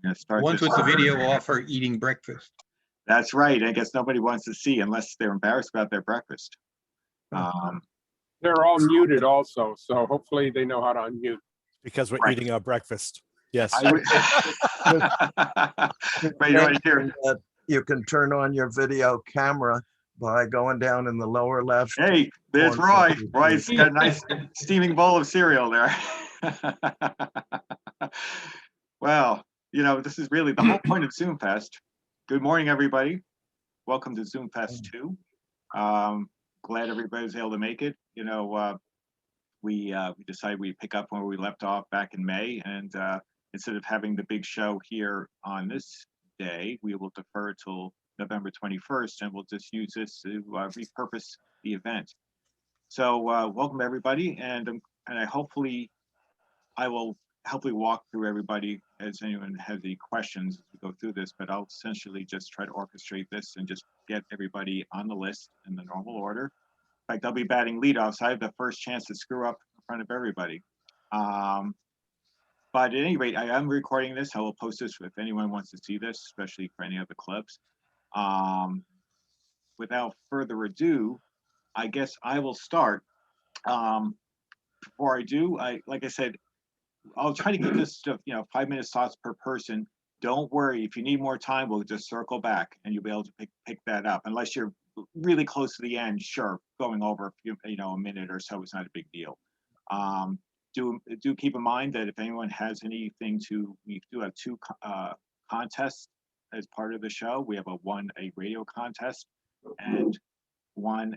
We're gonna start Ones with the video off are eating breakfast. That's right. I guess nobody wants to see unless they're embarrassed about their breakfast. They're all muted also, so hopefully they know how to unmute. Because we're Right. eating our breakfast. Yes. Right, you want to hear? You can turn on your video camera by going down in the lower left. Hey, there's Roy. Roy's got a nice steaming bowl of cereal there. Well, you know, this is really the whole point of ZoomFest. Good morning, everybody. Welcome to ZoomFest-2. Glad everybody was able to make it. You know, we decided we'd pick up where we left off back in May, and instead of having the big show here on this day, we will defer till November 21st, and we'll just use this to repurpose the event. So welcome everybody, and I will hopefully walk through everybody as anyone has any questions as we go through this, but I'll essentially just try to orchestrate this and just get everybody on the list in the normal order. In fact, I'll be batting leadoff, so I have the first chance to screw up in front of everybody. But at any rate, I am recording this. I will post this if anyone wants to see this, especially for any of the clips. Without further ado, I guess I will start. Before I do, like I said, I'll try to keep this stuff, 5 minute slots per person. Don't worry, if you need more time, we'll just circle back and you'll be able to pick that up. Unless you're really close to the end, sure, going over a minute or so is not a big deal. Do keep in mind that if anyone has anything we do have two contests as part of the show. We have a radio contest and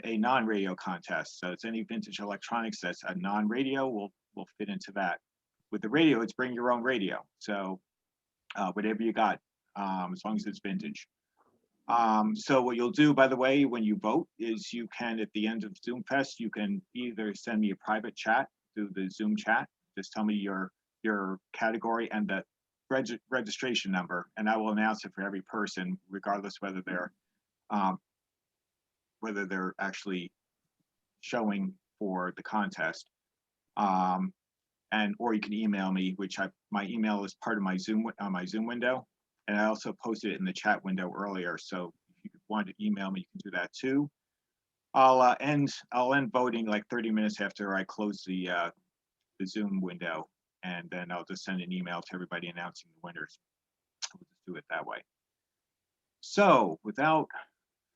a non-radio contest. So it's any vintage electronics that's a non-radio will fit into that. With the radio, it's bring your own radio. So whatever you got, as long as it's vintage. So what you'll do, by the way, when you vote is you can, at the end of ZoomFest, you can either send me a private chat through the Zoom chat. Just tell me your category and the registration number, and I will announce it for every person, regardless whether they're actually showing for the contest. Or you can email me, which my email is part of my Zoom window, and I also posted it in the chat window earlier. So if you want to email me, you can do that too. I'll end voting like 30 minutes after I close the Zoom window, and then I'll just send an email to everybody announcing the winners. We'll just do it that way. So without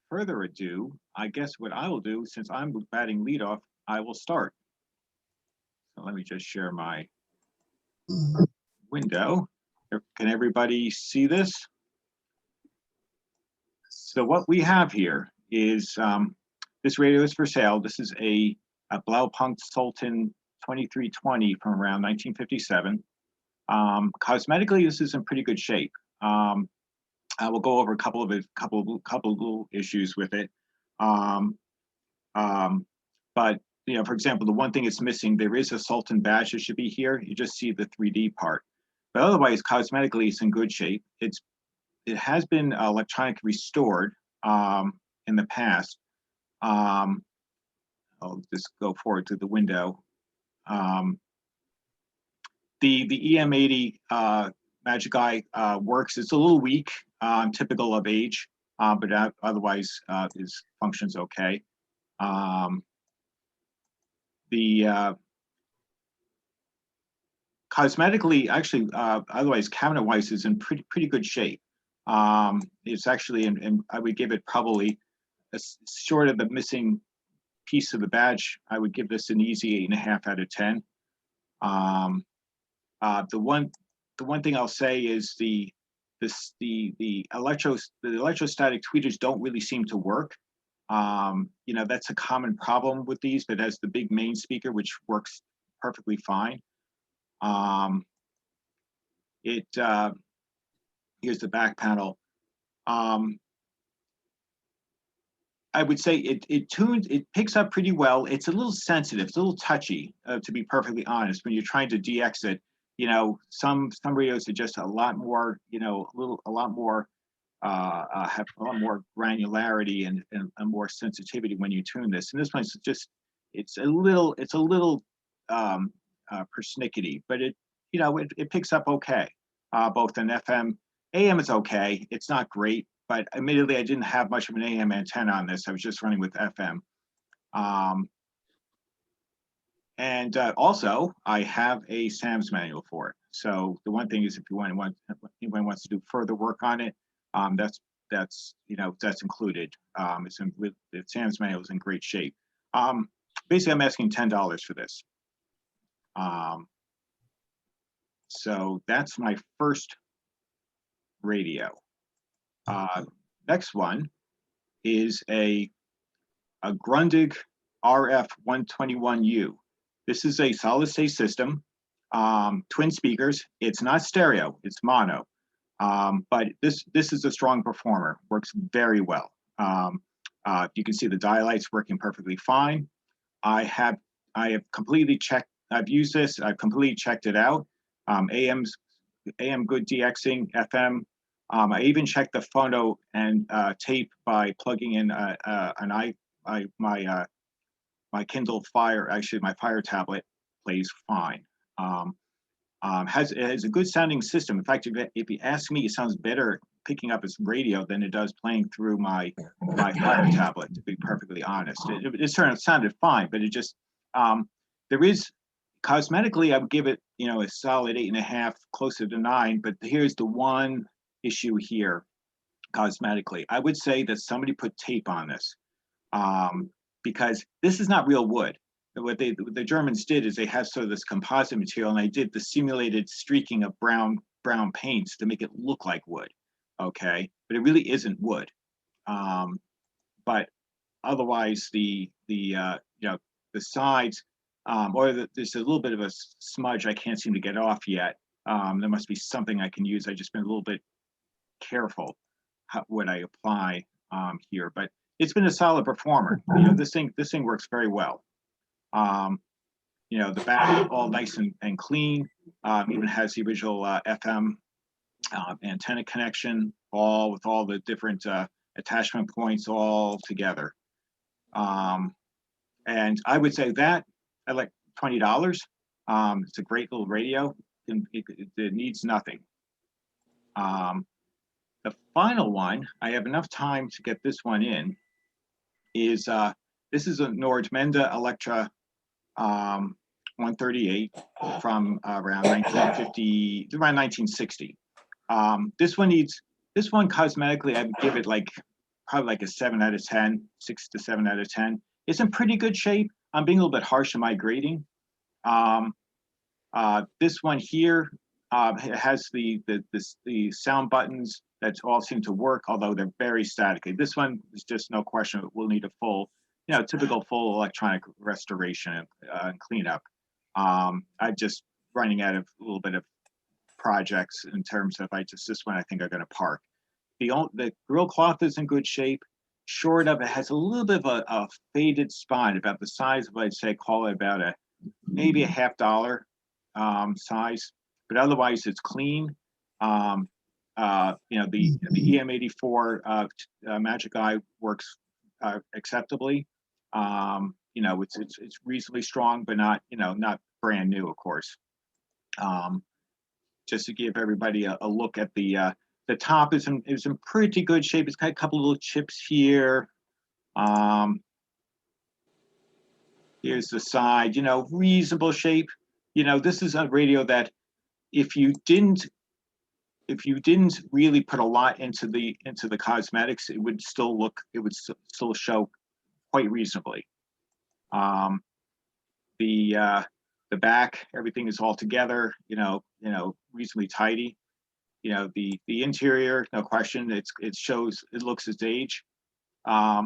further ado, I guess what I will do, since I'm batting leadoff, I will start. So let me just share my window. Can everybody see this? So what we have here is this radio is for sale. This is a Blaupunkt Sultan 2320 from around 1957. Cosmetically, this is in pretty good shape. I will go over a couple of little issues with it. But for example, the one thing it's missing, there is a Sultan badge that should be here. You just see the 3D part. But otherwise, cosmetically, it's in good shape. It has been electronically restored in the past. I'll just go forward to the window. The EM80 Magic Eye works. It's a little weak, typical of age, but otherwise his functions okay. Cosmetically, actually, otherwise cabinet-wise is in pretty good shape. It's actually, and I would give it probably, short of the missing piece of the badge, I would give this an easy 8.5 out of 10. The one thing I'll say is the electrostatic tweeters don't really seem to work. That's a common problem with these, but as the big main speaker, which works perfectly fine. Here's the back panel. I would say it picks up pretty well. It's a little sensitive, it's a little touchy, to be perfectly honest. When you're trying to de-X it, some radios are just a lot more, have a lot more granularity and more sensitivity when you tune this. And this one's just, it's a little persnickety, but it picks up okay. both in FM. AM is okay. It's not great, but admittedly, I didn't have much of an AM antenna on this. I was just running with FM. And also, I have a SAMS manual for it. So the one thing is, if anyone wants to do further work on it, that's included. The SAMS manual is in great shape. Basically, I'm asking $10 for this. So that's my first radio. Next one is a Grundig Rf-121u. This is a solid state system, twin speakers. It's not stereo, it's mono. But this is a strong performer, works very well. You can see the dialight's working perfectly fine. I have completely checked, I've used this, I've completely checked it out. AM good DXing, FM. I even checked the phono and tape by plugging in my Kindle Fire, actually my Fire tablet plays fine. It has a good sounding system. In fact, if you ask me, it sounds better picking up its radio than it does playing through my Fire tablet, to be perfectly honest. It sounded fine, but it just, there is, cosmetically, I would give it, a solid 8.5, closer to 9, but here's the one issue here, cosmetically. I would say that somebody put tape on this, because this is not real wood. What the Germans did is they have sort of this composite material, and they did the simulated streaking of brown paints to make it look like wood, okay? But it really isn't wood. But otherwise, the sides, there's a little bit of a smudge I can't seem to get off yet. There must be something I can use. I've just been a little bit careful what I apply here, but it's been a solid performer. This thing works very well. The back all nice and clean. Even has the original FM antenna connection, all with all the different attachment points all together. And I would say that at like $20. It's a great little radio. It needs nothing. The final one, I have enough time to get this one in, is this is a Nordmenda Electra 138 from around 1950, around 1960. This one cosmetically, I would give it probably like a 7 out of 10, 6 to 7 out of 10. It's in pretty good shape. I'm being a little bit harsh in my grading. This one here, it has the sound buttons that all seem to work, although they're very static. This one is just no question. It will need a full, typical full electronic restoration and cleanup. I'm just running out of a little bit of projects in terms of this one I think I'm going to park. The grill cloth is in good shape. Short of it has a little bit of a faded spine, about the size of, I'd say, call it about maybe a $50 size, but otherwise it's clean. The EM84 Magic Eye works acceptably. It's reasonably strong, but not brand new, of course. Just to give everybody a look at the top is in pretty good shape. It's got a couple of little chips here. Here's the side, reasonable shape. This is a radio that if you didn't really put a lot into the cosmetics, it would still show quite reasonably. The back, everything is all together, reasonably tidy. The interior, no question, it looks its age. But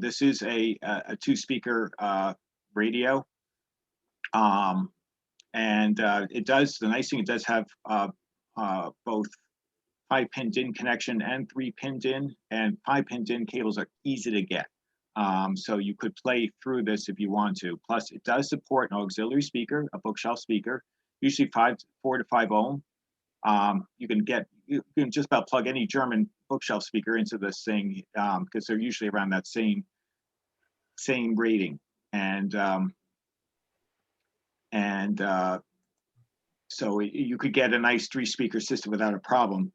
this is a 2-speaker radio. And the nice thing, it does have both 5-pin DIN connection and 3-pin DIN, and 5-pin DIN cables are easy to get. So you could play through this if you want to. Plus, it does support an auxiliary speaker, a bookshelf speaker, usually 4 to 5 ohm. You can just about plug any German bookshelf speaker into this thing, because they're usually around that same rating. And So you could get a nice 3-speaker system without a problem.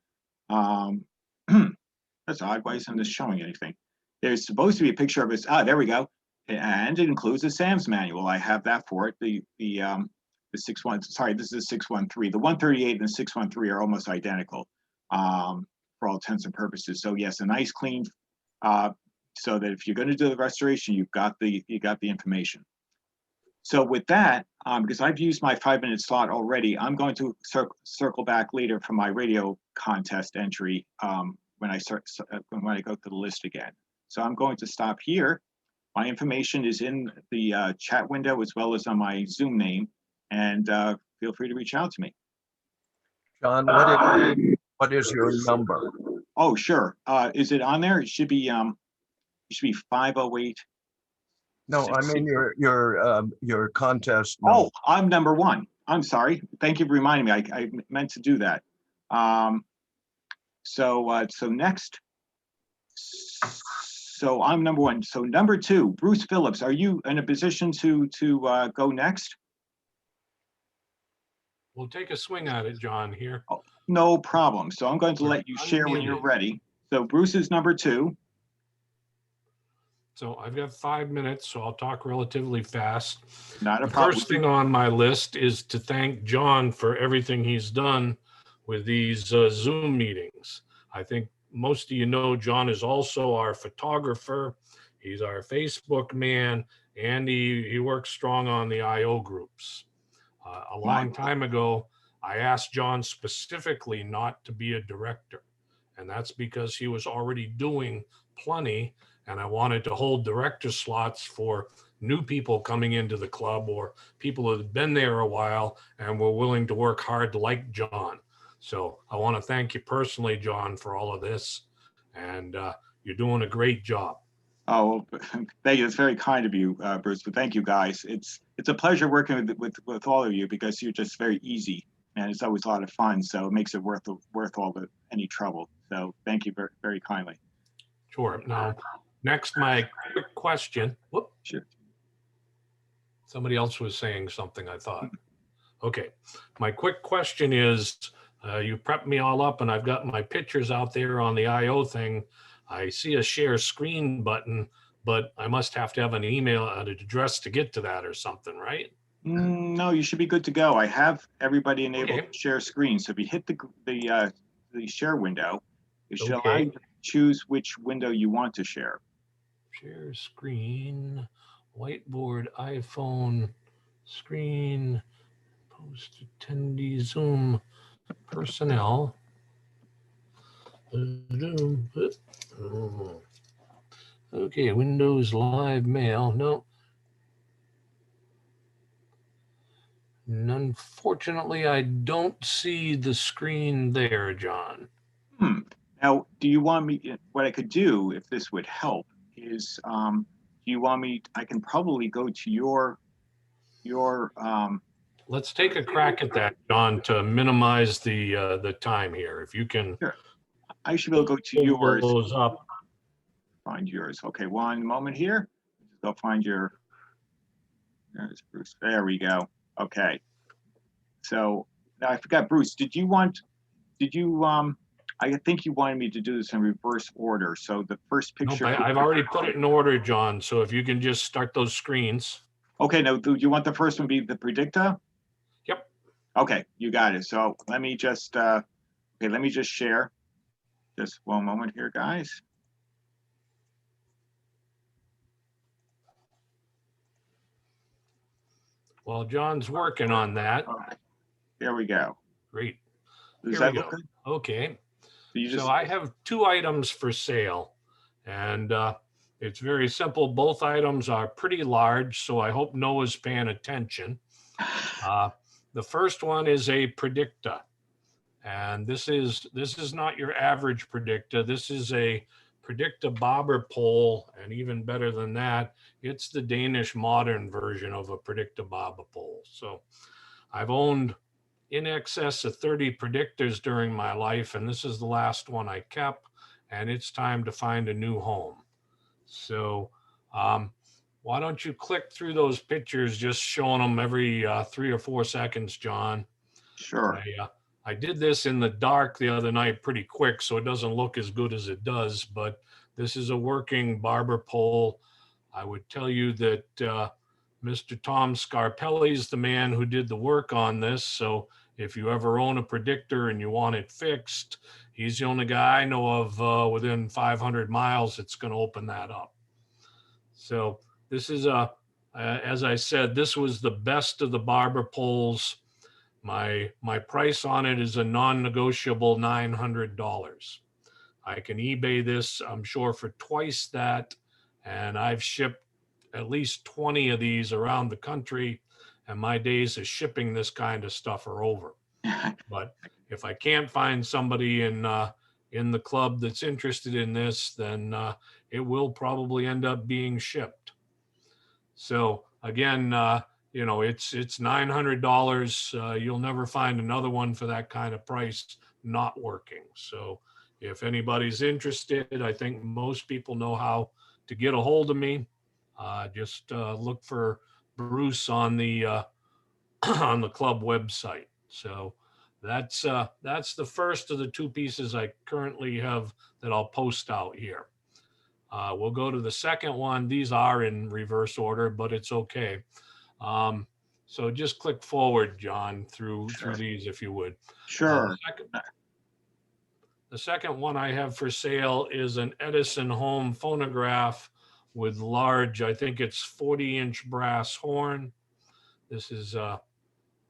That's odd. Why isn't this showing anything? There's supposed to be a picture of it. There we go. And it includes a Sam's manual. I have that for it. The 61, sorry, this is a 613. The 138 and the 613 are almost identical for all intents and purposes. So yes, a nice clean, so that if you're going to do the restoration, you got the information. So with that, because I've used my 5-minute slot already, I'm going to circle back later for my radio contest entry when I go to the list again. So I'm going to stop here. My information is in the chat window as well as on my Zoom name, and feel free to reach out to me. John, what is your number? Oh, sure. Is it on there? It should be 508. No, I mean your contest. Oh, I'm number 1. I'm sorry. Thank you for reminding me. I meant to do that. So next. So I'm number 1. So number 2, Bruce Phillips. Are you in a position to go next? We'll take a swing at it, John, here. Oh, no problem. So I'm going to let you share when you're ready. So Bruce is number 2. So I've got 5 minutes, so I'll talk relatively fast. Not a The problem. first thing on my list is to thank John for everything he's done with these Zoom meetings. I think most of you know John is also our photographer. He's our Facebook man, and he works strong on the IO groups. A long time ago, I asked John specifically not to be a director, and that's because he was already doing plenty, and I wanted to hold director slots for new people coming into the club or people who have been there a while and were willing to work hard like John. So I want to thank you personally, John, for all of this, and you're doing a great job. Oh, thank you. It's very kind of you, Bruce. But thank you, guys. It's a pleasure working with all of you because you're just very easy, and it's always a lot of fun. So it makes it worth any trouble. So thank you very, very kindly. Sure. Now, next, my quick question. Whoop. Sure. Somebody else was saying something, I thought. Okay. My quick question is, you prepped me all up and I've got my pictures out there on the IO thing. I see a share screen button, but I must have to have an email address to get to that or something, right? No, you should be good to go. I have everybody enabled Okay. to share screen. So if you hit the share window, it should allow Okay. you to choose which window you want to share. Share screen, whiteboard, iPhone, screen, post attendee, Zoom, personnel. Okay, Windows Live Mail. No. And unfortunately, I don't see the screen there, John. Now, do you want me? What I could do, if this would help, is do you want me? I can probably go to your. Let's take a crack at that, John, to minimize the time here. If you can. Sure. I should be able to go to pull yours. those up. Find yours. Okay, one moment here. Go find your. There's Bruce. There we go. Okay. So now I forgot, Bruce. Did you? I think you wanted me to do this in reverse order. So the first Nope, picture. I've already put it in order, John. So if you can just start those screens. Okay. Now, do you want the first one to be the predictor? Yep. Okay, you got it. So let me just. Okay, let me just share. Just one moment here, guys. Well, John's working on that. Okay. There we go. Great. Does Here that we look go. good? Okay. You just, So I have 2 items for sale, and it's very simple. Both items are pretty large, so I hope Noah's paying attention. The first one is a predictor, and this is not your average predictor. This is a predictor bobber pole, and even better than that, it's the Danish modern version of a predictor bobber pole. So I've owned in excess of 30 predictors during my life, and this is the last one I kept, and it's time to find a new home. So why don't you click through those pictures, just showing them every 3 or 4 seconds, John. Sure. I did this in the dark the other night pretty quick, so it doesn't look as good as it does, but this is a working barber pole. I would tell you that Mr. Tom Scarpelli is the man who did the work on this. So if you ever own a predictor and you want it fixed, he's the only guy I know of within 500 miles that's going to open that up. So this is as I said, this was the best of the barber poles. My price on it is a non-negotiable $900. I can eBay this, I'm sure, for twice that, and I've shipped at least 20 of these around the country, and my days of shipping this kind of stuff are over. But if I can't find somebody in the club that's interested in this, then it will probably end up being shipped. So again, you know, it's $900. You'll never find another one for that kind of price not working. So if anybody's interested, I think most people know how to get a hold of me. Just look for Bruce on the on the club website. So that's the first of the two pieces I currently have that I'll post out here. We'll go to the second one. These are in reverse order, but it's okay. So just click forward, John, through these if you would. Sure. The second one I have for sale is an Edison home phonograph with large, I think it's 40-inch brass horn. This is,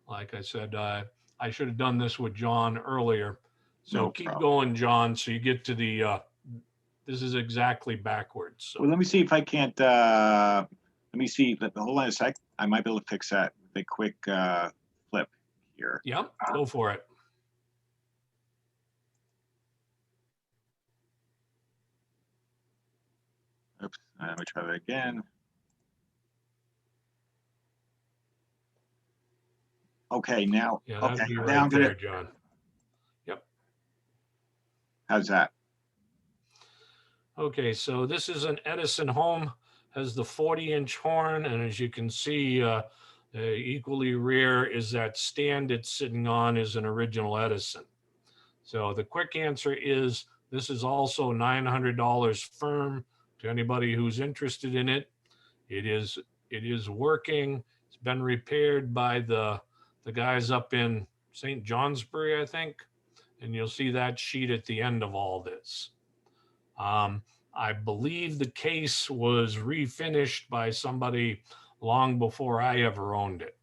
like I said, I should have done this with John earlier. So No keep problem. going, John, so you get to the, this is exactly backwards. So. Well, let me see if I can't, let me see, hold on a sec. I might be able to fix that with a quick flip here. Yep, go for it. Oops, let me try that again. Okay, now, Yeah, that'd okay, be now right I'm gonna, there, John. Yep. how's that? Okay, so this is an Edison home, has the 40-inch horn, and as you can see, equally rare is that stand it's sitting on is an original Edison. So the quick answer is this is also $900 firm to anybody who's interested in it. It is working. It's been repaired by the guys up in St. Johnsbury, I think, and you'll see that sheet at the end of all this. I believe the case was refinished by somebody long before I ever owned it.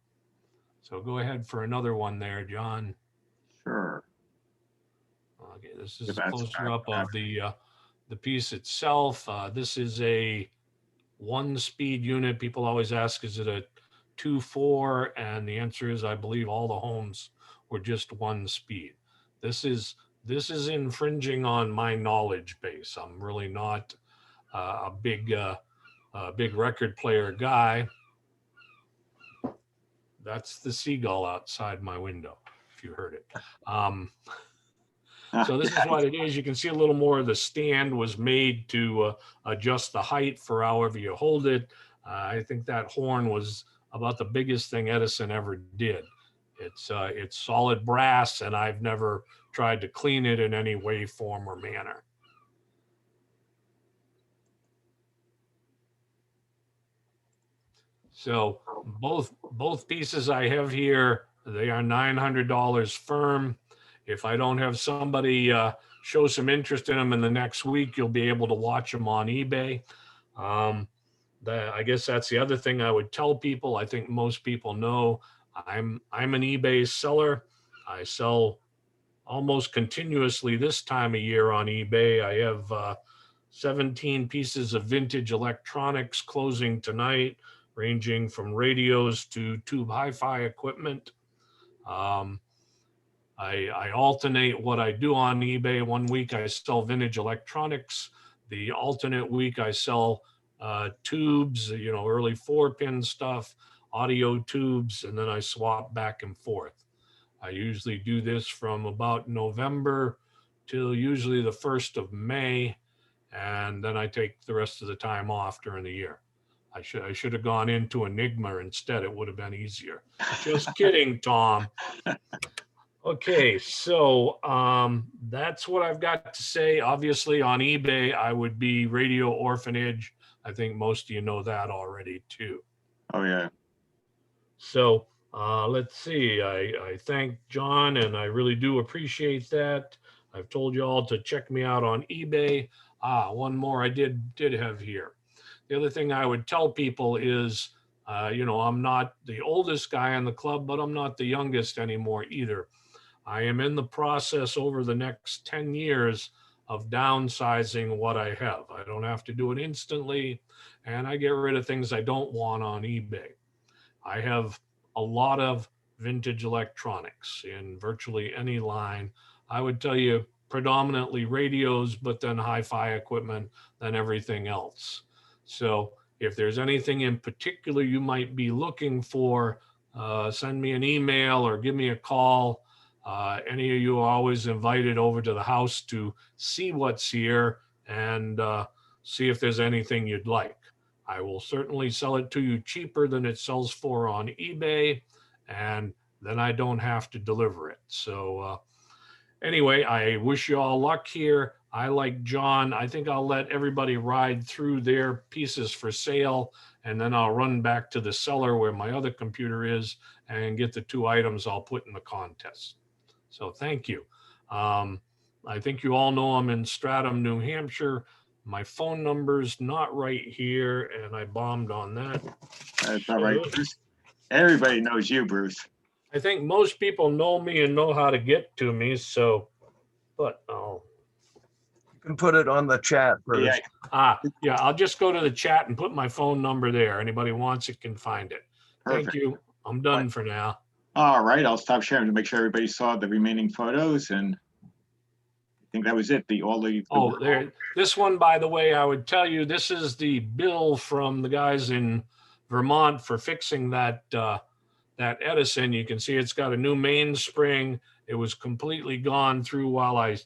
So go ahead for another one there, John. Sure. Okay, this is If a that's closer back- up of the piece itself. This is a 1-speed unit. People always ask, is it a 2-4? And the answer is, I believe all the homes were just 1 speed. This is infringing on my knowledge base. I'm really not a big record player guy. That's the seagull outside my window, if you heard it. So this is what it is. You can see a little more of the stand was made to adjust the height for however you hold it. I think that horn was about the biggest thing Edison ever did. It's solid brass, and I've never tried to clean it in any way, form, or manner. So both pieces I have here, they are $900 firm. If I don't have somebody show some interest in them in the next week, you'll be able to watch them on eBay. I guess that's the other thing I would tell people. I think most people know I'm an eBay seller. I sell almost continuously this time of year on eBay. I have 17 pieces of vintage electronics closing tonight, ranging from radios to tube hi-fi equipment. I alternate what I do on eBay. One week I sell vintage electronics. The alternate week I sell tubes, early 4-pin stuff, audio tubes, and then I swap back and forth. I usually do this from about November till usually the 1st of May, and then I take the rest of the time off during the year. I should have gone into Enigma instead. It would have been easier. Just kidding, Tom. Okay, so that's what I've got to say. Obviously, on eBay, I would be Radio Orphanage. I think most of you know that already too. Oh, yeah. So let's see. I thank John, and I really do appreciate that. I've told you all to check me out on eBay. One more I did have here. The other thing I would tell people is, I'm not the oldest guy in the club, but I'm not the youngest anymore either. I am in the process over the next 10 years of downsizing what I have. I don't have to do it instantly, and I get rid of things I don't want on eBay. I have a lot of vintage electronics in virtually any line. I would tell you predominantly radios, but then hi-fi equipment, then everything else. So if there's anything in particular you might be looking for, send me an email or give me a call. Any of you are always invited over to the house to see what's here and see if there's anything you'd like. I will certainly sell it to you cheaper than it sells for on eBay, and then I don't have to deliver it. So anyway, I wish you all luck here. I, like John, I think I'll let everybody ride through their pieces for sale, and then I'll run back to the cellar where my other computer is and get the 2 items I'll put in the contest. So thank you. I think you all know I'm in Stratham, New Hampshire. My phone number's not right here, and I bombed on that. That's all right, Bruce. Everybody knows you, Bruce. I think most people know me and know how to get to me, so, but, You can put it on the chat, Bruce. Yeah, I'll just go to the chat and put my phone number there. Anybody wants it can find it. Thank perfect. you. I'm done for now. All right, I'll stop sharing to make sure everybody saw the remaining photos, and I think that was it. This one, by the way, I would tell you, this is the bill from the guys in Vermont for fixing that Edison. You can see it's got a new mainspring. It was completely gone through while I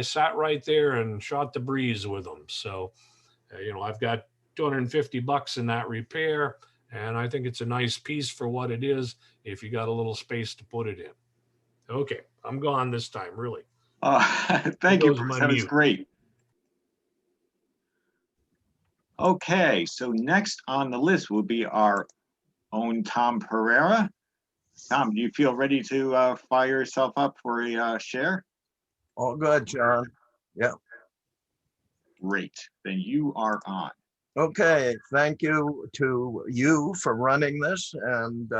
sat right there and shot the breeze with them. So, I've got $250 in that repair, and I think it's a nice piece for what it is if you got a little space to put it in. Okay, I'm gone this time, really. Thank you, Goes Bruce. my That was mute. great. Okay, so next on the list will be our own Tom Pereira. Tom, do you feel ready to fire yourself up for a share? All good, John. Great, then you are on. Okay, thank you to you for running this. And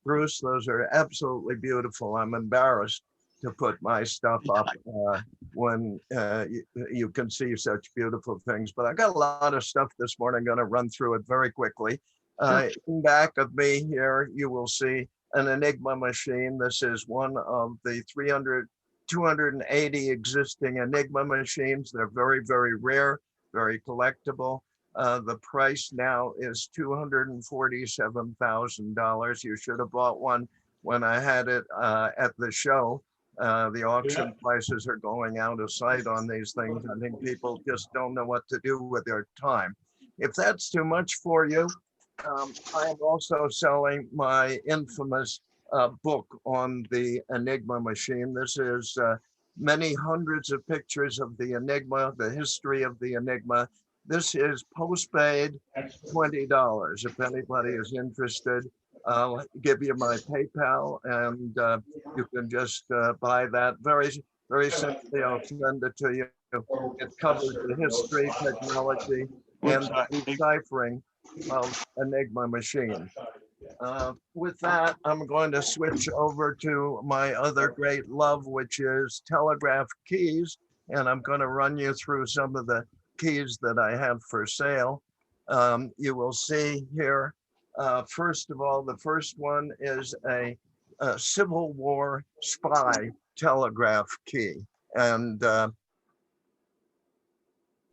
Bruce, those are absolutely beautiful. I'm embarrassed to put my stuff up when you can see such beautiful things. But I got a lot of stuff this morning. I'm going to run through it very quickly. In back of me here, you will see an Enigma machine. This is one of the 280 existing Enigma machines. They're very, very rare, very collectible. The price now is $247,000. You should have bought one when I had it at the show. The auction prices are going out of sight on these things. I think people just don't know what to do with their time. If that's too much for you, I am also selling my infamous book on the Enigma machine. This is many hundreds of pictures of the Enigma, the history of the Enigma. This is postpaid $20. If anybody is interested, I'll give you my PayPal, and you can just buy that very, very simply. I'll send it to you. It covers the history, technology, and deciphering of Enigma machine. With that, I'm going to switch over to my other great love, which is Telegraph Keys, and I'm going to run you through some of the keys that I have for sale. You will see here, first of all, the first one is a Civil War spy telegraph key and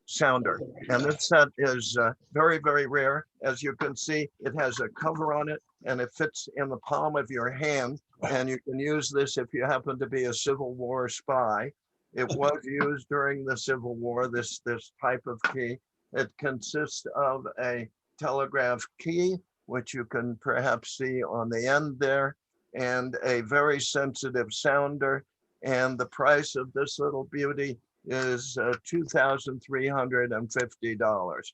sounder. And this set is very, very rare. As you can see, it has a cover on it and it fits in the palm of your hand. And you can use this if you happen to be a Civil War spy. It was used during the Civil War, this type of key. It consists of a telegraph key, which you can perhaps see on the end there. and a very sensitive sounder. And the price of this little beauty is $2,350.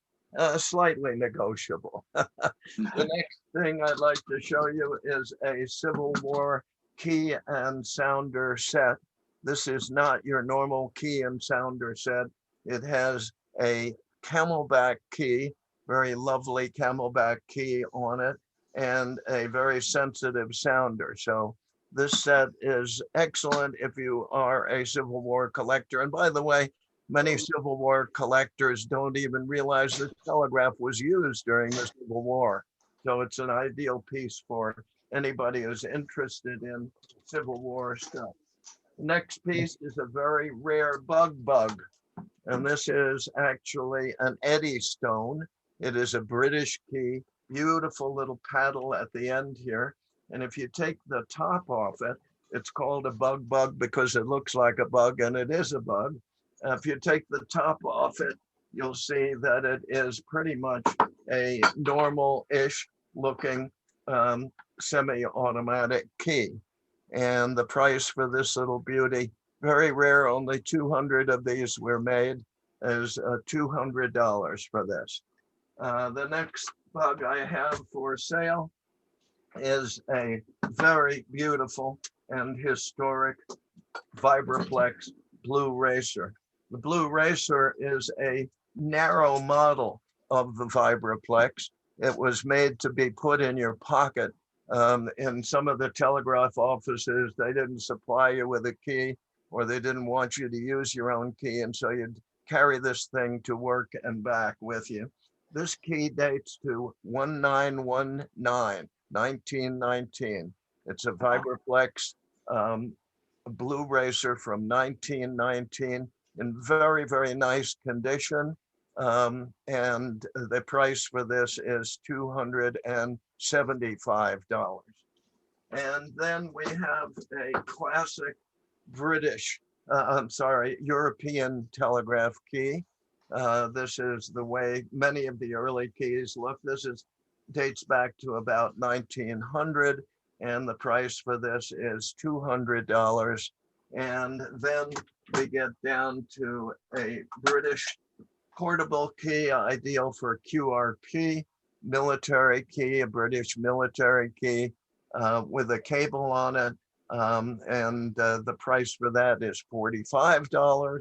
Slightly negotiable. The next thing I'd like to show you is a Civil War key and sounder set. This is not your normal key and sounder set. It has a camelback key, very lovely camelback key on it, and a very sensitive sounder. So this set is excellent if you are a Civil War collector. And by the way, many Civil War collectors don't even realize this telegraph was used during the Civil War. So it's an ideal piece for anybody who's interested in Civil War stuff. The next piece is a very rare bug. And this is actually an Eddystone. It is a British key, beautiful little paddle at the end here. And if you take the top off it, it's called a bug because it looks like a bug, and it is a bug. If you take the top off it, you'll see that it is pretty much a normal-ish looking semi-automatic key. And the price for this little beauty, very rare, only 200 of these were made, is $200 for this. The next bug I have for sale is a very beautiful and historic Vibraplex Blue Racer. The Blue Racer is a narrow model of the Vibraplex. It was made to be put in your pocket. In some of the telegraph offices, they didn't supply you with a key, or they didn't want you to use your own key, and so you'd carry this thing to work and back with you. This key dates to 1919. It's a Vibraplex Blue Racer from 1919 in very, very nice condition. And the price for this is $275. And then we have a classic European telegraph key. This is the way many of the early keys look. Dates back to about 1900, and the price for this is $200. And then we get down to a British portable key, ideal for QRP, military key, a British military key with a cable on it. The price for that is $45.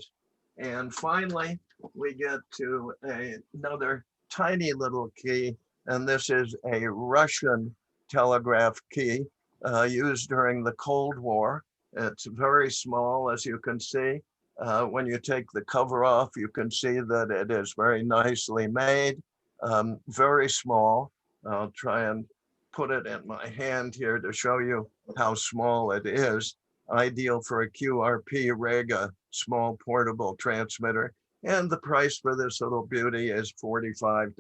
And finally, we get to another tiny little key, and this is a Russian telegraph key used during the Cold War. It's very small, as you can see. When you take the cover off, you can see that it is very nicely made, very small. I'll try and put it in my hand here to show you how small it is. Ideal for a QRP rig, a small portable transmitter. And the price for this little beauty is $45.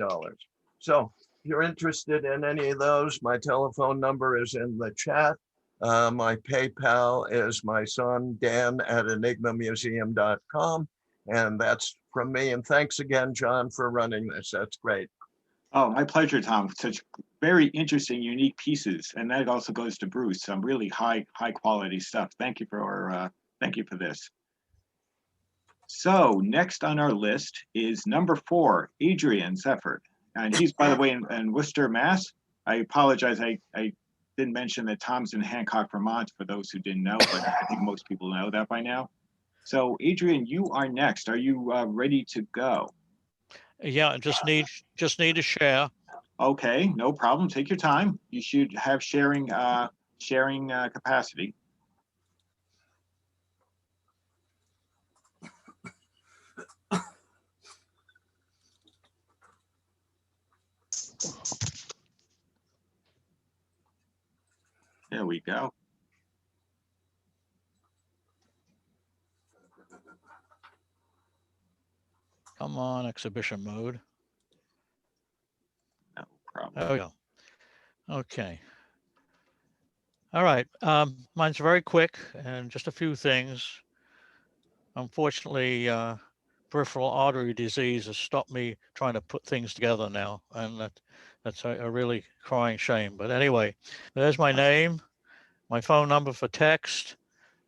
So if you're interested in any of those, my telephone number is in the chat. My PayPal is my son, Dan, at enigmamuseum.com. And that's from me. And thanks again, John, for running this. That's great. Oh, my pleasure, Tom. Such very interesting, unique pieces. And that also goes to Bruce. Some really high quality stuff. Thank you for this. So next on our list is number 4, Adrian Suffered. And he's, by the way, in Worcester, Mass. I apologize. I didn't mention that Tom's in Hancock, Vermont, for those who didn't know, but I think most people know that by now. So Adrian, you are next. Are you ready to go? Yeah, just need to share. Okay, no problem. Take your time. You should have sharing capacity. There we go. Come on, exhibition mode. No problem. There we go. Okay. All right. Mine's very quick and just a few things. Unfortunately, peripheral artery disease has stopped me trying to put things together now, and that's a really crying shame. But anyway, there's my name. my phone number for text,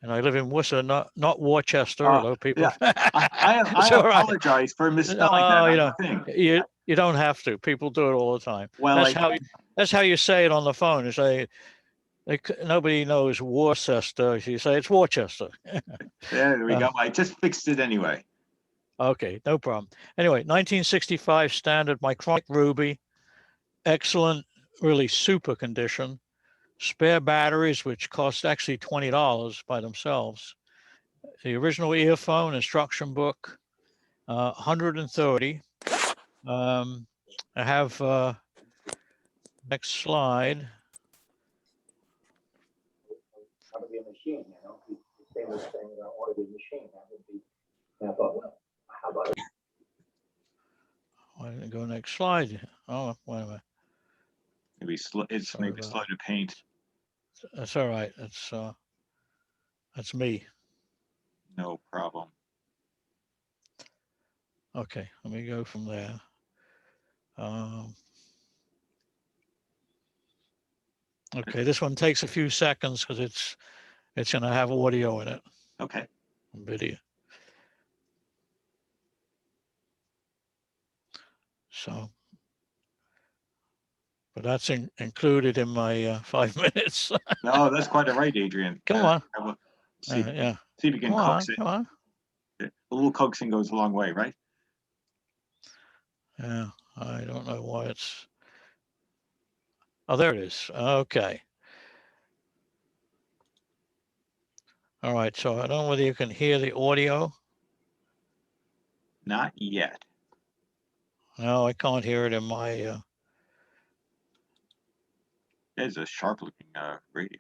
and I live in Worcester, not Worcester, Oh, although people. yeah. I It's all right. apologize for misspelling that No, on you the know, thing. you don't have to. People do it all the time. Well, That's how you say it on the phone. You say nobody knows Worcester. You say it's Worcester. there we go. I just fixed it anyway. Okay, no problem. Anyway, 1965 standard Micronic Ruby, excellent, really super condition. Spare batteries, which cost actually $20 by themselves. The original earphone instruction book, 130. I have next slide. That would be a machine, you know, the famous thing, order the machine, that would be, I thought, well, how about it? Why didn't it go next slide? Oh, wait a minute. Maybe it's Sorry maybe about slow to paint. That's all right. That's me. No problem. Okay, let me go from there. Okay, this one takes a few seconds because it's going to have audio in it, Okay. video. So, but that's included in my 5 minutes. No, that's quite all right, Adrian. Come on. I will see, Yeah, see if you can come on, coax it. come on. A little coaxing goes a long way, right? Yeah, I don't know why it's. Oh, there it is. Okay. All right, so I don't know whether you can hear the audio. Not yet. No, I can't hear it in my. It's a sharp-looking radio.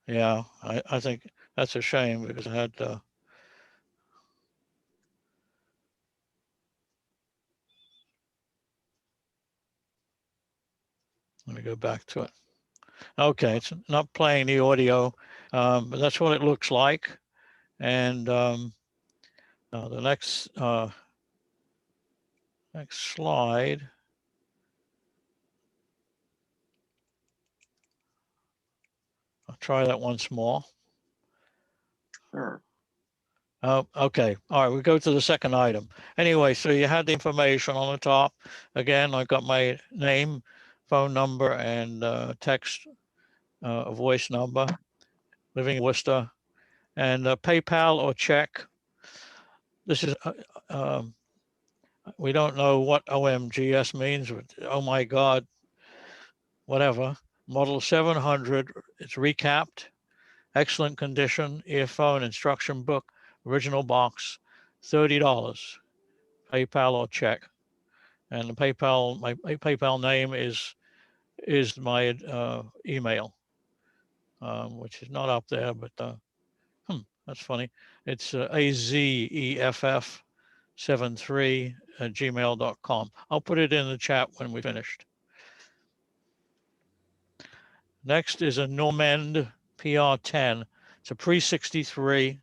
Yeah, I think that's a shame because I had. Let me go back to it. Okay, it's not playing the audio, but that's what it looks like. And the next slide. I'll try that once more. Sure. Oh, okay. All right, we go to the second item. Anyway, so you had the information on the top. Again, I got my name, phone number, and text voice number, living in Worcester, and PayPal or check. This is, we don't know what OMGS means, but oh my God, whatever. Model 700, it's recapped, excellent condition, earphone, instruction book, original box, $30, PayPal or check. And the PayPal, my PayPal name is my email, which is not up there, but that's funny. It's azeff73@gmail.com. I'll put it in the chat when we finished. Next is a Normand PR10. It's a pre-63,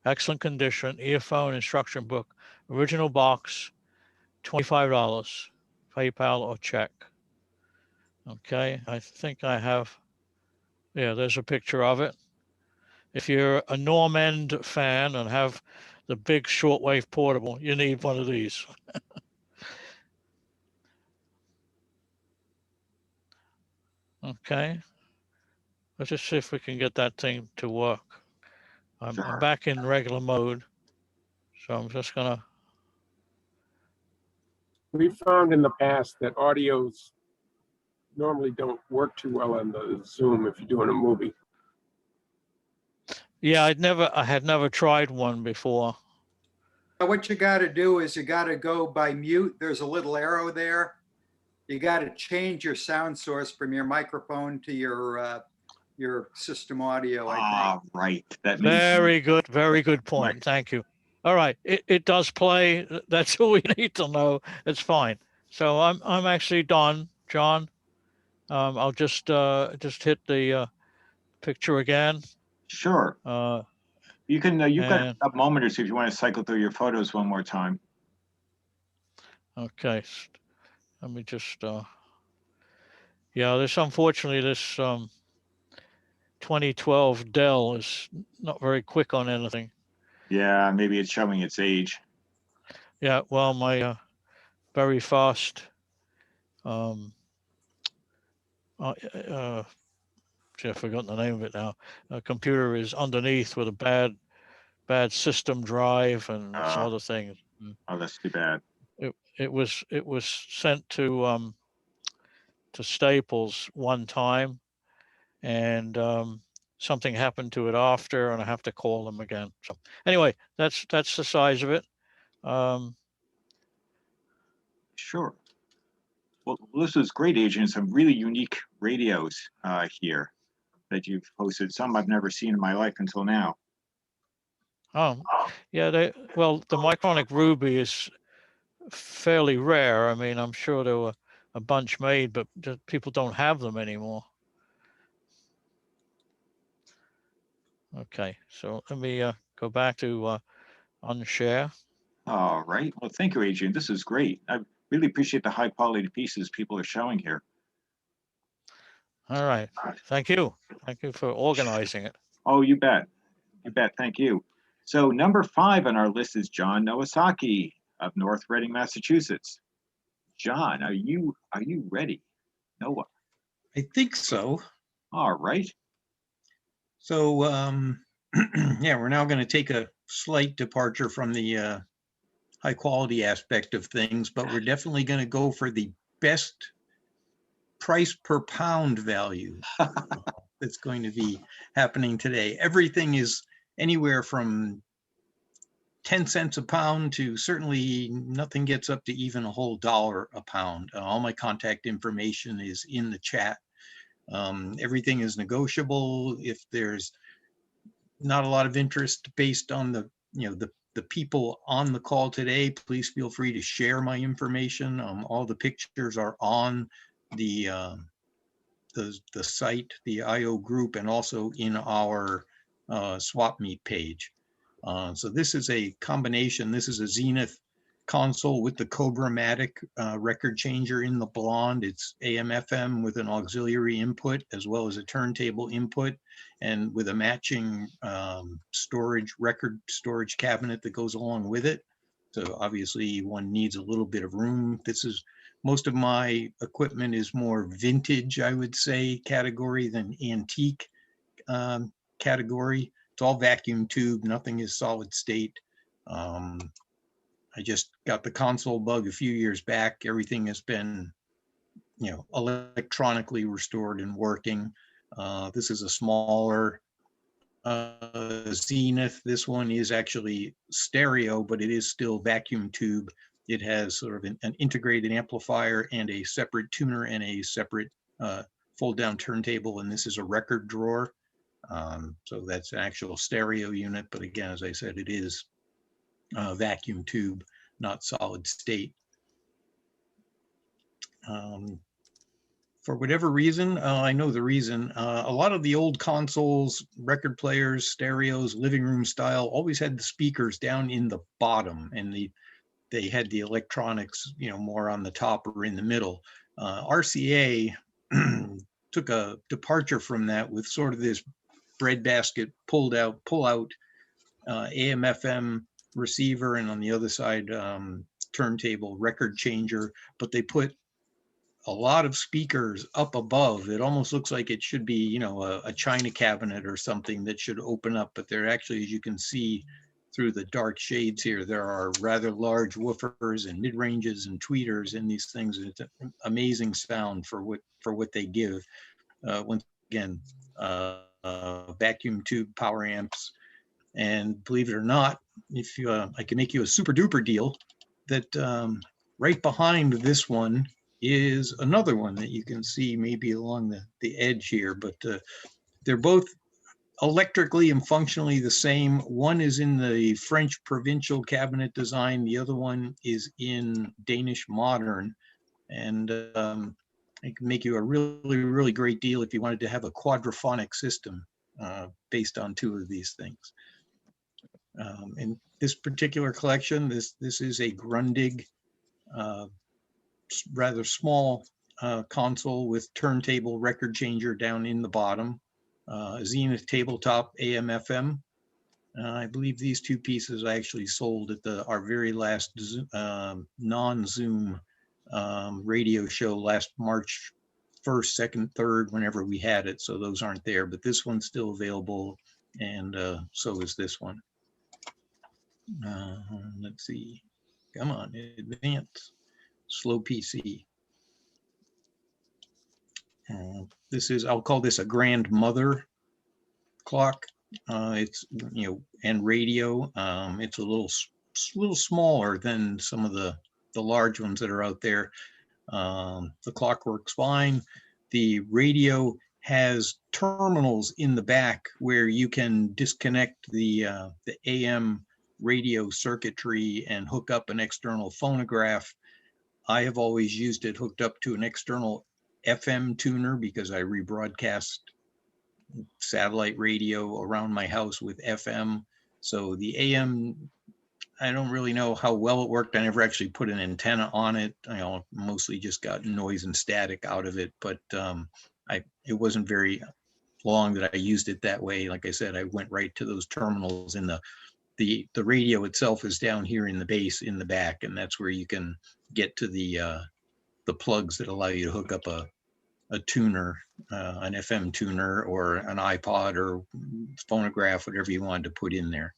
excellent condition, earphone, instruction book, original box, $25, PayPal or check. Okay, I think I have, yeah, there's a picture of it. If you're a Normand fan and have the big shortwave portable, you need one of these. Okay, let's just see if we can get that thing to work. I'm Sure. back in regular mode, so I'm just gonna. We found in the past that audios normally don't work too well on the Zoom if you're doing a movie. Yeah, I had never tried one before. What you got to do is you got to go by mute. There's a little arrow there. You got to change your sound source from your microphone to your system audio, I think. Right. That makes Very good point. Right. Thank you. All right, it does play. That's all we need to know. It's fine. So I'm actually done, John. I'll just hit the picture again. Sure. You can. You've got and- a moment or two if you want to cycle through your photos one more time. Okay, let me just. Yeah, this unfortunately this 2012 Dell is not very quick on anything. Yeah, maybe it's showing its age. Yeah, well, my very fast gee, I've forgotten the name of it now. Computer is underneath with a bad system drive and some other things. Oh, that's too bad. It was sent to Staples one time, and something happened to it after, and I have to call them again. So anyway, that's the size of it. Sure. Well, this was great, Adrian. Some really unique radios here that you've posted. Some I've never seen in my life until now. Yeah, the Micronic Ruby is fairly rare. I mean, I'm sure there were a bunch made, but people don't have them anymore. Okay, so let me go back to unshare. All right. Well, thank you, Adrian. This is great. I really appreciate the high quality pieces people are showing here. All right. Thank you. Thank you for organizing it. Oh, you bet. You bet. Thank you. So number 5 on our list is John Nowasaki of North Reading, Massachusetts. John, are you ready? Noah. I think so. All right. So, yeah, we're now going to take a slight departure from the high quality aspect of things, but we're definitely going to go for the best price per pound value that's going to be happening today. Everything is anywhere from 10 cents a pound to certainly nothing gets up to even a whole $1 a pound. All my contact information is in the chat. Everything is negotiable. If there's not a lot of interest based on the people on the call today, please feel free to share my information. All the pictures are on the site, the IO group, and also in our swap meet page. So this is a combination. This is a Zenith console with the Cobra-matic record changer in the blonde. It's AM/FM with an auxiliary input as well as a turntable input, and with a matching record storage cabinet that goes along with it. So obviously one needs a little bit of room. Most of my equipment is more vintage, I would say, category than antique category. It's all vacuum tube, nothing is solid state. I just got the console bug a few years back. Everything has been, electronically restored and working. This is a smaller Zenith. This one is actually stereo, but it is still vacuum tube. It has sort of an integrated amplifier and a separate tuner and a separate fold down turntable. And this is a record drawer. So that's an actual stereo unit. But again, as I said, it is vacuum tube, not solid state. For whatever reason, I know the reason, a lot of the old consoles, record players, stereos, living room style, always had the speakers down in the bottom, and they had the electronics, more on the top or in the middle. RCA took a departure from that with sort of this breadbasket pull out AM/FM receiver, and on the other side turntable record changer, but they put a lot of speakers up above. It almost looks like it should be a china cabinet or something that should open up, but they're actually, as you can see through the dark shades here, there are rather large woofers and mid-ranges and tweeters in these things. It's an amazing sound for what they give. Once again, vacuum tube power amps. And believe it or not, if I can make you a super duper deal, that right behind this one is another one that you can see maybe along the edge here, but they're both electrically and functionally the same. One is in the French provincial cabinet design. The other one is in Danish modern. And I can make you a really, really great deal if you wanted to have a quadraphonic system based on two of these things. In this particular collection, this is a Grundig, rather small console with turntable record changer down in the bottom. Zenith Tabletop AM/FM. I believe these two pieces I actually sold at our very last non-Zoom radio show last March 1st, 2nd, 3rd, whenever we had it. So those aren't there, but this one's still available, and so is this one. Let's see. Come on, advance. Slow PC. This is, I'll call this a grandmother clock. It's, and radio. It's a little smaller than some of the large ones that are out there. The clock works fine. The radio has terminals in the back where you can disconnect the AM radio circuitry and hook up an external phonograph. I have always used it hooked up to an external FM tuner because I rebroadcast satellite radio around my house with FM. So the AM, I don't really know how well it worked. I never actually put an antenna on it. Mostly just got noise and static out of it, but it wasn't very long that I used it that way. Like I said, I went right to those terminals, and the radio itself is down here in the base in the back, and that's where you can get to the plugs that allow you to hook up a tuner, an FM tuner, or an iPod or phonograph, whatever you wanted to put in there.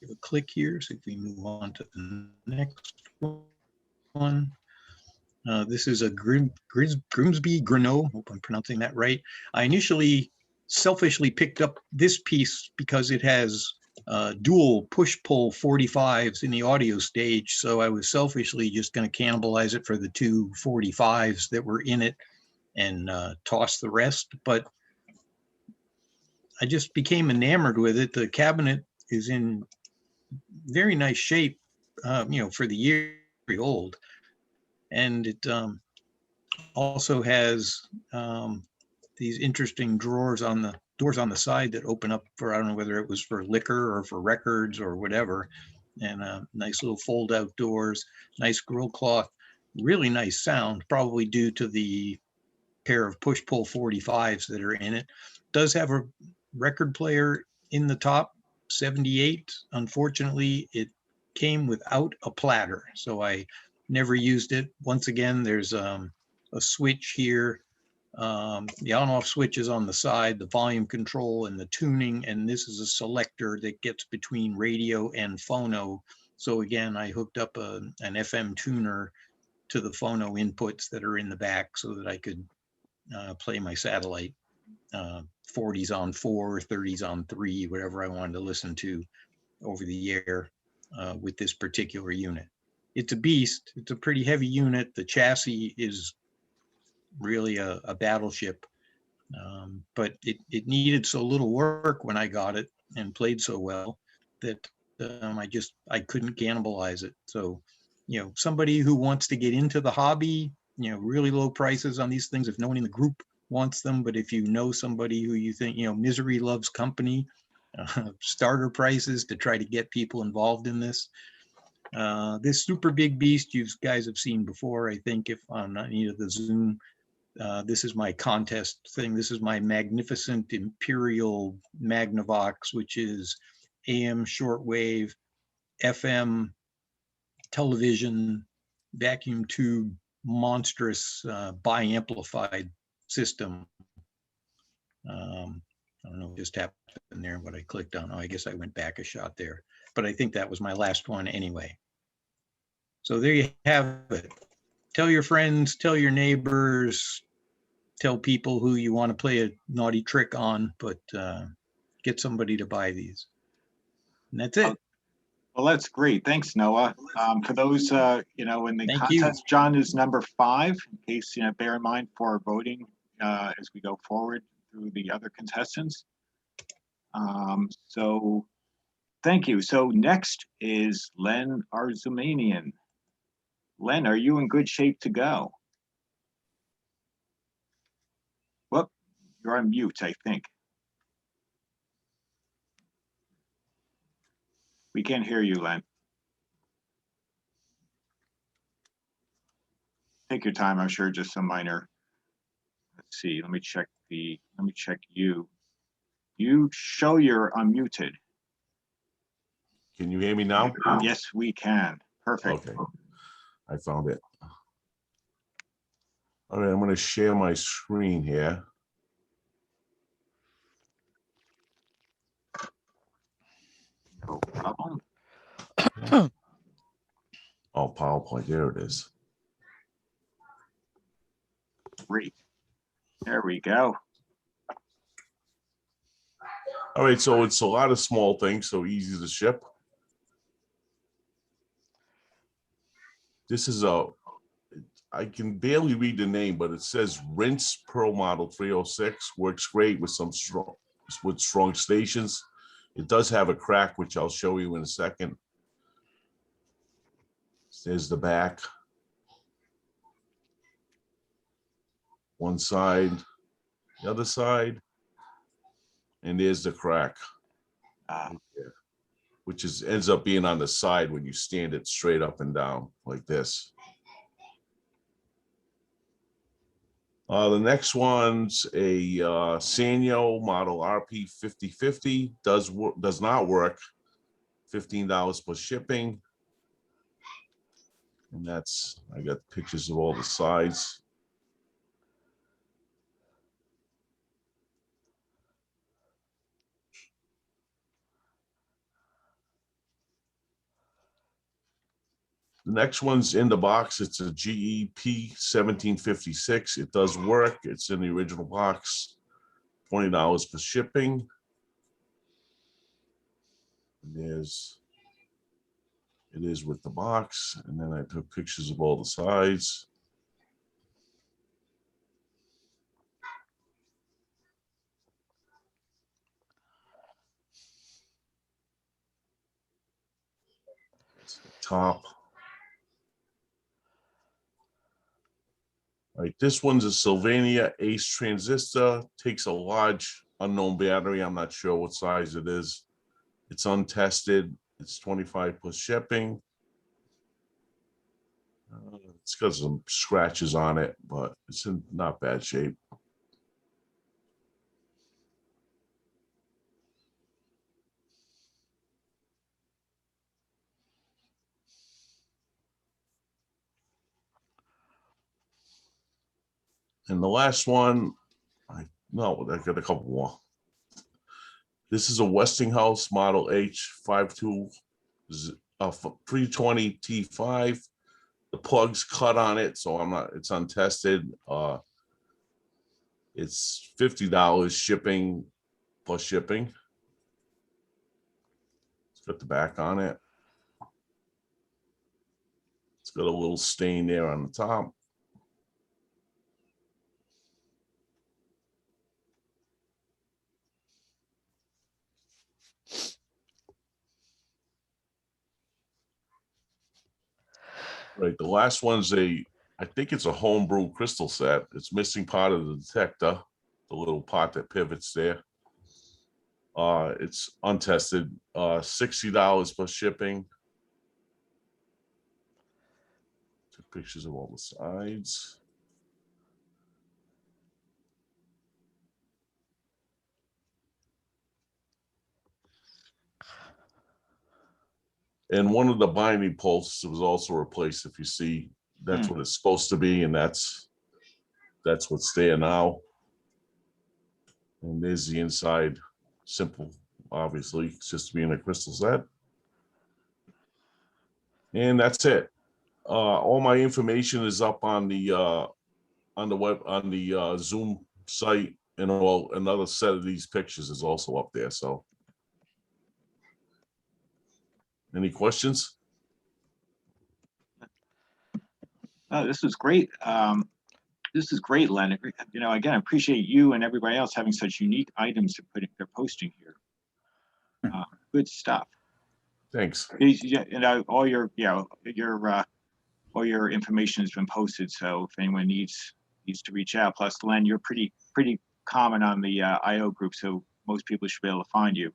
Give a click here, so if we move on to the next one. This is a Grimsby Grenault, hope I'm pronouncing that right. I initially selfishly picked up this piece because it has dual push-pull 45s in the audio stage, so I was selfishly just going to cannibalize it for the two 45s that were in it and toss the rest. But I just became enamored with it. The cabinet is in very nice shape, for the year old, and it also has these interesting doors on the side that open up for, I don't know whether it was for liquor or for records or whatever, and nice little fold out doors, nice grill cloth, really nice sound, probably due to the pair of push pull 45s that are in it. Does have a record player in the top, 78. Unfortunately, it came without a platter, so I never used it. Once again, there's a switch here. The on-off switch is on the side, the volume control and the tuning, and this is a selector that gets between radio and phono. So again, I hooked up an FM tuner to the phono inputs that are in the back so that I could play my satellite 40s on 4, 30s on 3, whatever I wanted to listen to over the air with this particular unit. It's a beast. It's a pretty heavy unit. The chassis is really a battleship, but it needed so little work when I got it and played so well that I couldn't cannibalize it. So, somebody who wants to get into the hobby, really low prices on these things if no one in the group wants them, but if you know somebody who you think, misery loves company, starter prices to try to get people involved in this. This super big beast you guys have seen before, I think, if on any of the Zoom. This is my contest thing. This is my magnificent Imperial Magnavox, which is AM shortwave, FM television, vacuum tube, monstrous bi-amplified system. I don't know what just happened there, what I clicked on. Oh, I guess I went back a shot there, but I think that was my last one anyway. So there you have it. Tell your friends, tell your neighbors, tell people who you want to play a naughty trick on, but get somebody to buy these. And that's it. Well, that's great. Thanks, Noah. For those, in the Thank you. contest, John is number 5, in case, bear in mind for voting as we go forward through the other contestants. So thank you. So next is Len Arzumanian. Len, are you in good shape to go? Whoop, you're on mute, I think. We can't hear you, Len. Take your time, I'm sure just some minor let's see, let me check you. You show you're unmuted. Can you hear me now? Yes, we can. Perfect. Okay, I found it. All right, I'm going to share my screen here. No problem. Oh, PowerPoint, there it is. Great. There we go. All right, so it's a lot of small things, so easy to ship. This is I can barely read the name, but it says Rinse Pro Model 306. Works great with some strong stations. It does have a crack, which I'll show you in a second. There's the back. One side, the other side, and there's the crack, which ends up being on the side when you stand it straight up and down like this. The next one's a Sanyo model RP5050. Does not work. $15 plus shipping. And that's, I got pictures of all the sides. The next one's in the box. It's a GEP 1756. It does work. It's in the original box. $20 for shipping. And it is with the box. And then I took pictures of all the sides. It's the top. All right, this one's a Sylvania Ace transistor. Takes a large unknown battery. I'm not sure what size it is. It's untested. It's 25 plus shipping. It's got some scratches on it, but it's in not bad shape. And the last one, I got a couple more. This is a Westinghouse Model H52 320 T5. The plug's cut on it, so it's untested. It's $50 shipping plus shipping. It's got the back on it. It's got a little stain there on the top. Right, the last one's I think it's a homebrew crystal set. It's missing part of the detector, the little part that pivots there. It's untested, $60 plus shipping. Took pictures of all the sides. And one of the binding posts was also replaced. If you see, that's what it's supposed to be, and that's what's there now. And there's the inside. Simple, obviously, it's just being a crystal set. And that's it. All my information is up on the Zoom site, and another set of these pictures is also up there. So, any questions? Oh, this was great. This is great, Len. You know, again, I appreciate you and everybody else having such unique items to they're posting here. Good stuff. Thanks. You know, all your information has been posted. So if anyone needs to reach out, plus Len, you're pretty common on the IO group, so most people should be able to find you.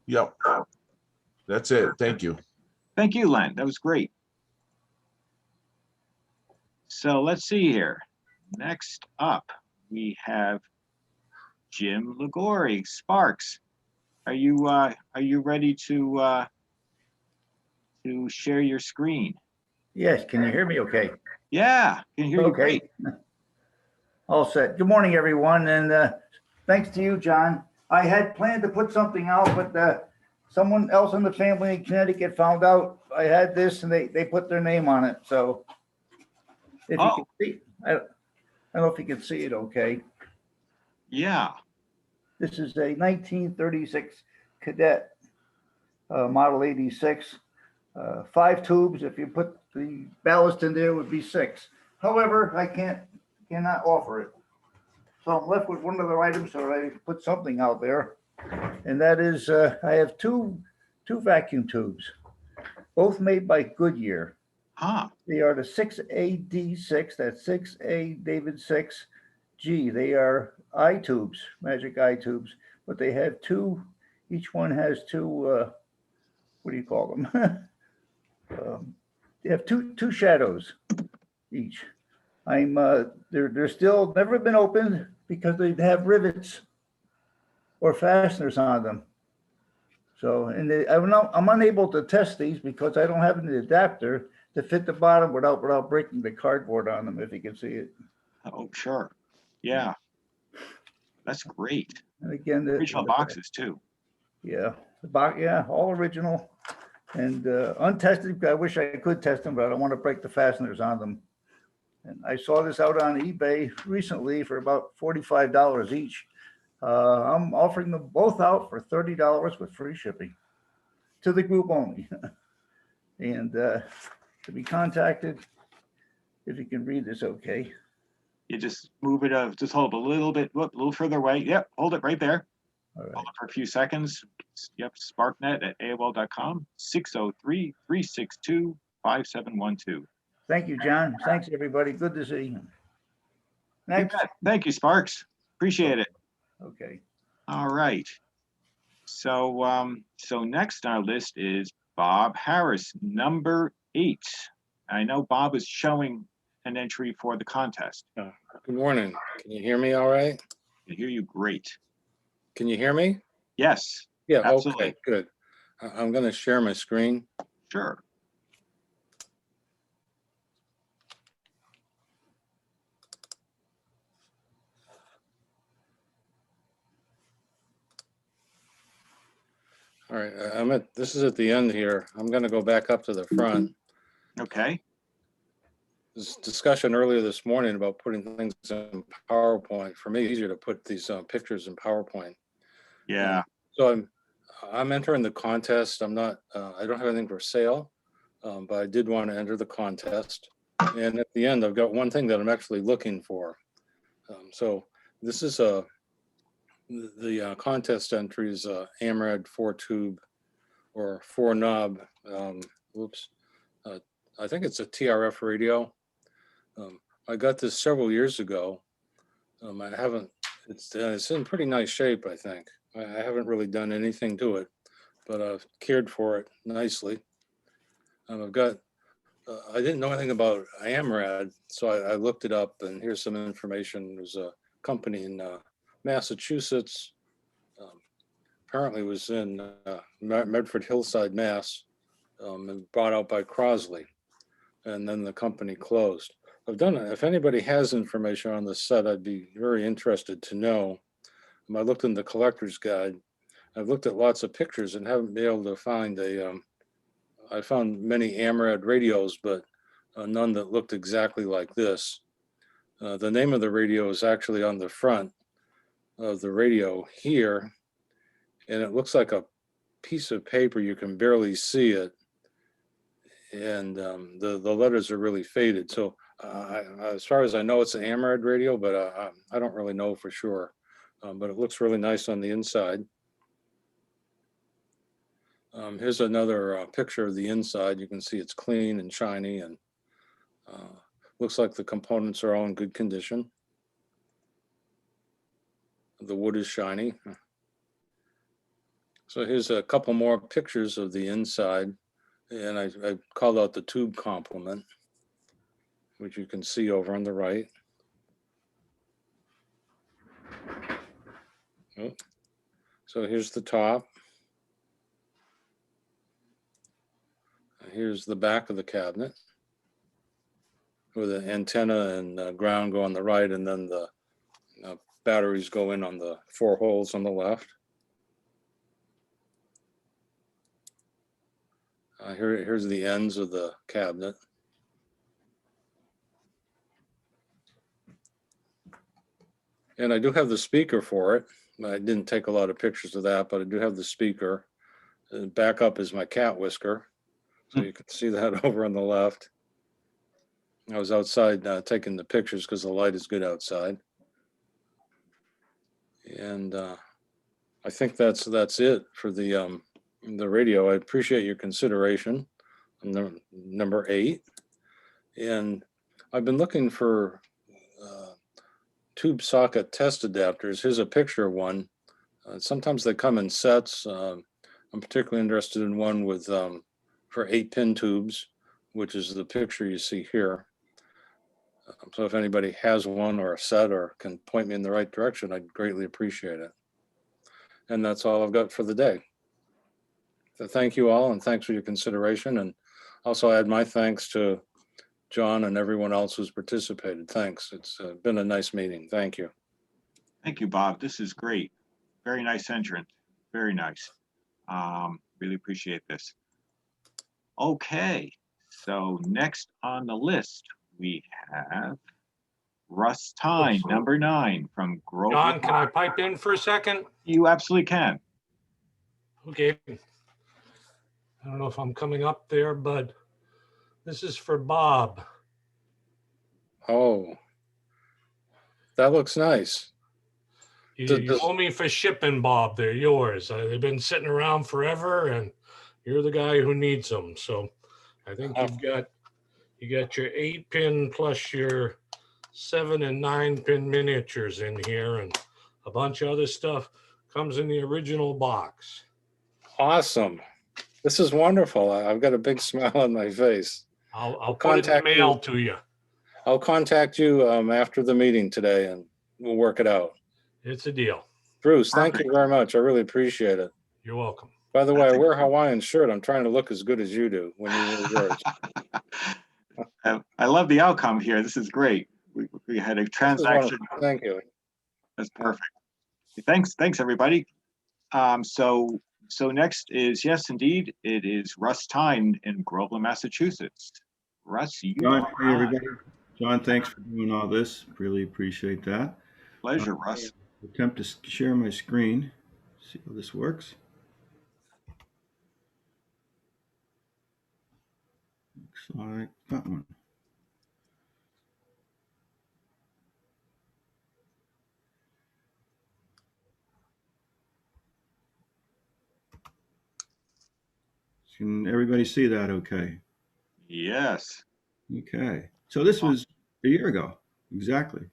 Yep. That's it. Thank you. Thank you, Len. That was great. So let's see here. Next up, we have Jim Legori Sparks. Are you ready to share your screen? Yes, can you hear me okay? Yeah, can hear you Okay. great. All set. Good morning, everyone, and thanks to you, John. I had planned to put something out, but someone else in the family in Connecticut found out I had this, and they put their name on it. So if you can see, I don't know if you can see it okay. Yeah. This is a 1936 Cadet, model 86. 5 tubes. If you put the ballast in there, it would be 6. However, I cannot offer it. So I'm left with one other item, so I put something out there. And that is, I have two vacuum tubes, both made by Goodyear. Huh. They are the 6AD6, that's 6A David 6G. They are eye tubes, magic eye tubes, but they have two, each one has two, what do you call them? They have two shadows each. They're still never been opened because they have rivets or fasteners on them. So, and I'm unable to test these because I don't have an adapter to fit the bottom without breaking the cardboard on them, if you can see it. Oh, sure. Yeah. That's great. And again, Original boxes too. Yeah, the box, yeah, all original and untested. I wish I could test them, but I don't want to break the fasteners on them. And I saw this out on eBay recently for about $45 each. I'm offering them both out for $30 with free shipping to the group only. And to be contacted, if you can read this, okay. You just move it, just hold a little bit, whoop, a little further away. Yep, hold it right there. All right. Hold it for a few seconds. Yep, sparknet@aol.com, 603-362-5712. Thank you, John. Thanks, everybody. Good to see you. Next. Thank you, Sparks. Appreciate it. Okay. All right. So, so next on our list is Bob Harris, number 8. I know Bob is showing an entry for the contest. Good morning. Can you hear me all right? I hear you great. Can you hear me? Yes. Yeah, absolutely. Okay, good. I'm going to share my screen. Sure. All right, this is at the end here. I'm going to go back up to the front. Okay. This discussion earlier this morning about putting things in PowerPoint. For me, easier to put these pictures in PowerPoint. Yeah. So I'm entering the contest. I'm not. I don't have anything for sale, but I did want to enter the contest. And at the end, I've got one thing that I'm actually looking for. So this is the contest entry is AMRAD 4-tube or 4-knob. I think it's a TRF radio. I got this several years ago. I haven't. It's in pretty nice shape, I think. I haven't really done anything to it, but I've cared for it nicely. I've got. I didn't know anything about AMRAD, so I looked it up, and here's some information. There's a company in Massachusetts. Apparently, it was in Medford Hillside, Mass, and brought out by Crosley, and then the company closed. I've done it. If anybody has information on the set, I'd be very interested to know. I looked in the collector's guide. I've looked at lots of pictures and haven't been able to find I found many AMRAD radios, but none that looked exactly like this. The name of the radio is actually on the front of the radio here, and it looks like a piece of paper. You can barely see it, and the letters are really faded. So as far as I know, it's an AMRAD radio, but I don't really know for sure. But it looks really nice on the inside. Here's another picture of the inside. You can see it's clean and shiny, and looks like the components are all in good condition. The wood is shiny. So here's a couple more pictures of the inside, and I called out the tube complement, which you can see over on the right. Oh, so here's the top. Here's the back of the cabinet where the antenna and ground go on the right, and then the batteries go in on the 4 holes on the left. Here's the ends of the cabinet. And I do have the speaker for it. I didn't take a lot of pictures of that, but I do have the speaker. Back up is my cat whisker. So you can see that over on the left. I was outside taking the pictures because the light is good outside. And I think that's it for the radio. I appreciate your consideration on number 8. And I've been looking for tube socket test adapters. Here's a picture of one. Sometimes they come in sets. I'm particularly interested in one with for 8-pin tubes, which is the picture you see here. So if anybody has one or a set or can point me in the right direction, I'd greatly appreciate it. And that's all I've got for the day. So thank you all, and thanks for your consideration. And also add my thanks to John and everyone else who's participated. Thanks. It's been a nice meeting. Thank you. Thank you, Bob. This is great. Very nice entrance. Very nice. Really appreciate this. Okay, so next on the list, we have Russ Tyne, number 9 from Grover. John, can I pipe in for a second? You absolutely can. Okay. I don't know if I'm coming up there, but this is for Bob. Oh, that looks nice. You owe me for shipping, Bob. They're yours. They've been sitting around forever, and you're the guy who needs them. So I think you got your 8-pin plus your 7 and 9-pin miniatures in here, and a bunch of other stuff comes in the original box. Awesome. This is wonderful. I've got a big smile on my face. I'll put it in the mail to you. I'll contact you after the meeting today, and we'll work it out. It's a deal. Bruce, thank you very much. I really appreciate it. You're welcome. By the way, I wear a Hawaiian shirt. I'm trying to look as good as you do when you wear yours. I love the outcome here. This is great. We had a transaction. Thank you. That's perfect. Thanks everybody. So next is, yes, indeed, it is Russ Tyne in Groveland, Massachusetts. Russ, John, hey everybody. John, thanks for doing all this. Really appreciate that. Pleasure, Russ. Attempt to share my screen. See how this works. Looks like that one. Can everybody see that okay? Yes. Okay. So this was a year ago, exactly.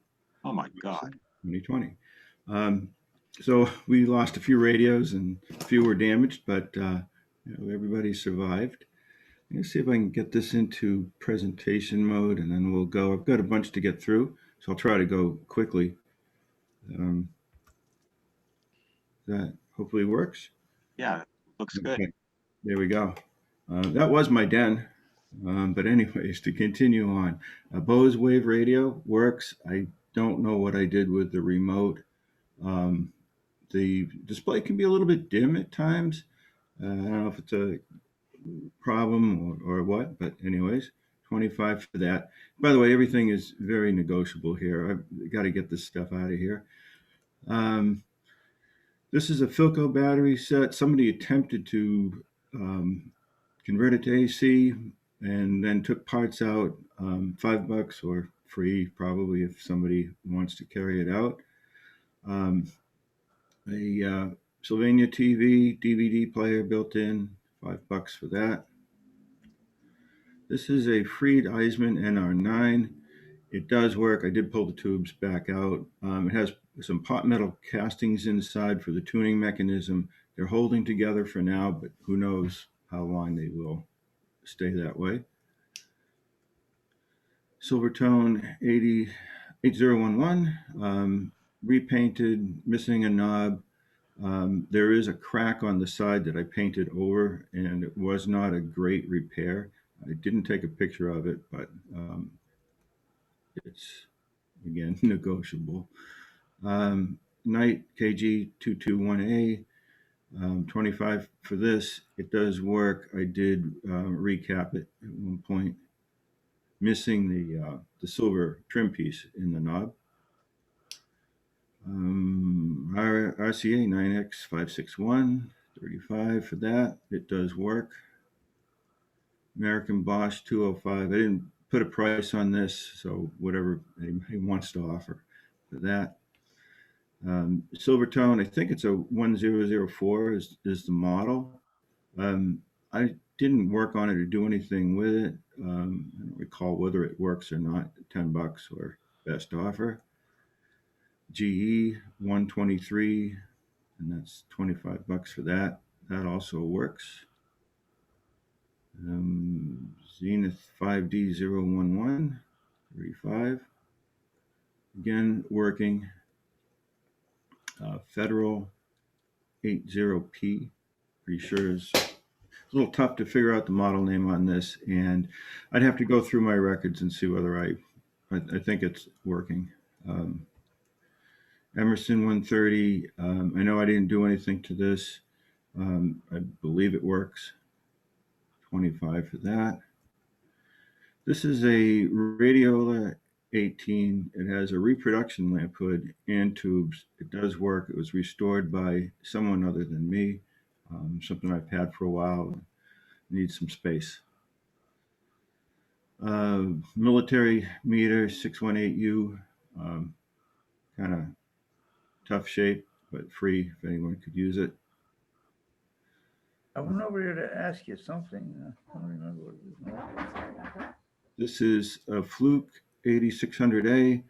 Oh my God. 2020. So we lost a few radios and a few were damaged, but everybody survived. Let's see if I can get this into presentation mode and then we'll go. I've got a bunch to get through, so I'll try to go quickly. That hopefully works. Yeah, looks good. Okay. There we go. That was my den. But anyways, to continue on, a Bose Wave radio works. I don't know what I did with the remote. The display can be a little bit dim at times. I don't know if it's a problem or what, but anyways, 25 for that. By the way, everything is very negotiable here. I've got to get this stuff out of here. This is a Filco battery set. Somebody attempted to convert it to AC and then took parts out, $5 or free probably if somebody wants to carry it out. A Sylvania TV, DVD player built in, $5 for that. This is a Freed Eisman NR9. It does work. I did pull the tubes back out. It has some pot metal castings inside for the tuning mechanism. They're holding together for now, but who knows how long they will stay that way. Silvertone 8011, repainted, missing a knob. There is a crack on the side that I painted over, and it was not a great repair. I didn't take a picture of it, but it's, again, negotiable. Knight KG221A, 25 for this. It does work. I did recap it at one point, missing the silver trim piece in the knob. RCA 9X561, 35 for that. It does work. American Bosch 205. I didn't put a price on this, so whatever he wants to offer for that. Silvertone, I think it's a 1004 is the model. I didn't work on it or do anything with it. I don't recall whether it works or not. $10 or best offer. GE 123, and that's $25 for that. That also works. Zenith 5D011, 35. Again, working. Federal 80P, pretty sure is a little tough to figure out the model name on this, and I'd have to go through my records and see whether I think it's working. Emerson 130, I know I didn't do anything to this. I believe it works. 25 for that. This is a Radiola 18. It has a reproduction lamp hood and tubes. It does work. It was restored by someone other than me. Something I've had for a while. Needs some space. Military meter 618U. Kind of tough shape, but free if anyone could use it. I went over there to ask you something. I don't remember what it was. This is a Fluke 8600A.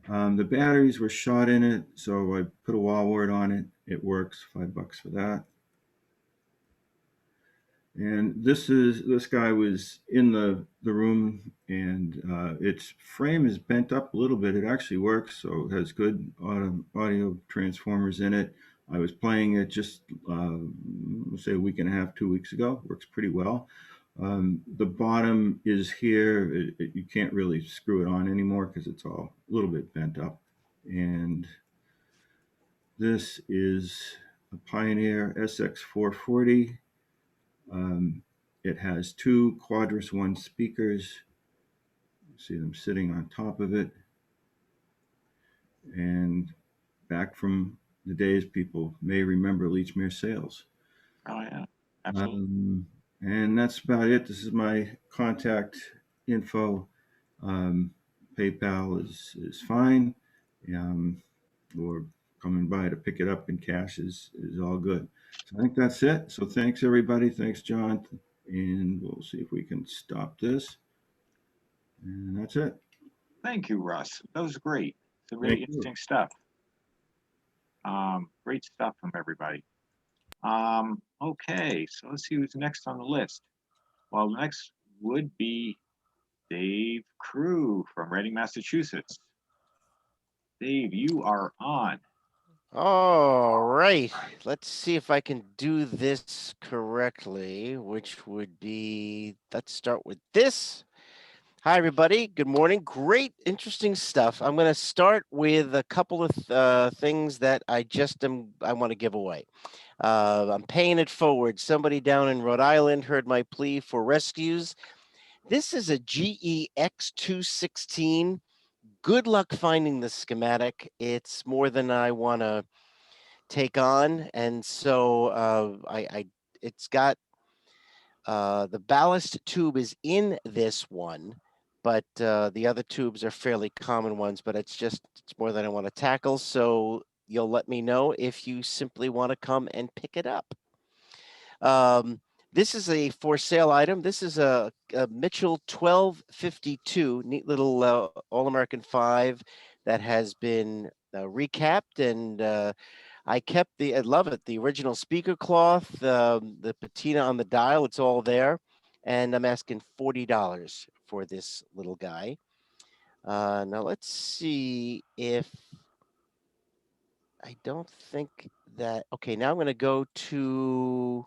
The batteries were shot in it, so I put a wall wart on it. It works. $5 for that. And this guy was in the room, and its frame is bent up a little bit. It actually works, so it has good audio transformers in it. I was playing it just, say a week and a half, 2 weeks ago. Works pretty well. The bottom is here. You can't really screw it on anymore because it's all a little bit bent up. And this is a Pioneer SX440. It has two Quadrus 1 speakers. You see them sitting on top of it. And back from the days people may remember Leachmere sales. Oh, yeah, absolutely. And that's about it. This is my contact info. PayPal is fine. Or coming by to pick it up in cash is all good. So I think that's it. So thanks, everybody. Thanks, John. And we'll see if we can stop this. And that's it. Thank you, Russ. That was great. It's really interesting stuff. Great stuff from everybody. Okay, so let's see who's next on the list. Well, next would be Dave Crew from Reading, Massachusetts. Dave, you are on. All right, let's see if I can do this correctly, which would be, let's start with this. Hi, everybody. Good morning. Great, interesting stuff. I'm going to start with a couple of things that I want to give away. I'm paying it forward. Somebody down in Rhode Island heard my plea for rescues. This is a GE X216. Good luck finding the schematic. It's more than I want to take on. And so it's got the ballast tube is in this one, but the other tubes are fairly common ones, but it's more than I want to tackle. So you'll let me know if you simply want to come and pick it up. This is a for sale item. This is a Mitchell 1252, neat little All-American 5 that has been recapped, and I kept I love it, the original speaker cloth, the patina on the dial, it's all there, and I'm asking $40 for this little guy. Now let's see if I don't think that, okay, now I'm going to go to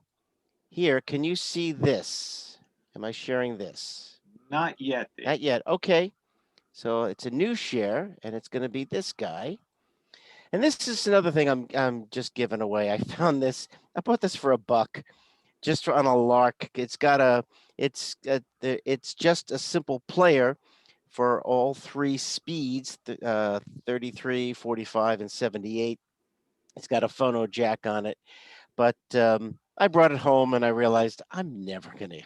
here. Can you see this? Am I sharing this? Not yet. Dave. Not yet. Okay. So it's a new share and it's going to be this guy. And this is another thing I'm just giving away. I found this, I bought this for $1 just on a lark. It's just a simple player for all 3 speeds, 33, 45, and 78. It's got a phono jack on it, but I brought it home and I realized I'm never going to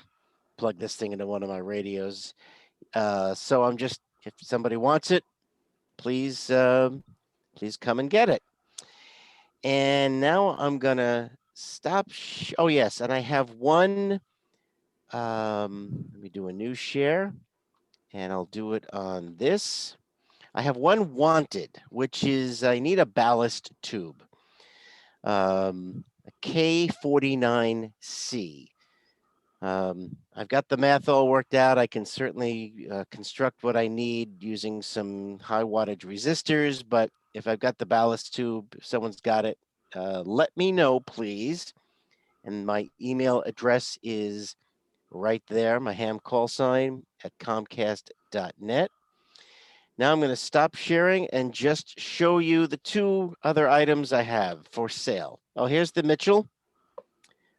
plug this thing into one of my radios. So I'm just, if somebody wants it, please come and get it. And now I'm going to stop. Oh, yes. And I have one. Let me do a new share and I'll do it on this. I have one wanted, which is I need a ballast tube. A K49C. I've got the math all worked out. I can certainly construct what I need using some high wattage resistors, but if I've got the ballast tube, if someone's got it, let me know, please. And my email address is right there, my ham call sign at comcast.net. Now I'm going to stop sharing and just show you the 2 other items I have for sale. Oh, here's the Mitchell,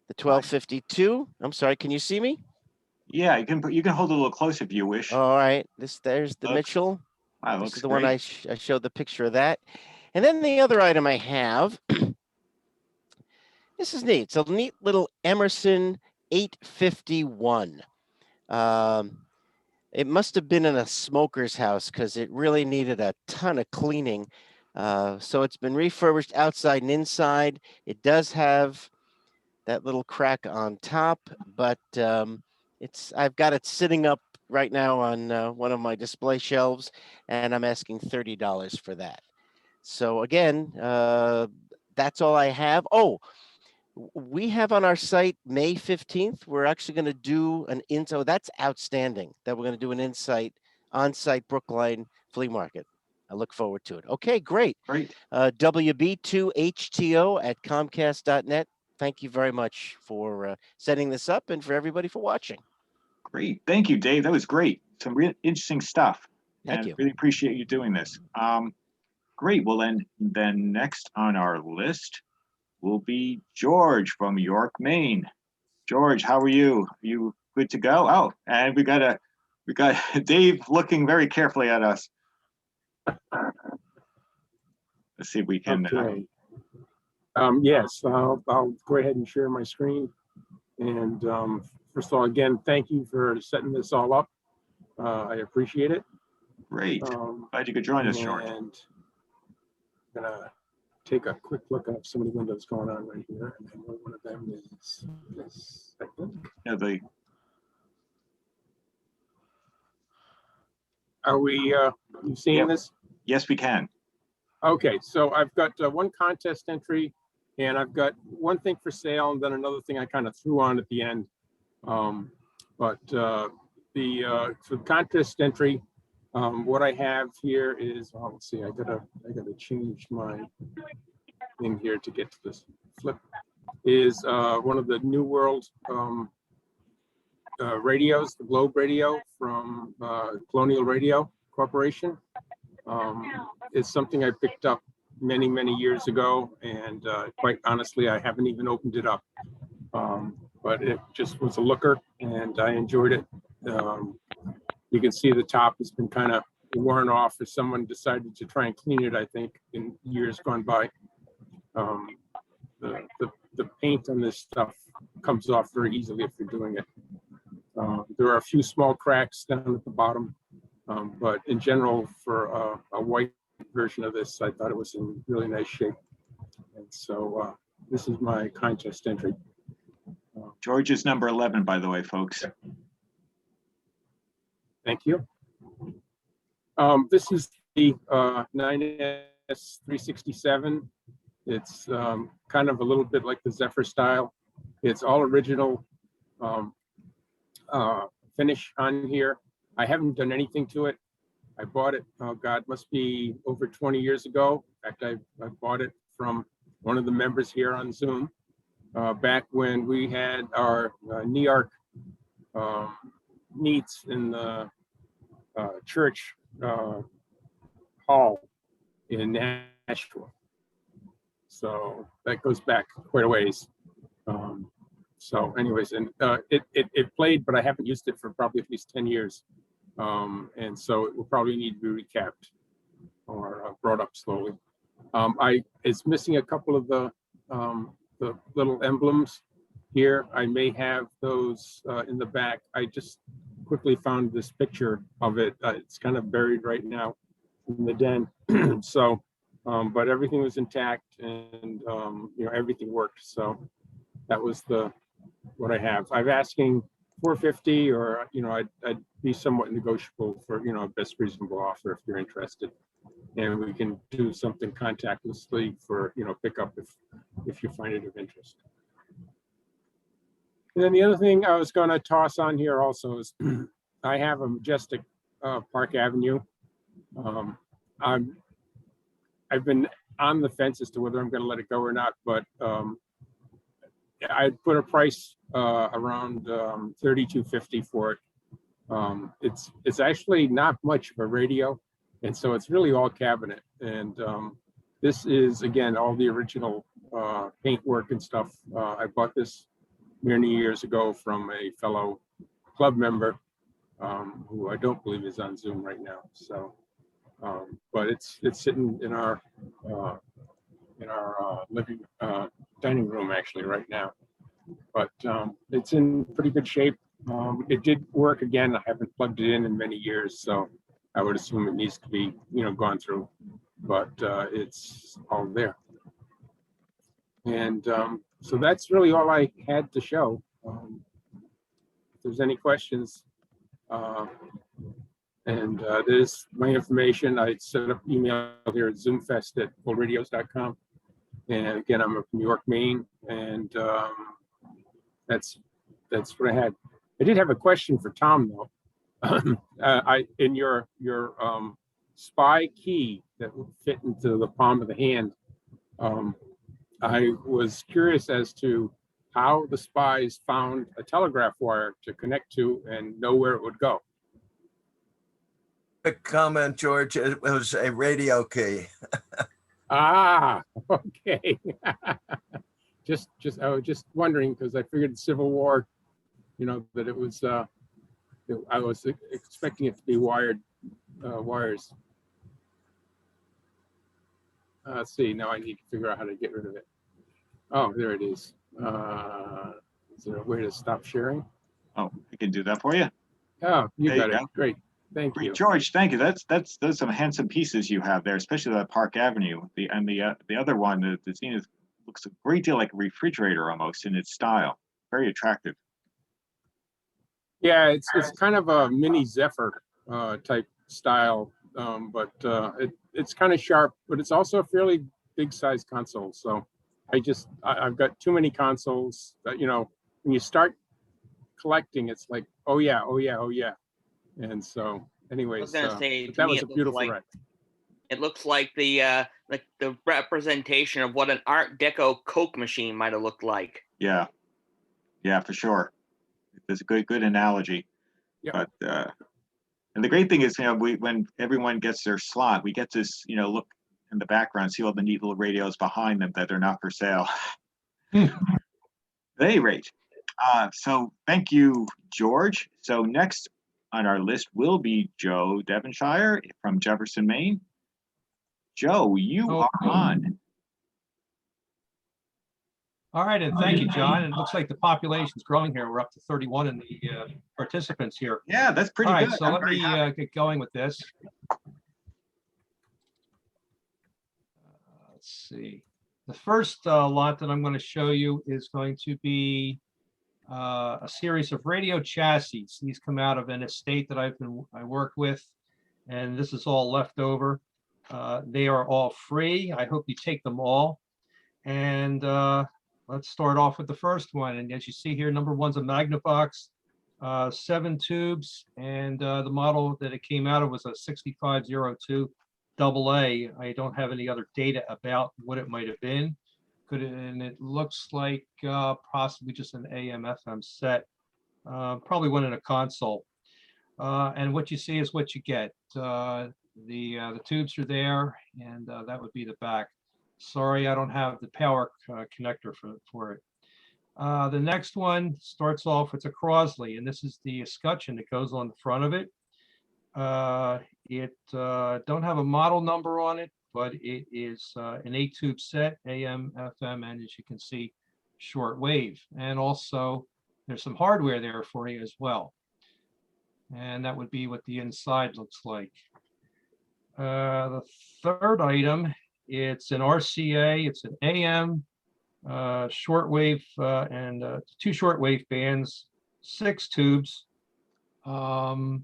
the 1252. I'm sorry, can you see me? Yeah, you can hold it a little closer if you wish. All right, there's the Looks- Mitchell. Wow, This looks is the one I great. showed the picture of that. And then the other item I have, this is neat. It's a neat little Emerson 851. It must have been in a smoker's house because it really needed a ton of cleaning. So it's been refurbished outside and inside. It does have that little crack on top, but I've got it sitting up right now on one of my display shelves, and I'm asking $30 for that. So again, that's all I have. Oh, we have on our site May 15th. We're actually going to do an info. That's outstanding that we're going to do an on-site Brookline flea market. I look forward to it. Okay, great. Great. WB2HTO@comcast.net. Thank you very much for setting this up and for everybody for watching. Great. Thank you, Dave. That was great. Some real interesting stuff. Thank you. Really appreciate you doing this. Great. Well, then next on our list will be George from York, Maine. George, how are you? Are you good to go? Oh, and we got Dave looking very carefully at us. Let's see if we can. Okay. Yes, I'll go ahead and share my screen. And first of all, again, thank you for setting this all up. I appreciate it. Great. Glad you could join us, George. And I'm gonna take a quick look at some of the windows going on right here. And I know one of them is this, I think. Yeah, Are we you seeing this? Yes, we can. Okay, so I've got one contest entry and I've got one thing for sale and then another thing I kind of threw on at the end. For the contest entry, what I have here is, let's see, I gotta change my thing here to get to this flip, is one of the New World radios, the Globe radio from Colonial Radio Corporation. It's something I picked up many years ago, and quite honestly, I haven't even opened it up. But it just was a looker, and I enjoyed it. You can see the top has been kind of worn off as someone decided to try and clean it, I think, in years gone by. The paint on this stuff comes off very easily if you're doing it. There are a few small cracks down at the bottom, but in general, for a white version of this, I thought it was in really nice shape. And so this is my contest entry. George is number 11, by the way, folks. Thank you. This is the 9S367. It's kind of a little bit like the Zephyr style. It's all original finish on here. I haven't done anything to it. I bought it, oh God, must be over 20 years ago. In fact, I bought it from one of the members here on Zoom back when we had our NEARC meets in the church hall in Nashville. So that goes back quite a ways. So anyways, and it played, but I haven't used it for probably at least 10 years. And so it will probably need to be recapped or brought up slowly. It's missing a couple of the little emblems here. I may have those in the back. I just quickly found this picture of it. It's kind of buried right now in the den. So, but everything was intact, and you know, everything worked. So that was what I have. I'm asking $450, or you know, I'd be somewhat negotiable for, you know, a best reasonable offer if you're interested, and we can do something contactlessly for, you know, pickup if you find it of interest. And then the other thing I was going to toss on here also is I have a Majestic Park Avenue. I've been on the fence as to whether I'm going to let it go or not, but I put a price around $32.50 for it. It's actually not much of a radio, and so it's really all cabinet. And this is, again, all the original paintwork and stuff. I bought this many years ago from a fellow club member who I don't believe is on Zoom right now. So, but it's sitting in our living dining room actually right now. But it's in pretty good shape. It did work again. I haven't plugged it in many years, so I would assume it needs to be, you know, gone through. But it's all there. And so that's really all I had to show. If there's any questions, and there's my information. I set up email here at ZoomFest@fullradios.com. And again, I'm from New York, Maine, and that's what I had. I did have a question for Tom though. In your spy key that would fit into the palm of the hand, I was curious as to how the spies found a telegraph wire to connect to and know where it would go. Quick comment, George. It was a radio key. Ah, okay. I was just wondering, because I figured the Civil War, you know, that it was. I was expecting it to be wired wires. Let's see. Now I need to figure out how to get rid of it. Oh, there it is. Is there a way to stop sharing? Oh, I can do that for you. Oh, you There got you it. go. Great. Thank you. George, thank you. Those some handsome pieces you have there, especially that Park Avenue. The other one, the scene looks a great deal like a refrigerator almost in its style. Very attractive. Yeah, it's kind of a mini Zephyr type style, but it's kind of sharp, but it's also a fairly big size console. So I've got too many consoles that, you know, when you start collecting, it's like, oh yeah. And so anyways, I was gonna say, that was a beautiful wreck. It looks like the representation of what an Art Deco Coke machine might have looked like. Yeah, for sure. It's a good analogy. Yeah. But and the great thing is, you know, when everyone gets their slot, we get to, you know, look in the background, see all the neat little radios behind them that are not for sale. At any rate, so thank you, George. So next on our list will be Joe Devonshire from Jefferson, Maine. Joe, you are on. All right, and thank you, John. And it looks like the population's growing here. We're up to 31 in the participants here. Yeah, that's pretty All right, good. so let me get going with this. Let's see. The first lot that I'm going to show you is going to be a series of radio chassis. These come out of an estate that I work with, and this is all left over. They are all free. I hope you take them all. And let's start off with the first one. And as you see here, number one's a Magnavox, 7 tubes, and the model that it came out of was a 6502. AA. I don't have any other data about what it might have been. And it looks like possibly just an AM FM set. Probably went in a console. And what you see is what you get. The tubes are there, and that would be the back. Sorry, I don't have the power connector for it. The next one starts off with a Crosley, and this is the escutcheon that goes on the front of it. It don't have a model number on it, but it is an 8-tube set, AM, FM, and as you can see, shortwave. And also, there's some hardware there for you as well. And that would be what the inside looks like. The third item, it's an RCA, it's an AM, shortwave, and 2 shortwave bands, 6 tubes. Let's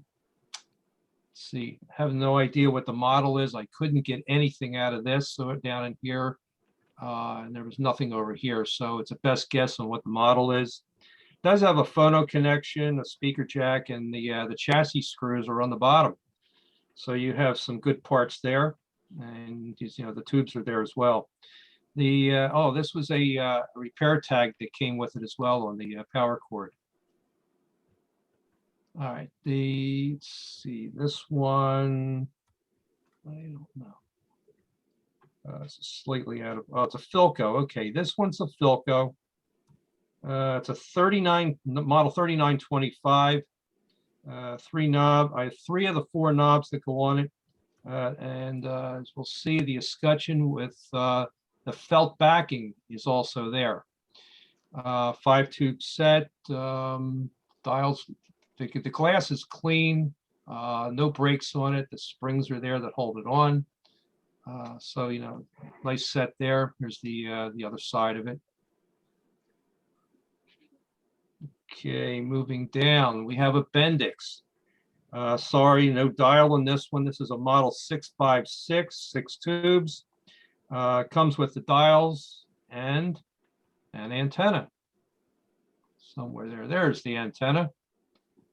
see, I have no idea what the model is. I couldn't get anything out of this, so down in here, and there was nothing over here. So it's a best guess on what the model is. It does have a phono connection, a speaker jack, and the chassis screws are on the bottom. So you have some good parts there, and the tubes are there as well. This was a repair tag that came with it as well on the power cord. All right, let's see, this one, I don't know. It's slightly out of, it's a Filco. Okay, this one's a Filco. It's a model 3925. 3 knob. I have 3 of the 4 knobs that go on it. And as we'll see, the escutcheon with the felt backing is also there. 5-tube set. Dials. The glass is clean. No brakes on it. The springs are there that hold it on. So nice set there. Here's the other side of it. Okay, moving down, we have a Bendix. Sorry, no dial on this one. This is a model 656, 6 tubes. Comes with the dials and an antenna. Somewhere there. There's the antenna.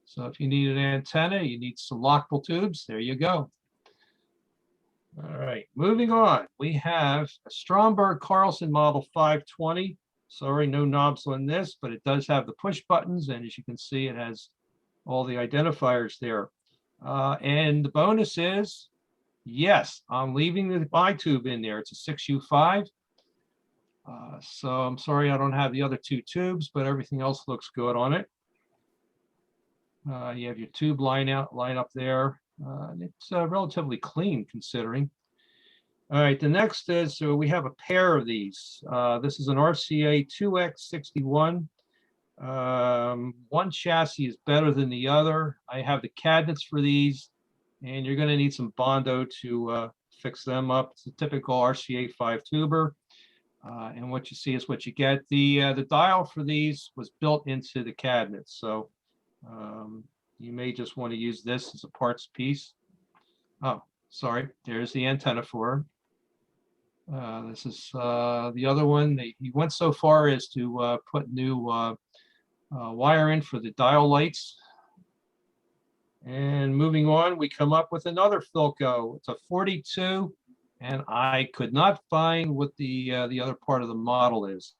So if you need an antenna, you need some lockable tubes. There you go. All right, moving on. We have a Stromberg Carlson model 520. Sorry, no knobs on this, but it does have the push buttons, and as you can see, it has all the identifiers there. And the bonus is, yes, I'm leaving the bi-tube in there. It's a 6U5. So I'm sorry I don't have the other 2 tubes, but everything else looks good on it. You have your tube line up there. And it's relatively clean considering. All right, the next is, so we have a pair of these. This is an RCA 2X61. One chassis is better than the other. I have the cabinets for these, and you're going to need some Bondo to fix them up. It's a typical RCA 5-tuber. And what you see is what you get. The dial for these was built into the cabinet, so you may just want to use this as a parts piece. Oh, sorry, there's the antenna for it. This is the other one. He went so far as to put new wire in for the dial lights. And moving on, we come up with another Filco. It's a 42, and I could not find what the other part of the model is.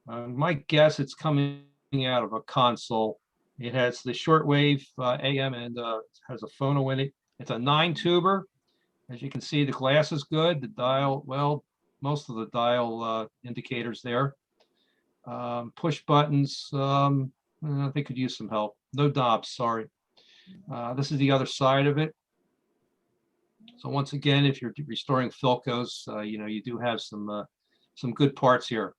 My guess, it's coming out of a console. It has the shortwave AM and has a phono in it. It's a 9-tuber. As you can see, the glass is good. The dial, well, most of the dial indicators there. Push buttons, they could use some help. No knobs, sorry. This is the other side of it. So once again, if you're restoring Filcos, you do have some good parts here.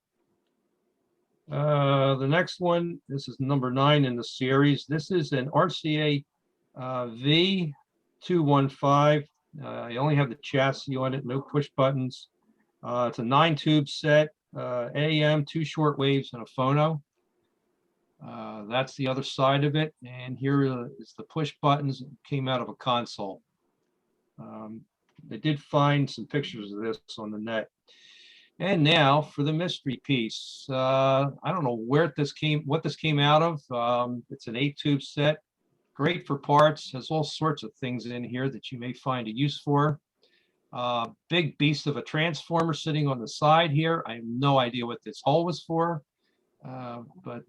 The next one, this is number 9 in the series. This is an RCA V215. You only have the chassis on it, no push buttons. It's a 9-tube set, AM, 2 short waves, and a phono. That's the other side of it. And here is the push buttons that came out of a console. They did find some pictures of this on the net. And now for the mystery piece. I don't know what this came out of. It's an 8-tube set. Great for parts, has all sorts of things in here that you may find a use for. Big beast of a transformer sitting on the side here. I have no idea what this hole was for, but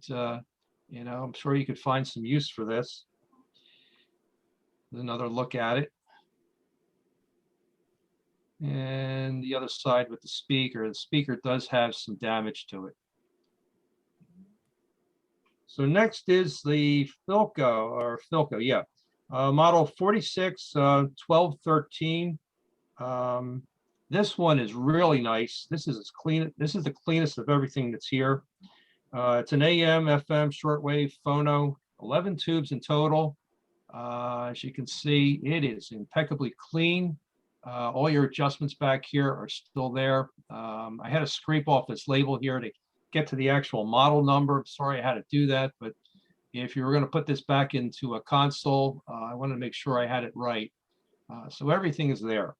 you know, I'm sure you could find some use for this. Another look at it. And the other side with the speaker. The speaker does have some damage to it. So next is the Filco, yeah. Model 46 1213. This one is really nice. This is the cleanest of everything that's here. It's an AM, FM, shortwave, phono, 11 tubes in total. As you can see, it is impeccably clean. All your adjustments back here are still there. I had to scrape off this label here to get to the actual model number. Sorry I had to do that, but if you were going to put this back into a console, I wanted to make sure I had it right. So everything is there.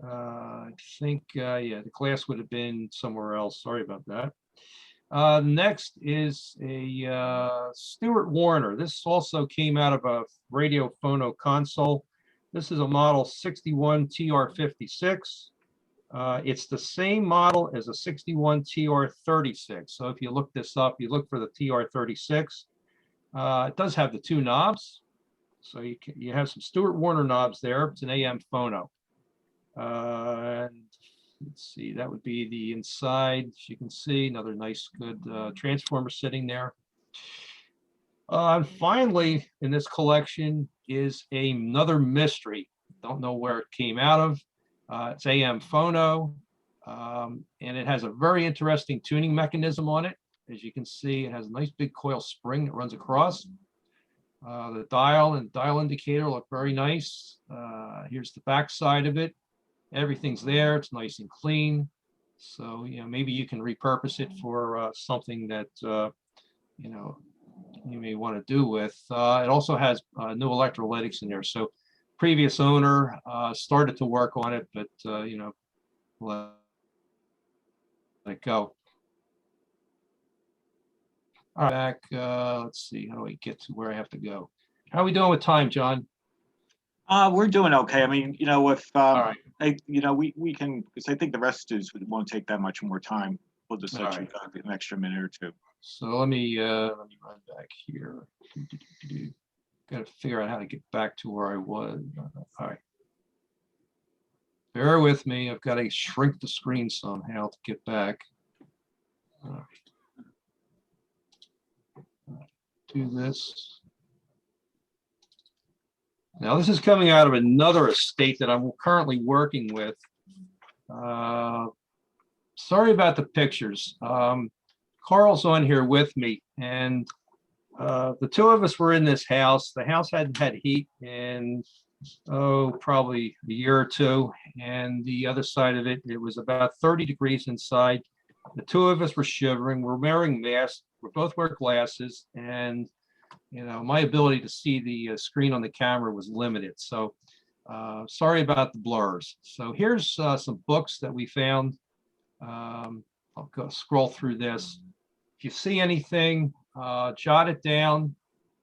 I think, yeah, the glass would have been somewhere else. Sorry about that. Next is a Stuart Warner. This also came out of a radio phono console. This is a model 61 TR56. It's the same model as a 61 TR36. So if you look this up, you look for the TR36. It does have the two knobs. So you have some Stuart Warner knobs there. It's an AM phono. And let's see, that would be the inside. As you can see, another nice, good transformer sitting there. And finally, in this collection is another mystery. Don't know where it came out of. It's AM phono, and it has a very interesting tuning mechanism on it. As you can see, it has a nice big coil spring that runs across. The dial and dial indicator look very nice. Here's the back side of it. Everything's there. It's nice and clean. So, you know, maybe you can repurpose it for something that, you know, you may want to do with. It also has new electrolytics in there. So previous owner started to work on it, but, you know, let it go. All right, back, let's see, how do I get to where I have to go? How are we doing with time, John? We're doing okay. I mean, you know, if All right. you know, we can, because I think the rest is won't take that much more time. We'll just let you go an extra minute or two. So let me run back here. Got to figure out how to get back to where I was. All right. Bear with me. I've got to shrink the screen somehow to get back. All right. Do this. Now this is coming out of another estate that I'm currently working with. Sorry about the pictures. Carl's on here with me, and the two of us were in this house. The house hadn't had heat in, probably a year or two, and the other side of it, it was about 30 degrees inside. The two of us were shivering. We're wearing masks. We both wear glasses, and you know, my ability to see the screen on the camera was limited. So sorry about the blurs. So here's some books that we found. I'll go scroll through this. If you see anything, jot it down,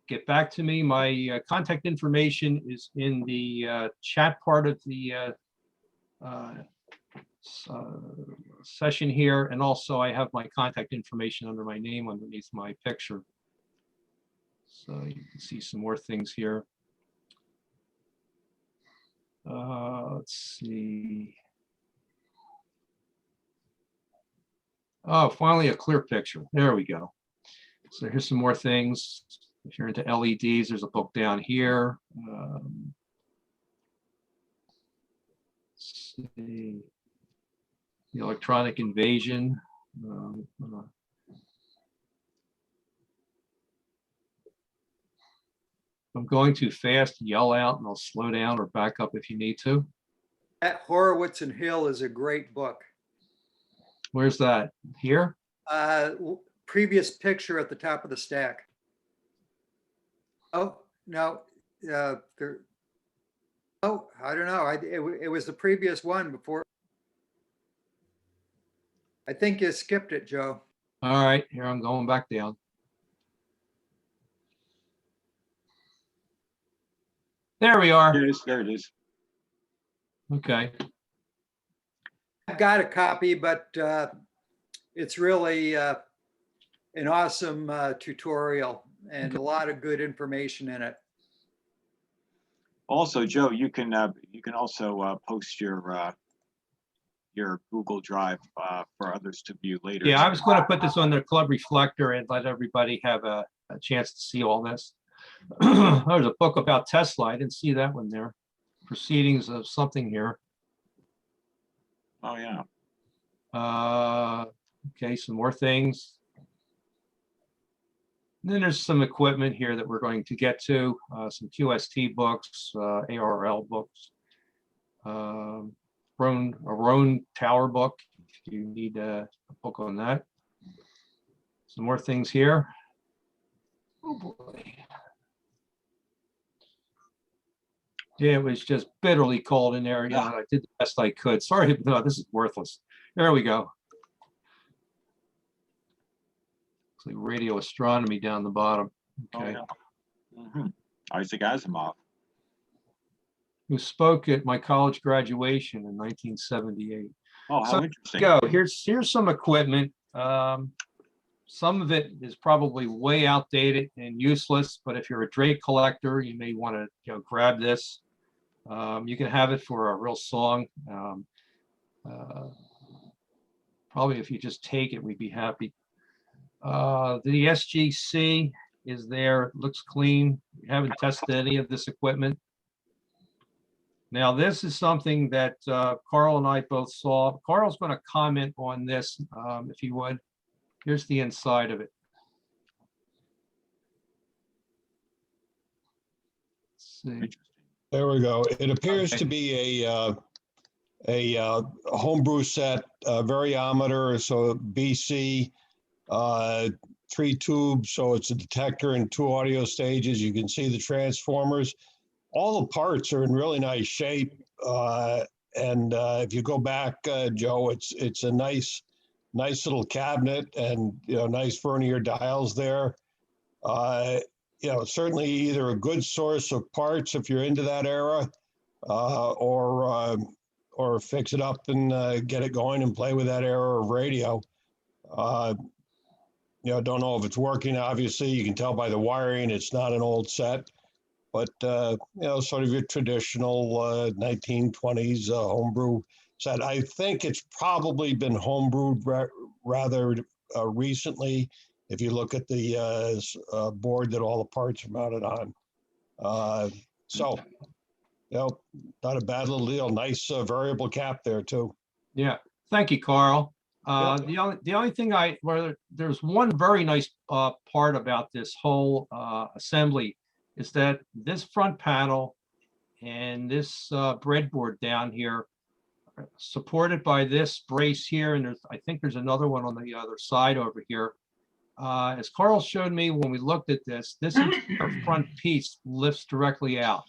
get back to me. My contact information is in the chat part of the session here. And also I have my contact information under my name underneath my picture. So you can see some more things here. Let's see. Oh, finally a clear picture. There we go. So here's some more things. If you're into LEDs, there's a book down here. Let's see. The Electronic Invasion. If I'm going too fast, yell out and I'll slow down or back up if you need to. That Horowitz and Hill is a great book. Where's that? Here? Previous picture at the top of the stack. Oh, no. Oh, I don't know. It was the previous one before. I think you skipped it, Joe. All right, here I'm going back down. There we are. There it is. There it is. Okay. got a copy, but it's really an awesome tutorial and a lot of good information in it. Also, Joe, you can also post your Google Drive for others to view later. Yeah, I was going to put this on the Club Reflector and let everybody have a chance to see all this. There's a book about Tesla. I didn't see that one there. Proceedings of something here. Oh, yeah. Okay, some more things. And then there's some equipment here that we're going to get to, some QST books, ARL books, a Roan Tower book, if you need a book on that. Some more things here. Oh boy. Yeah, it was just bitterly cold in there. Yeah, I did the best I could. Sorry, no, this is worthless. There we go. Looks like radio astronomy down the bottom. Okay. Oh, yeah. Isaac Asimov, who spoke at my college graduation in 1978. Oh, how so interesting. Go. Here's some equipment. Some of it is probably way outdated and useless, but if you're a Drake collector, you may want to grab this. You can have it for a real song. Probably if you just take it, we'd be happy. The SGC is there, looks clean. We haven't tested any of this equipment. Now, this is something that Carl and I both saw. Carl's going to comment on this, if you would. Here's the inside of it. Let's see. There we go. It appears to be a homebrew set, variometer, so BC, 3 tubes, so it's a detector and 2 audio stages. You can see the transformers. All the parts are in really nice shape. And if you go back, Joe, it's a nice little cabinet, and nice vernier dials there. Certainly either a good source of parts if you're into that era, or fix it up and get it going and play with that era of radio. Don't know if it's working. Obviously, you can tell by the wiring it's not an old set, but sort of your traditional 1920s homebrew set. I think it's probably been homebrewed rather recently, if you look at the board that all the parts are mounted on. Not a bad little deal. Nice variable cap there too. Yeah, thank you, Carl. The only thing there's one very nice part about this whole assembly is that this front panel and this breadboard down here are supported by this brace here, and I think there's another one on the other side over here. As Carl showed me when we looked at this entire front piece lifts directly out.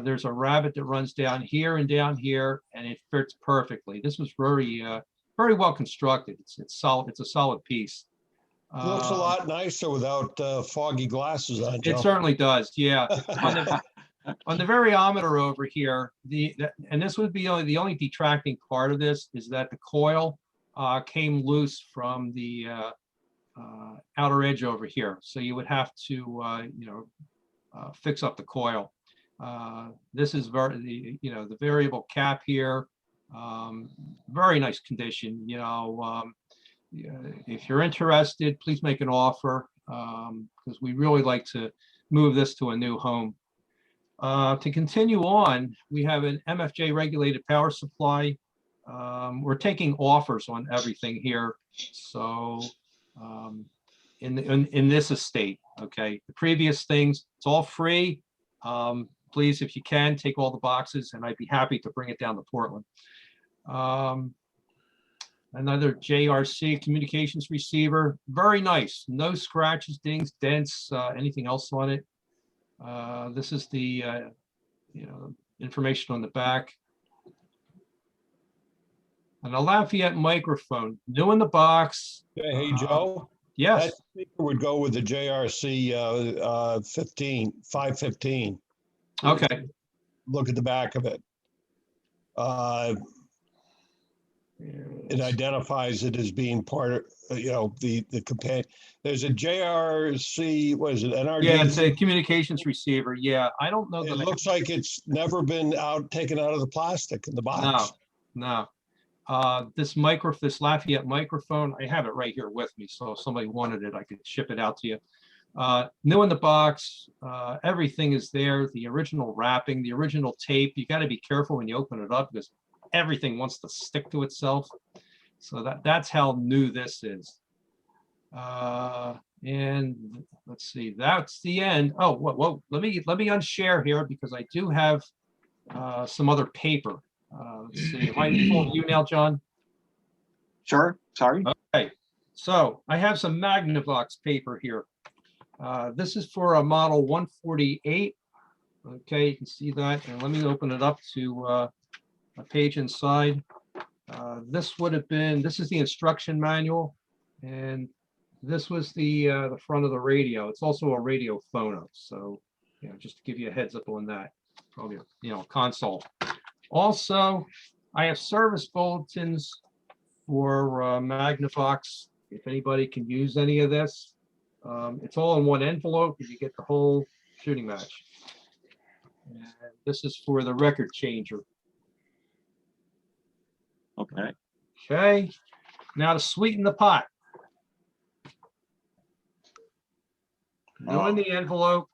There's a rabbit that runs down here, and it fits perfectly. This was very well constructed. It's solid. It's a solid piece. It looks a lot nicer without foggy glasses on, Joe. It certainly does. Yeah. On the variometer over here, and this would be the only detracting part of this is that the coil came loose from the outer edge over here. So you would have to fix up the coil. This is the variable cap here, very nice condition. If you're interested, please make an offer, because we really like to move this to a new home. To continue on, we have an MFJ regulated power supply. We're taking offers on everything here. So in this estate, okay, the previous things, it's all free. Please, if you can, take all the boxes, and I'd be happy to bring it down to Portland. Another JRC communications receiver, very nice, no scratches, dings, dents, anything else on it. This is the information on the back. And a Lafayette microphone, new in the box. Hey, Joe. Yes. That speaker would go with the JRC 515. Okay. Look at the back of it. it identifies it as being part of, the companion. There's a JRC, what is it, NRD? Yeah, it's a communications receiver. Yeah, I don't know It that. looks like it's never been taken out of the plastic in the box. No. This Lafayette microphone, I have it right here with me. So if somebody wanted it, I could ship it out to you. New in the box, everything is there. The original wrapping, the original tape. You got to be careful when you open it up because everything wants to stick to itself. So that's how new this is. And let's see, that's the end. Oh, whoa, let me unshare here because I do have some other paper. Let's see, am I pulling you now, John? Sure, sorry. Okay, so I have some Magnavox paper here. This is for a model 148. Okay, you can see that. And let me open it up to a page inside. This is the instruction manual. And this was the front of the radio. It's also a radio phono. So, just to give you a heads up on that, probably, console. Also, I have service bulletins for Magnavox. If anybody can use any of this, it's all in one envelope and you get the whole shooting match. And this is for the record changer. Okay. Okay. Now to sweeten the pot. New in the envelope,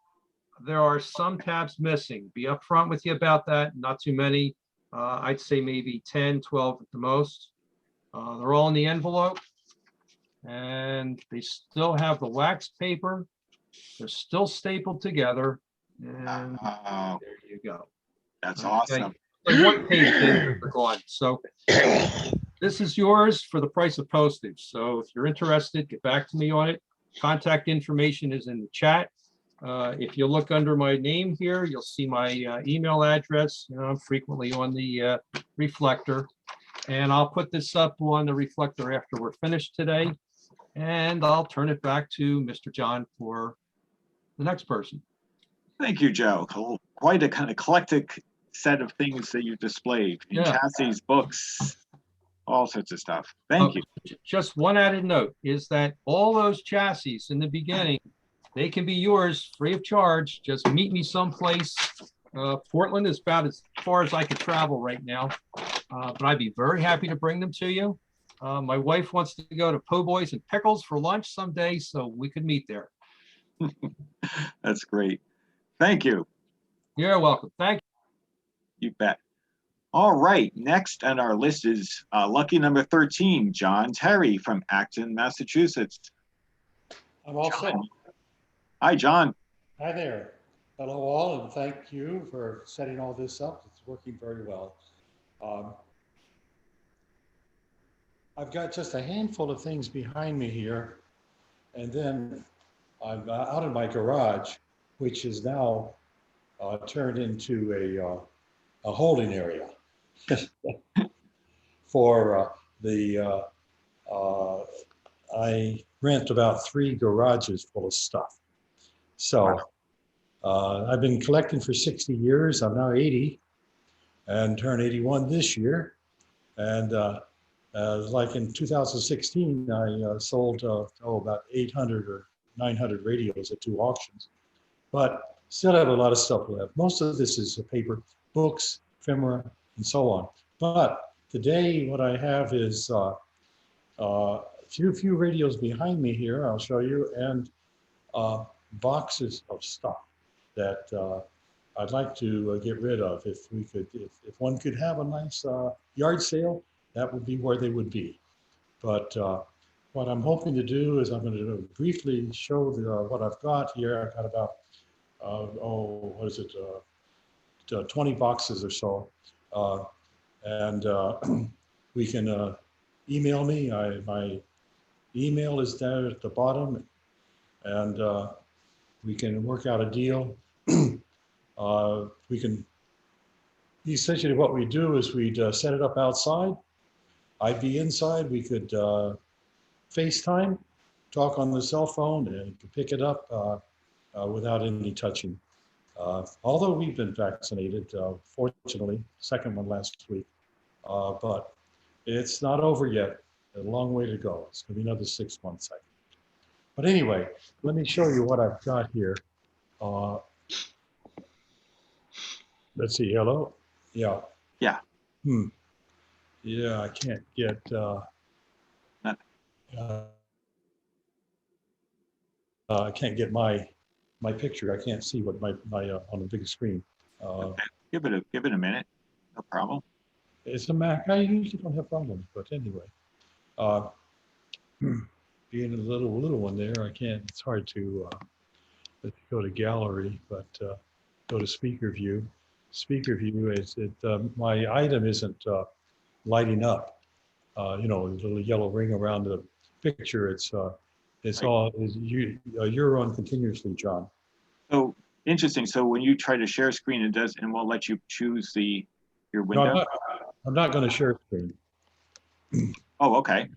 there are some tabs missing. Be upfront with you about that. Not too many. I'd say maybe 10, 12 at the most. They're all in the envelope. And they still have the wax paper. They're still stapled together. And there you go. That's awesome. Like one page in, they're gone. So this is yours for the price of postage. So if you're interested, get back to me on it. Contact information is in the chat. If you look under my name here, you'll see my email address. I'm frequently on the Reflector. And I'll put this up on the Reflector after we're finished today. And I'll turn it back to Mr. John for the next person. Thank you, Joe. Quite a kind of eclectic set of things that you displayed. Chassis, books, all sorts of stuff. Thank you. Just one added note is that all those chassis in the beginning, they can be yours free of charge. Just meet me someplace. Portland is about as far as I could travel right now, but I'd be very happy to bring them to you. My wife wants to go to Po' Boys and Pickles for lunch someday, so we could meet there. That's great. Thank you. You're welcome. Thank you. You bet. All right. Next on our list is lucky number 13, John Terry from Acton, Massachusetts. I'm all set. Hi, John. Hi there. Hello, all, and thank you for setting all this up. It's working very well. I've got just a handful of things behind me here, and then I'm out in my garage, which is now turned into a holding area for I rent about 3 garages full of stuff. So I've been collecting for 60 years. I'm now 80 and turn 81 this year. And like in 2016, I sold about 800 or 900 radios at 2 auctions, but still have a lot of stuff left. Most of this is paper, books, ephemera, and so on. But today what I have is a few radios behind me here, I'll show you, and boxes of stuff that I'd like to get rid of. If one could have a nice yard sale, that would be where they would be. But what I'm hoping to do is I'm going to briefly show what I've got here. I've got about 20 boxes or so. And we can email me. My email is there at the bottom, and we can work out a deal. We can, essentially what we do is we'd set it up outside. I'd be inside. We could FaceTime, talk on the cell phone, and pick it up without any touching. Although we've been vaccinated, fortunately, second one last week. But It's not over yet. A long way to go. It's going to be another 6 months, I think. But anyway, let me show you what I've got here. Let's see. Hello. Yeah. Yeah. Yeah, I can't get. I can't get my picture. I can't see what my on the big screen. Okay. Give it a minute. No problem. It's a Mac. I usually don't have problems, but anyway, being a little one there, I can't. It's hard to let's go to gallery, but go to speaker view. Speaker view is it. My item isn't lighting up. You know, a little yellow ring around the picture. It's Right. all is you. You're on continuously, John. So interesting. So when you try to share screen, it does and won't let you choose your No, window. I'm not going to share screen. Oh, okay.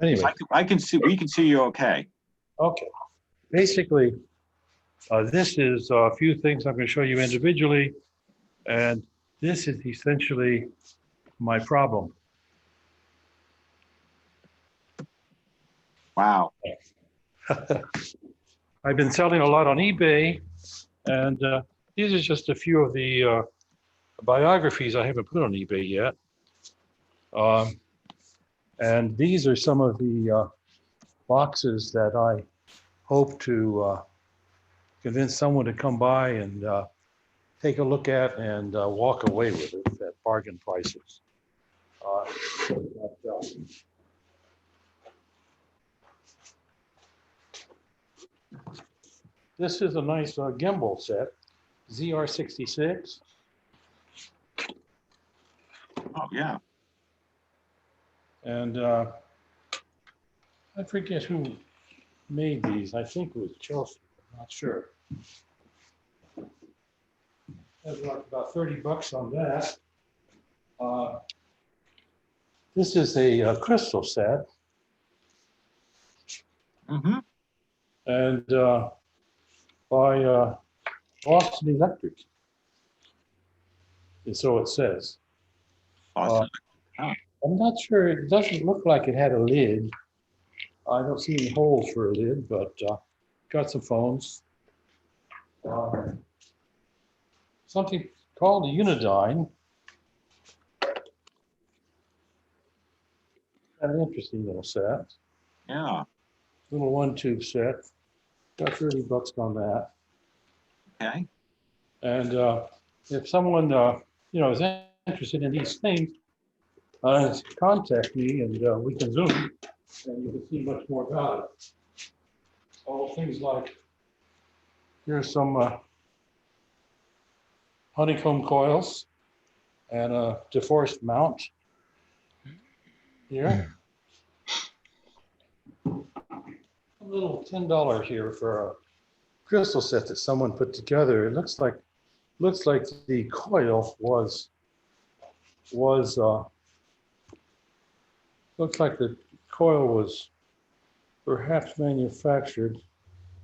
Anyway, So I can see. We can see you. Okay. okay. Basically, this is a few things I'm going to show you individually, and this is essentially my problem. Wow. I've been selling a lot on eBay, and these are just a few of the biographies I haven't put on eBay yet. And these are some of the boxes that I hope to convince someone to come by and take a look at and walk away with it at bargain prices. This is a nice gimbal set, ZR66. Oh yeah. And I forget who made these. I think it was Chelsea, I'm not sure. That's about 30 bucks on that. This is a crystal set. Mm-hmm. And by Boston Electric. And so it says. Awesome. I'm not sure, it doesn't look like it had a lid. I don't see any holes for a lid, but got some phones. Something called a Unidyne. An interesting little set. Yeah. Little 1-tube set. Got 30 bucks on that. Okay. And if someone you know is interested in these things, contact me and we can Zoom and you can see much more about it. All things like here's some honeycomb coils and a DeForest mount here. A little $10 here for a crystal set that someone put together. It looks like the coil was looks like the coil was perhaps manufactured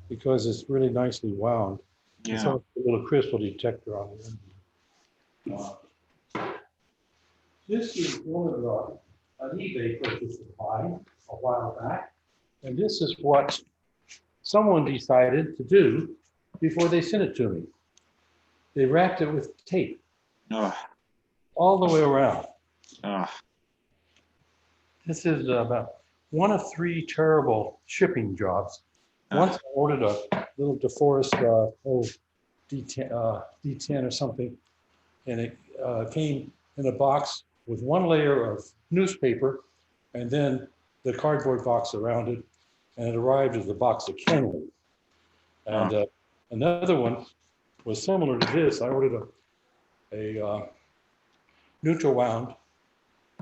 because it's really nicely wound. Yeah. It's a little crystal detector on the end. This is one of an eBay purchase of mine a while back, and this is what someone decided to do before they sent it to me. They wrapped it with tape all the way around. This is about one of 3 terrible shipping jobs. Once I ordered a little DeForest D10 or something, and it came in a box with 1 layer of newspaper and then the cardboard box around it, and it arrived as a box of Kenwood. And another one was similar to this. I ordered a neutral wound,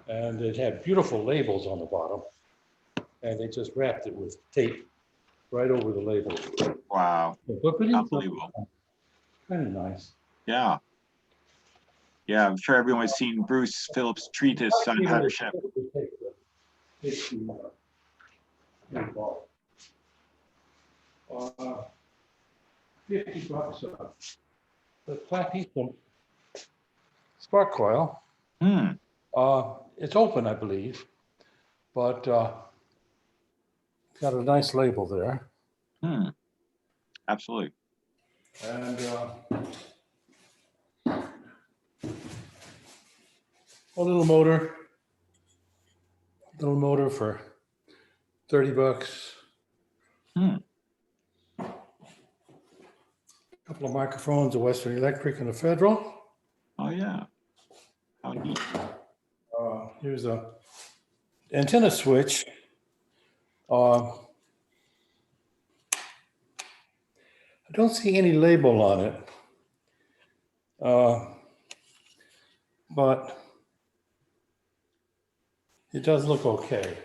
and it had beautiful labels on the bottom, and they just wrapped it with tape right over the label. Wow. Unbelievable. Kind of nice. Yeah. Yeah, I'm sure everyone's seen Bruce Phillips' treatise on how to ship. 50 bucks the platinum spark coil. it's open, I believe, but got a nice label there. Absolutely. And a little motor for $30. A couple of microphones, a Western Electric and a Federal. Oh yeah. How neat. Here's a antenna switch. I don't see any label on it, but it does look okay.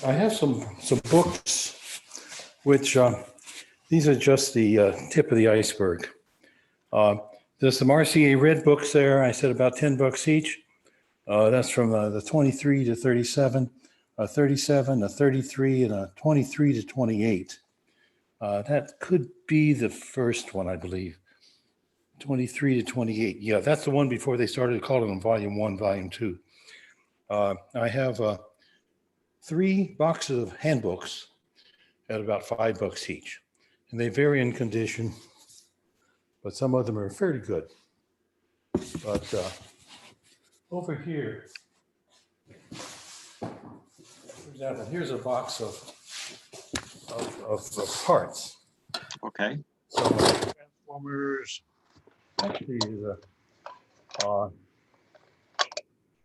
I have some books, which these are just the tip of the iceberg. There's some Rca Red Books there. I said about $10 each. That's from the 23 to 37, a 37, a 33, and a 23 to 28. That could be the first one, I believe. 23 to 28. Yeah, that's the one before they started calling them Volume 1, Volume 2. I have 3 boxes of handbooks at about $5 each. And they vary in condition, but some of them are fairly good. But over here, for example, here's a box of parts. Okay. So transformers. Actually,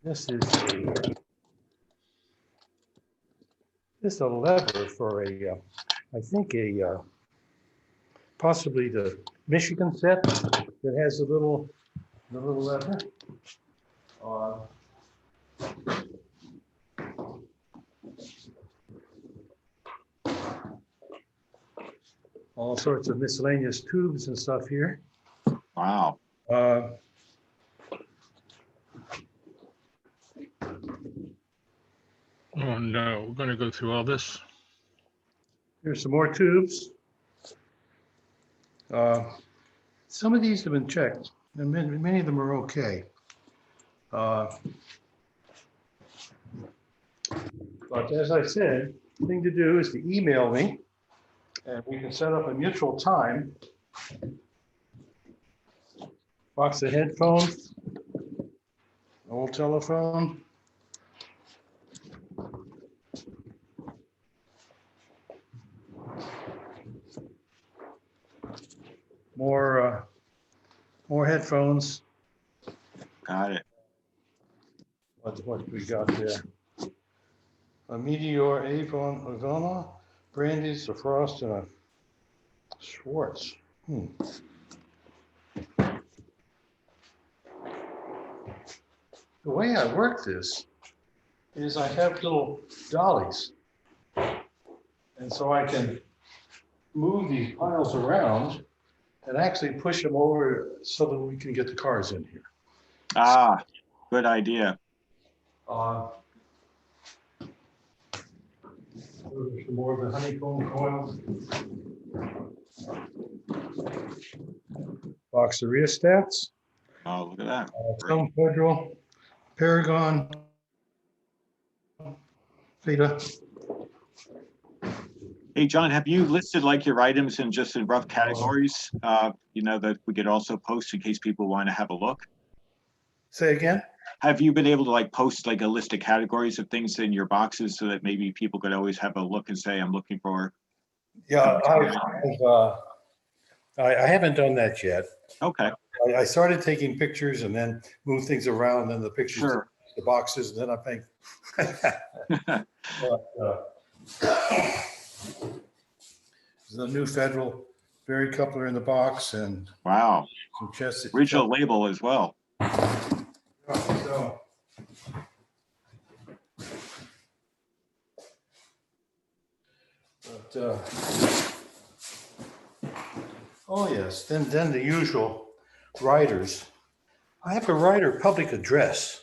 this is a lever for a, I think possibly the Michigan set that has the little lever. All sorts of miscellaneous tubes and stuff here. Wow. Oh no, we're going to go through all this. Here's some more tubes. Some of these have been checked, and many of them are okay. But as I said, the thing to do is to email me, and we can set up a mutual time. Box of headphones, old telephone. More headphones. Got it. What we got there? A Meteor Avon, Brandy's, a Frost, and a Schwartz. The way I work this is I have little dollies. And so I can move these piles around and actually push them over so that we can get the cars in here. Ah, good idea. Some more of the honeycomb coils. Box of rheostats. Oh, look at that. Some Federal, Paragon, Theta. Hey, John, have you listed like your items in just in rough categories, you know, that we could also post in case people want to have a look? Say again? Have you been able to like post like a list of categories of things in your boxes so that maybe people could always have a look and say, I'm looking for? Yeah, I haven't done that yet. Okay. I started taking pictures and then move things around, and then the pictures, Sure. the boxes, and then I think. The new Federal Berry coupler in the box, and wow, some chest. Original label as well. So, but, oh yes, then the usual riders. I have a rider public address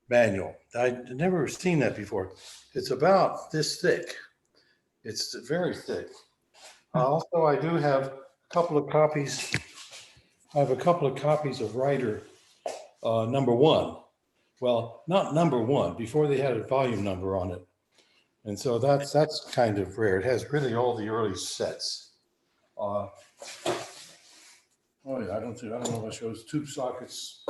manual. I'd never seen that before. It's about this thick. It's very thick. Also, I do have a couple of copies I have a couple of copies of Writer #1. Well, not #1, before they had a volume number on it. And so that's kind of rare. It has really all the early sets. Oh yeah, I don't know if it shows tube sockets.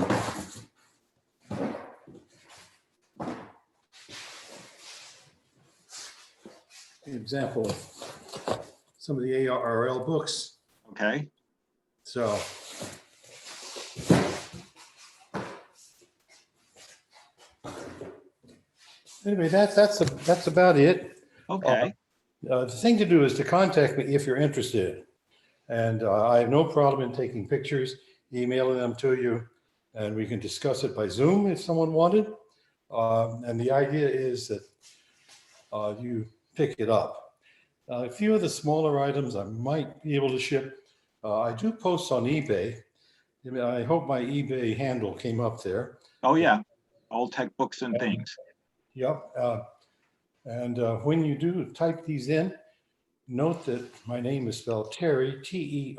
An example of some of the ARRL books. Okay. So anyway, that's about it. Okay. The thing to do is to contact me if you're interested. And I have no problem in taking pictures, emailing them to you, and we can discuss it by Zoom if someone wanted. And the idea is that you pick it up. A few of the smaller items I might be able to ship. I do post on eBay. I hope my eBay handle came up there. Oh yeah, old tech books and things. Yep. And when you do type these in, note that my name is spelled Terry, Terrey.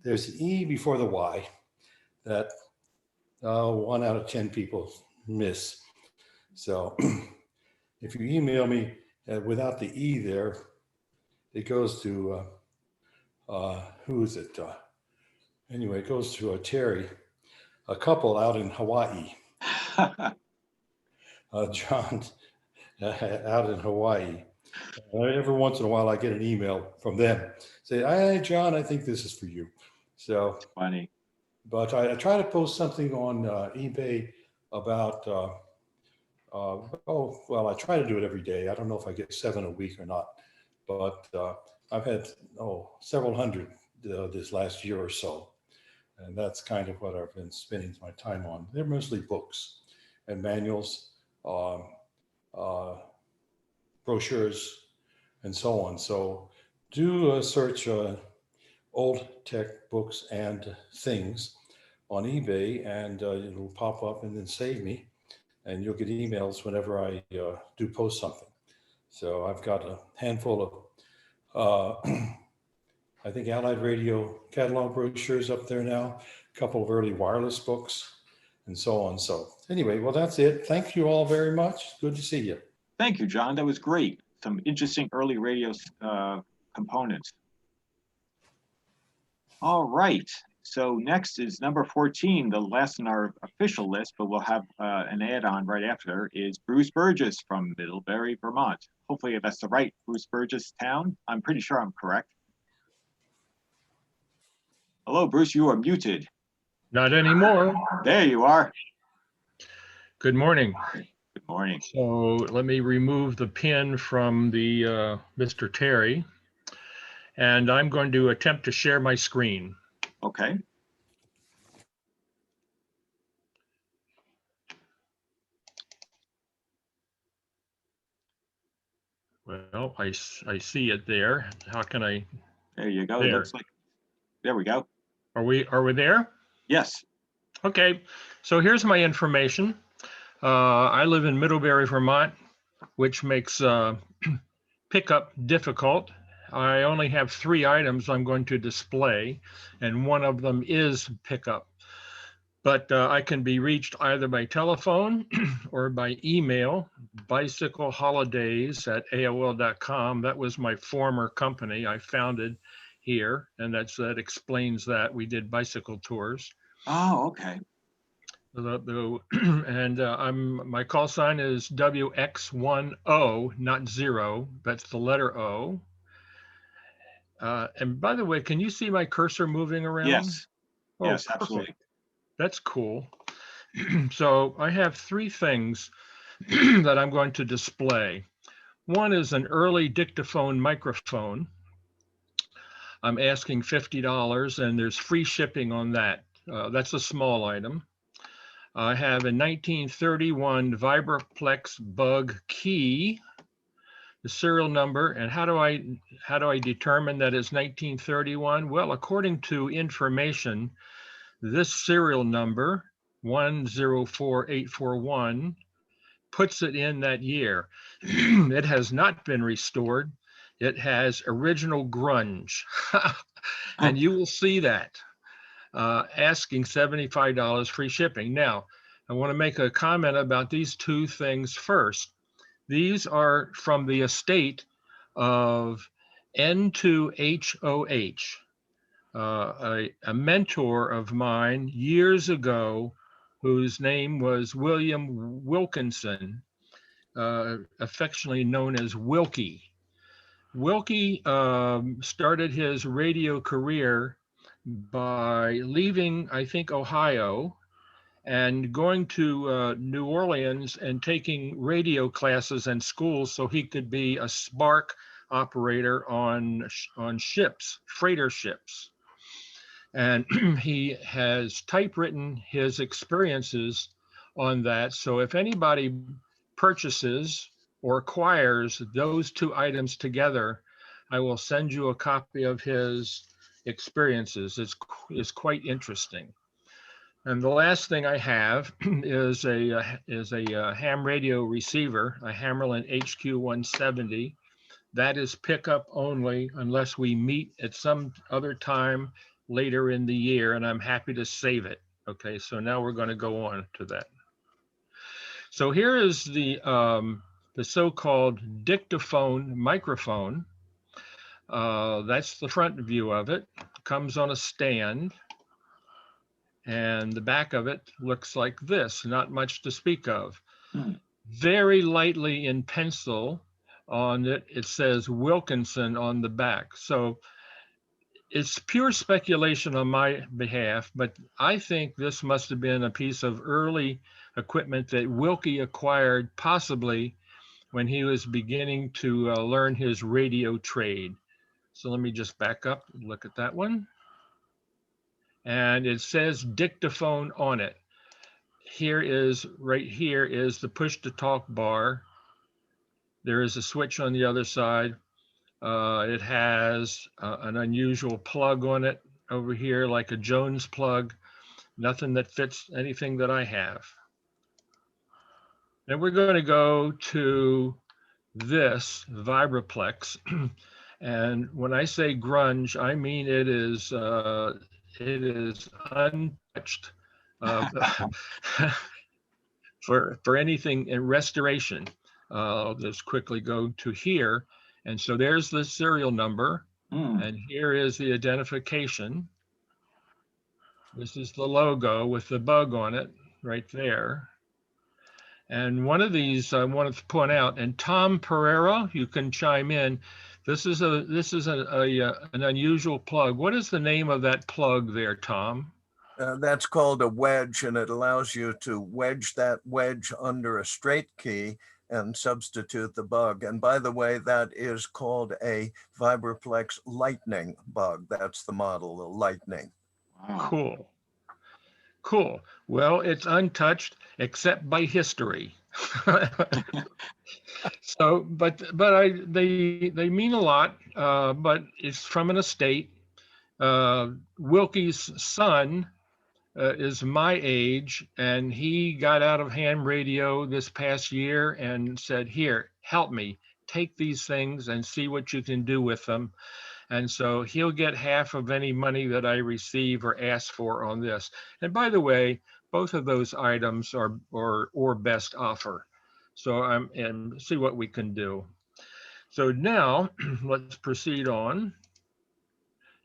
There's an E before the Y that 1 out of 10 people miss. So if you email me without the E there, it goes to, who is it? Anyway, it goes to Terry, a couple out in Hawaii. John, out in Hawaii. Every once in a while, I get an email from them. Say, "Hey, John, I think this is for you." So funny. But I try to post something on eBay about. I try to do it every day. I don't know if I get 7 a week or not, but I've had several hundred this last year or so, and that's kind of what I've been spending my time on. They're mostly books and manuals. Brochures and so on. So do search old tech books and things on eBay, and it'll pop up and then save me, and you'll get emails whenever I do post something. So I've got a handful of I think Allied Radio catalog brochures up there now, a couple of early wireless books, and so on. So anyway, well, that's it. Thank you all very much. Good to see you. Thank you, John. That was great. Some interesting early radio components. All right. So next is number 14, the last in our official list, but we'll have an add-on right after, is Bruce Burgess from Middlebury, Vermont. Hopefully that's the right Bruce Burgess town. I'm pretty sure I'm correct. Hello, Bruce, you are muted. Not anymore. There you are. Good morning. Good morning. So let me remove the pin from the Mr. Terry, and I'm going to attempt to share my screen. Okay. Well, I see it there. How can I? There you go. There. It looks like. There we go. Are we there? Yes. Okay. So here's my information. I live in Middlebury, Vermont, which makes pickup difficult. I only have 3 items I'm going to display, and one of them is pickup. But I can be reached either by telephone or by email, bicycleholidays@aol.com. That was my former company I founded here, and that explains that. We did bicycle tours. Oh, okay. And my call sign is WX10, not 0. That's the letter O. And by the way, can you see my cursor moving around? Yes. Oh, Yes, perfect. absolutely. That's cool. So I have 3 things that I'm going to display. One is an early dictaphone microphone. I'm asking $50, and there's free shipping on that. That's a small item. I have a 1931 Vibraplex Bug key, the serial number. And how do I determine that it's 1931? Well, according to information, this serial number 104841 puts it in that year. It has not been restored. It has original grunge, and you will see that. asking $75 free shipping. Now, I want to make a comment about these two things first. These are from the estate of N2HOH, a mentor of mine years ago, whose name was William Wilkinson, affectionately known as Wilkie. Wilkie started his radio career by leaving, I think, Ohio, and going to New Orleans and taking radio classes and schools so he could be a spark operator on ships, freighter ships. And he has typewritten his experiences on that. So if anybody purchases or acquires those two items together, I will send you a copy of his experiences. It's quite interesting. And the last thing I have is a ham radio receiver, a Hammerlin HQ170. That is pickup only unless we meet at some other time later in the year, and I'm happy to save it. Okay, so now we're going to go on to that. So here is the so-called Dictaphone Microphone. That's the front view of it. Comes on a stand. And the back of it looks like this, not much to speak of. Very lightly in pencil on it, it says Wilkinson on the back. So it's pure speculation on my behalf, but I think this must have been a piece of early equipment that Wilkie acquired possibly when he was beginning to learn his radio trade. So let me just back up and look at that one. And it says dictaphone on it. Right here is the push to talk bar. There is a switch on the other side. It has an unusual plug on it over here, like a Jones plug. Nothing that fits anything that I have. Then we're going to go to this Vibraplex. And when I say grunge, I mean it is untouched for anything in restoration. I'll just quickly go to here. And so there's the serial number. And here is the identification. This is the logo with the bug on it right there. And one of these I wanted to point out, and Tom Pereira, you can chime in. This is an unusual plug. What is the name of that plug there, Tom? That's called a wedge, and it allows you to wedge that wedge under a straight key and substitute the bug. And by the way, that is called a Vibraplex Lightning Bug. That's the model, the Lightning. Cool. Cool. Well, it's untouched except by history. So, they mean a lot, but it's from an estate. Wilkie's son is my age, and he got out of ham radio this past year and said, here, help me, take these things and see what you can do with them. And so he'll get half of any money that I receive or ask for on this. And by the way, both of those items are or best offer. So and see what we can do. So now let's proceed on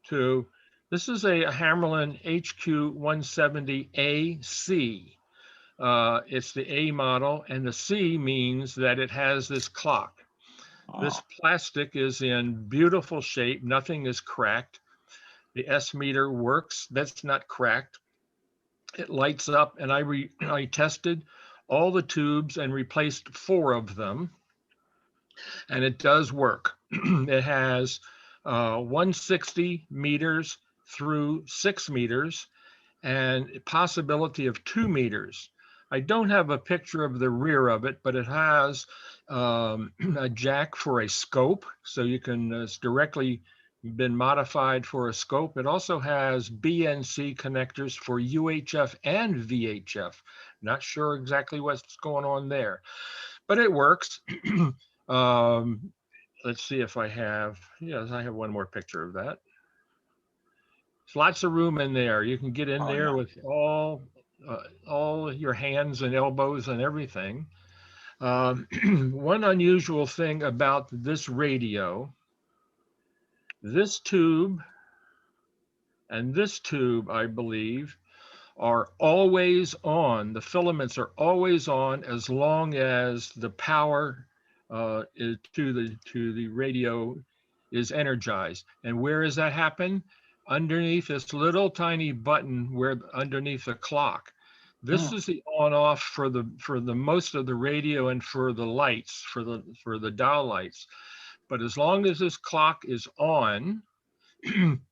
to, this is a Hammerlin HQ170AC. It's the A model, and the C means that it has this clock. This plastic is in beautiful shape. Nothing is cracked. The S meter works. That's not cracked. It lights up, and I tested all the tubes and replaced 4 of them, and it does work. It has 160 meters through 6 meters and a possibility of 2 meters. I don't have a picture of the rear of it, but it has a jack for a scope, so you can, it's directly been modified for a scope. It also has BNC connectors for UHF and VHF. Not sure exactly what's going on there, but it works. Let's see if I have, yes, I have one more picture of that. lots of room in there. You can get in Oh, there yeah. with all your hands and elbows and everything. One unusual thing about this radio, this tube and this tube, I believe, are always on. The filaments are always on as long as the power to the radio is energized. And where does that happen? Underneath this little tiny button underneath the clock. This is the on off for the most of the radio and for the lights, for the dial lights. But as long as this clock is on,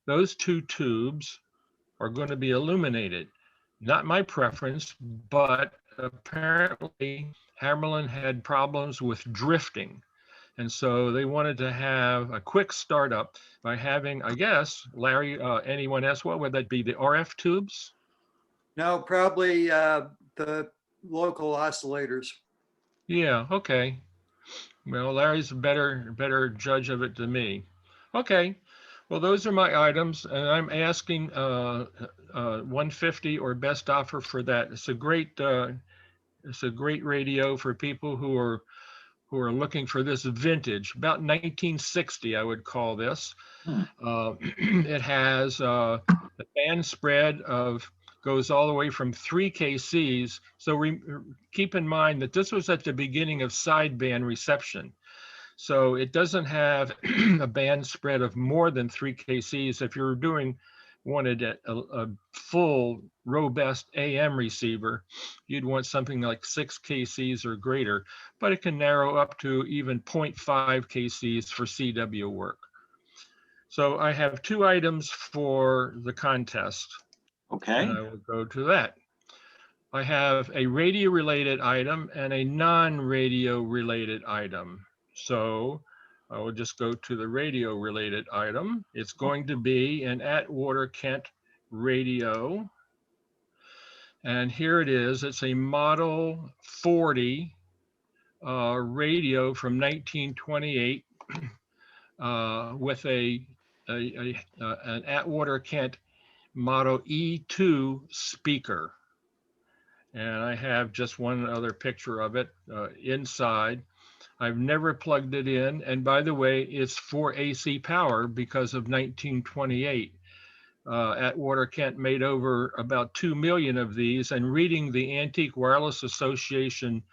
those two tubes are going to be illuminated. Not my preference, but apparently Hammerlin had problems with drifting. And so they wanted to have a quick startup by having, I guess, Larry, anyone else, what would that be? The RF tubes? No, probably the local oscillators. Yeah, okay. Well, Larry's a better judge of it than me. Okay. Well, those are my items, and I'm asking 150 or best offer for that. It's a great radio for people who are looking for this vintage, about 1960, I would call this. It has a band spread goes all the way from 3 kcs. So keep in mind that this was at the beginning of sideband reception. So it doesn't have a band spread of more than 3 kcs. If you're wanted a full robust AM receiver, you'd want something like 6 kcs or greater, but it can narrow up to even 0.5 kcs for CW work. So I have 2 items for the contest. Okay. And I will go to that. I have a radio related item and a non-radio related item. So I will just go to the radio related item. It's going to be an Atwater Kent radio. And here it is. It's a Model 40 radio from 1928 with an Atwater Kent Model E2 speaker. And I have just one other picture of it inside. I've never plugged it in. And by the way, it's for AC power because of 1928. Atwater Kent made over about 2 million of these, and reading the Antique Wireless Association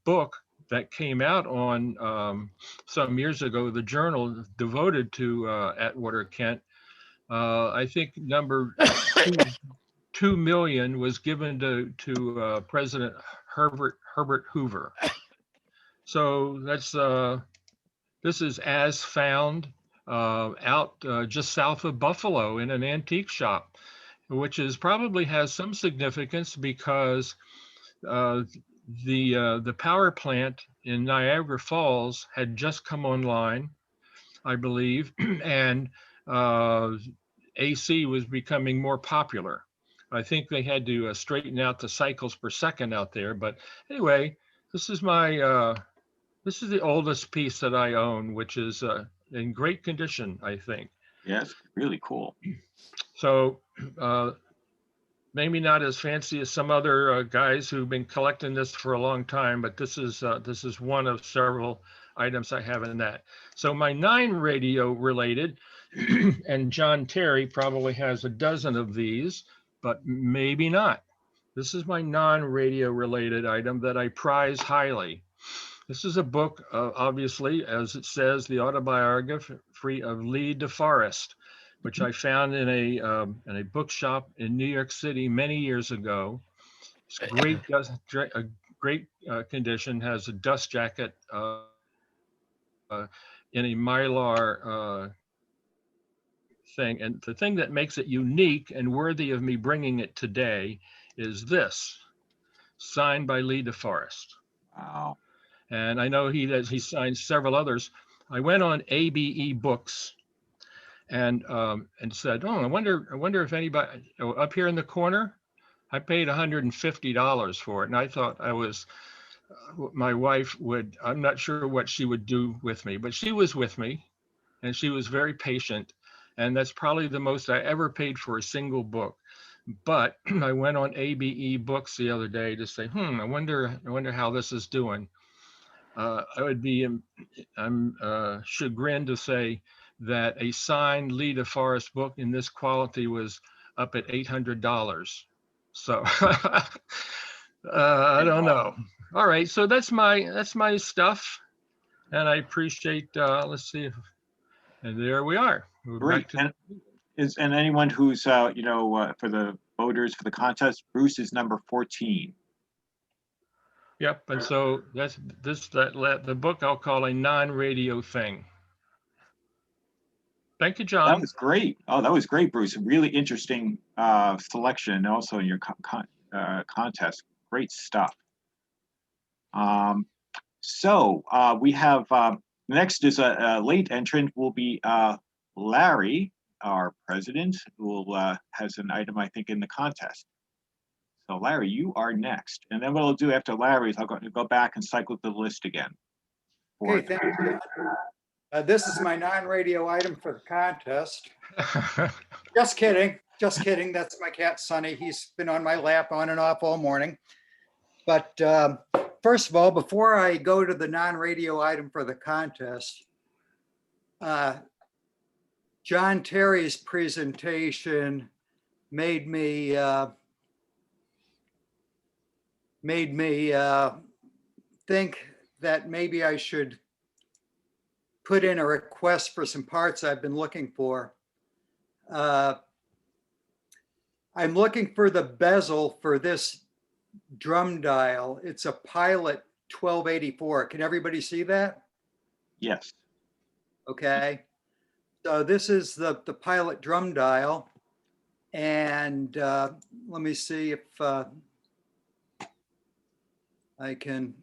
book that came out on some years ago, the journal devoted to Atwater Kent, I think number 2 million was given to President Herbert Hoover. So that's this is as found out just south of Buffalo in an antique shop, which is probably has some significance because the power plant in Niagara Falls had just come online, I believe, and AC was becoming more popular. I think they had to straighten out the cycles per second out there. But anyway, this is my this is the oldest piece that I own, which is in great condition, I think. Yes, really cool. So maybe not as fancy as some other guys who've been collecting this for a long time, but this is one of several items I have in that. So my 9 radio related, and John Terry probably has a dozen of these, but maybe not. This is my non-radio related item that I prize highly. This is a book, obviously, as it says, the autobiography of Lee DeForest, which I found in a bookshop in New York City many years ago. It's great, great condition, has a dust jacket in a Mylar thing. And the thing that makes it unique and worthy of me bringing it today is this, signed by Lee DeForest. Wow. And I know he signed several others. I went on ABE Books and said, oh, I wonder if anybody up here in the corner. I paid $150 for it, and I thought my wife would. I'm not sure what she would do with me, but she was with me, and she was very patient. And that's probably the most I ever paid for a single book. But I went on ABE Books the other day to say, I wonder how this is doing. I'm chagrined to say that a signed Lee DeForest book in this quality was up at $800. So I don't know. All right, so that's my stuff, and I appreciate. Let's see, and there we are. We're Great. back to- And anyone who's for the voters for the contest, Bruce is number 14. Yep, and so that's the book I'll call a non-radio thing. Thank you, John. That was great. Oh, that was great, Bruce. A really interesting selection, and also in your contest. Great stuff. So we have next is a late entrant will be Larry, our president, who has an item, I think, in the contest. So Larry, you are next. And then what I'll do after Larry is I'll go back and cycle the list again. Okay, thank you. This is my non-radio item for the contest. Just kidding. Just kidding. That's my cat, Sonny. He's been on my lap on and off all morning. But first of all, before I go to the non-radio item for the contest, John Terry's presentation made me think that maybe I should put in a request for some parts I've been looking for. I'm looking for the bezel for this drum dial. It's a Pilot 1284. Can everybody see that? Yes. Okay. So this is the Pilot drum dial. And let me see if I can.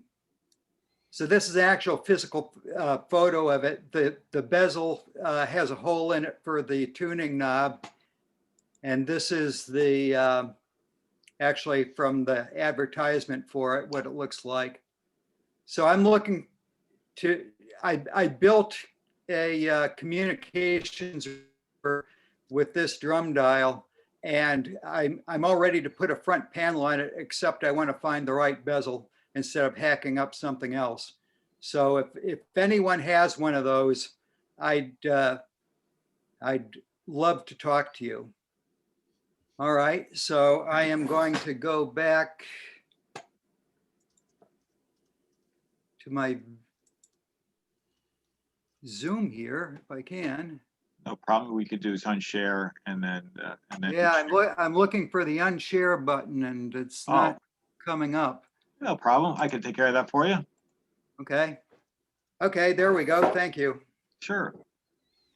So this is the actual physical photo of it. The bezel has a hole in it for the tuning knob. And this is the, actually from the advertisement for it, what it looks like. So I'm looking to, I built a communications with this drum dial, and I'm all ready to put a front panel on it, except I want to find the right bezel instead of hacking up something else. So if anyone has one of those, I'd love to talk to you. All right, so I am going to go back to my Zoom here, if I can. No problem. We could do is unshare and then. Yeah, I'm looking for the unshare button, and it's not coming up. No problem. I can take care of that for you. Okay. Okay, there we go. Thank you. Sure.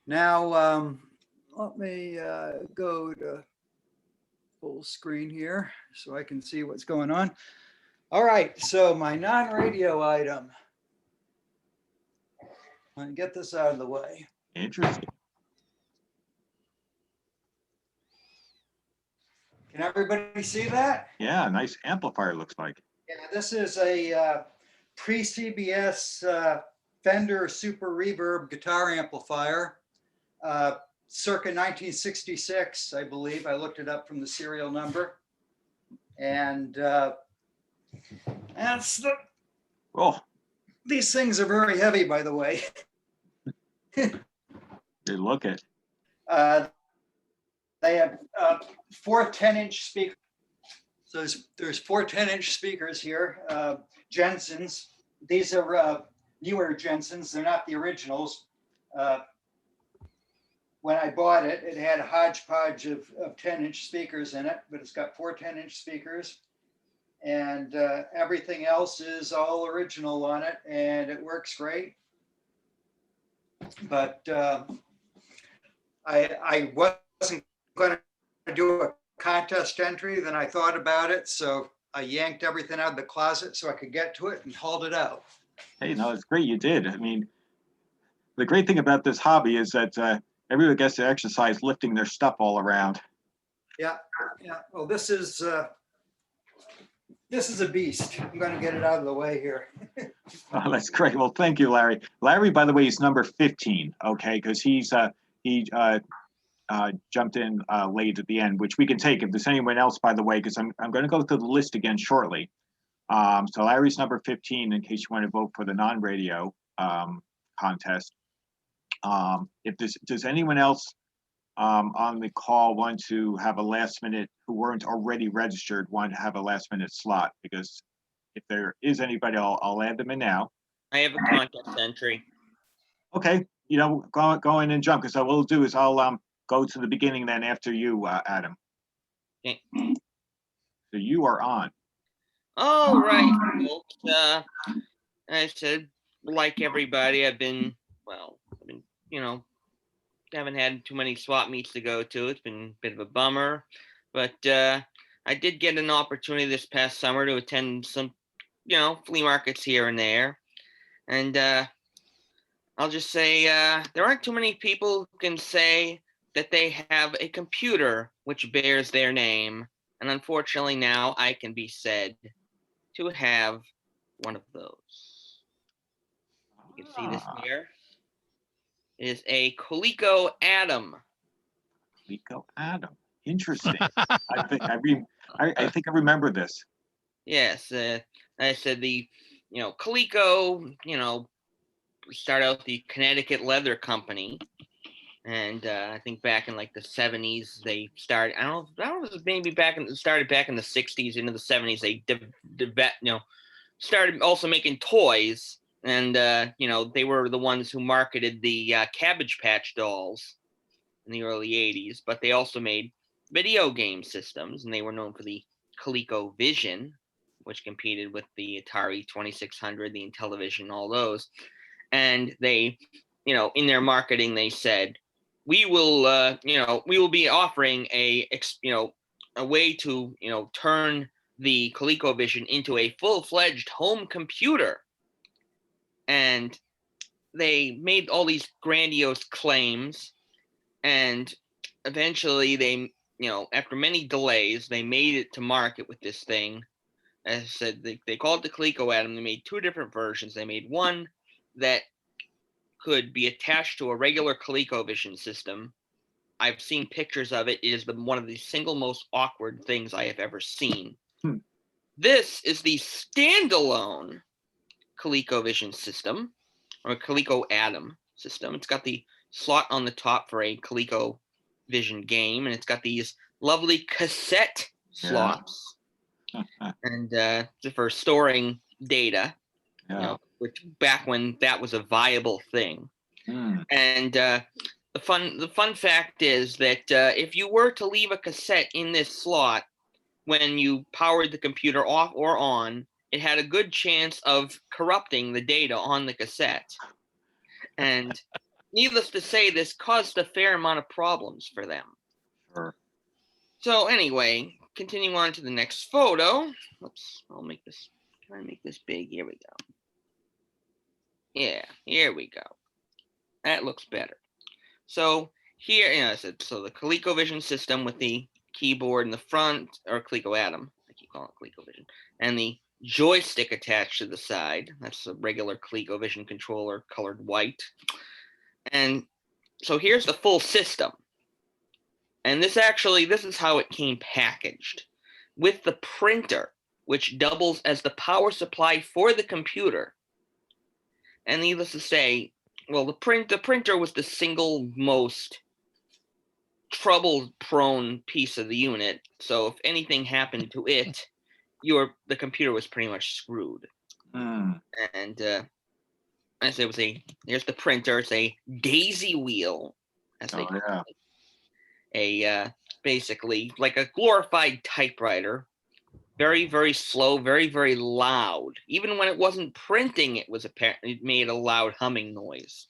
Now, let me go to full screen here so I can see what's going on. All right, so my non-radio item. Let me get this out of the way. Interesting. Can everybody see that? Yeah, nice amplifier looks like. Yeah, this is a pre-CBS Fender Super Reverb guitar amplifier, circa 1966, I believe. I looked it up from the serial number. And that's the, these things are very heavy, by the way. They look it. They have 4 10-inch speakers. So there's 4 10-inch speakers here, Jensen's. These are newer Jensen's. They're not the originals. When I bought it, it had a hodgepodge of 10-inch speakers in it, but it's got 4 10-inch speakers. And everything else is all original on it, and it works great. But I wasn't going to do a contest entry, then I thought about it, so I yanked everything out of the closet so I could get to it and hauled it out. Hey, no, it's great you did. I mean, the great thing about this hobby is that everyone gets to exercise lifting their stuff all around. Yeah, yeah. Well, this is a beast. I'm going to get it out of the way here. Oh, that's great. Well, thank you, Larry. Larry, by the way, is number 15. Okay, because he jumped in late at the end, which we can take if there's anyone else, by the way, because I'm going to go through the list again shortly. So Larry's number 15, in case you want to vote for the non-radio contest. If does anyone else on the call want to have a last minute, who weren't already registered, want to have a last minute slot? Because if there is anybody, I'll add them in now. I have a contest entry. Okay, go in and jump, because what we'll do is I'll go to the beginning then after you, Adam. Okay. So you are on. All right, folks. I said, like everybody, I've been, haven't had too many swap meets to go to. It's been a bit of a bummer, but I did get an opportunity this past summer to attend some, flea markets here and there. And I'll just say there aren't too many people who can say that they have a computer which bears their name. And unfortunately now I can be said to have one of those. You can see this here. It is a Coleco Atom. Coleco Atom. Interesting. I think I remember this. Yes. I said the, Coleco, started out the Connecticut Leather Company. And I think back in like the 70s, they started, I don't know if it was maybe started back in the 60s into the 70s. They, started also making toys. And, they were the ones who marketed the Cabbage Patch dolls in the early 80s. But they also made video game systems. And they were known for the ColecoVision, which competed with the Atari 2600, the Intellivision, all those. And they, in their marketing, they said, we will be offering a way to, turn the ColecoVision into a full-fledged home computer. And they made all these grandiose claims, and eventually they, after many delays, they made it to market with this thing. As I said, they called it the Coleco Atom. They made two different versions. They made one that could be attached to a regular ColecoVision system. I've seen pictures of it. It is one of the single most awkward things I have ever seen. This is the standalone ColecoVision system, or Coleco Atom system. It's got the slot on the top for a ColecoVision game, and it's got these lovely cassette slots, and for storing data. Which back when that was a viable thing. And the fun fact is that if you were to leave a cassette in this slot when you powered the computer off or on, it had a good chance of corrupting the data on the cassette. And needless to say, this caused a fair amount of problems for them. Sure. So anyway, continuing on to the next photo. Oops, I'll make this, can I make this big? Here we go. Yeah, here we go. That looks better. So here, I said, so the ColecoVision system with the keyboard in the front, or Coleco Atom, I keep calling it ColecoVision, and the joystick attached to the side. That's a regular ColecoVision controller colored white. And so here's the full system. And this is how it came packaged. With the printer, which doubles as the power supply for the computer. And needless to say, well, the printer was the single most trouble-prone piece of the unit. So if anything happened to it, the computer was pretty much screwed. And as it was here's the printer. It's a daisy wheel, as they call it. Basically like a glorified typewriter. Very, very slow, very, very loud. Even when it wasn't printing, it made a loud humming noise.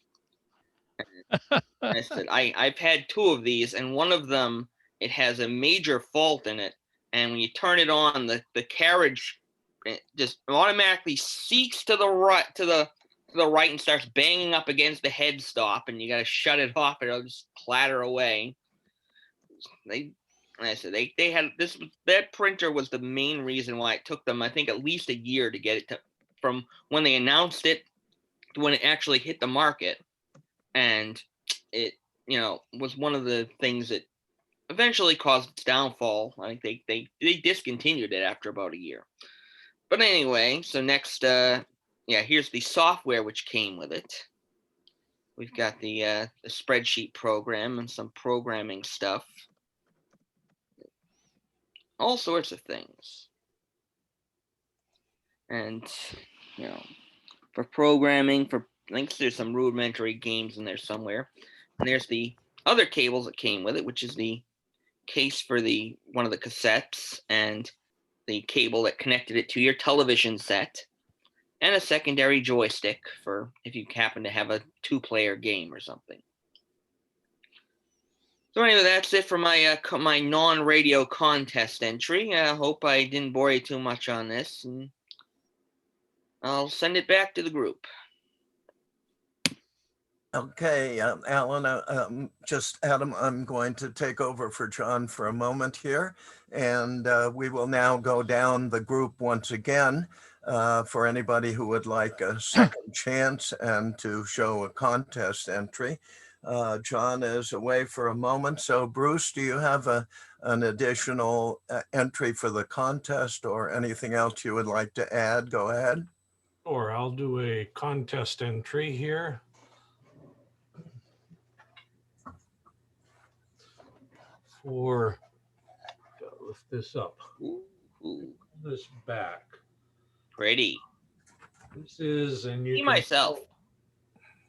I said, I've had two of these, and one of them, it has a major fault in it. And when you turn it on, the carriage just automatically seeks to the right and starts banging up against the head stop, and you got to shut it off, and it'll just clatter away. I said they had this. That printer was the main reason why it took them, I think, at least a year to get it from when they announced it to when it actually hit the market. And it, was one of the things that eventually caused its downfall. I think they discontinued it after about a year. But anyway, so next, here's the software which came with it. We've got the spreadsheet program and some programming stuff. All sorts of things. And, for programming, I think there's some rudimentary games in there somewhere. And there's the other cables that came with it, which is the case for one of the cassettes and the cable that connected it to your television set, and a secondary joystick for if you happen to have a 2-player game or something. So anyway, that's it for my my non-radio contest entry. I hope I didn't bore you too much on this, and I'll send it back to the group. Okay, Alan, just Adam, I'm going to take over for John for a moment here, and we will now go down the group once again for anybody who would like a second chance and to show a contest entry. John is away for a moment, so Bruce, do you have an additional entry for the contest or anything else you would like to add? Go ahead. Or I'll do a contest entry here. Lift this up. This back. Pretty. This is, and you see can myself.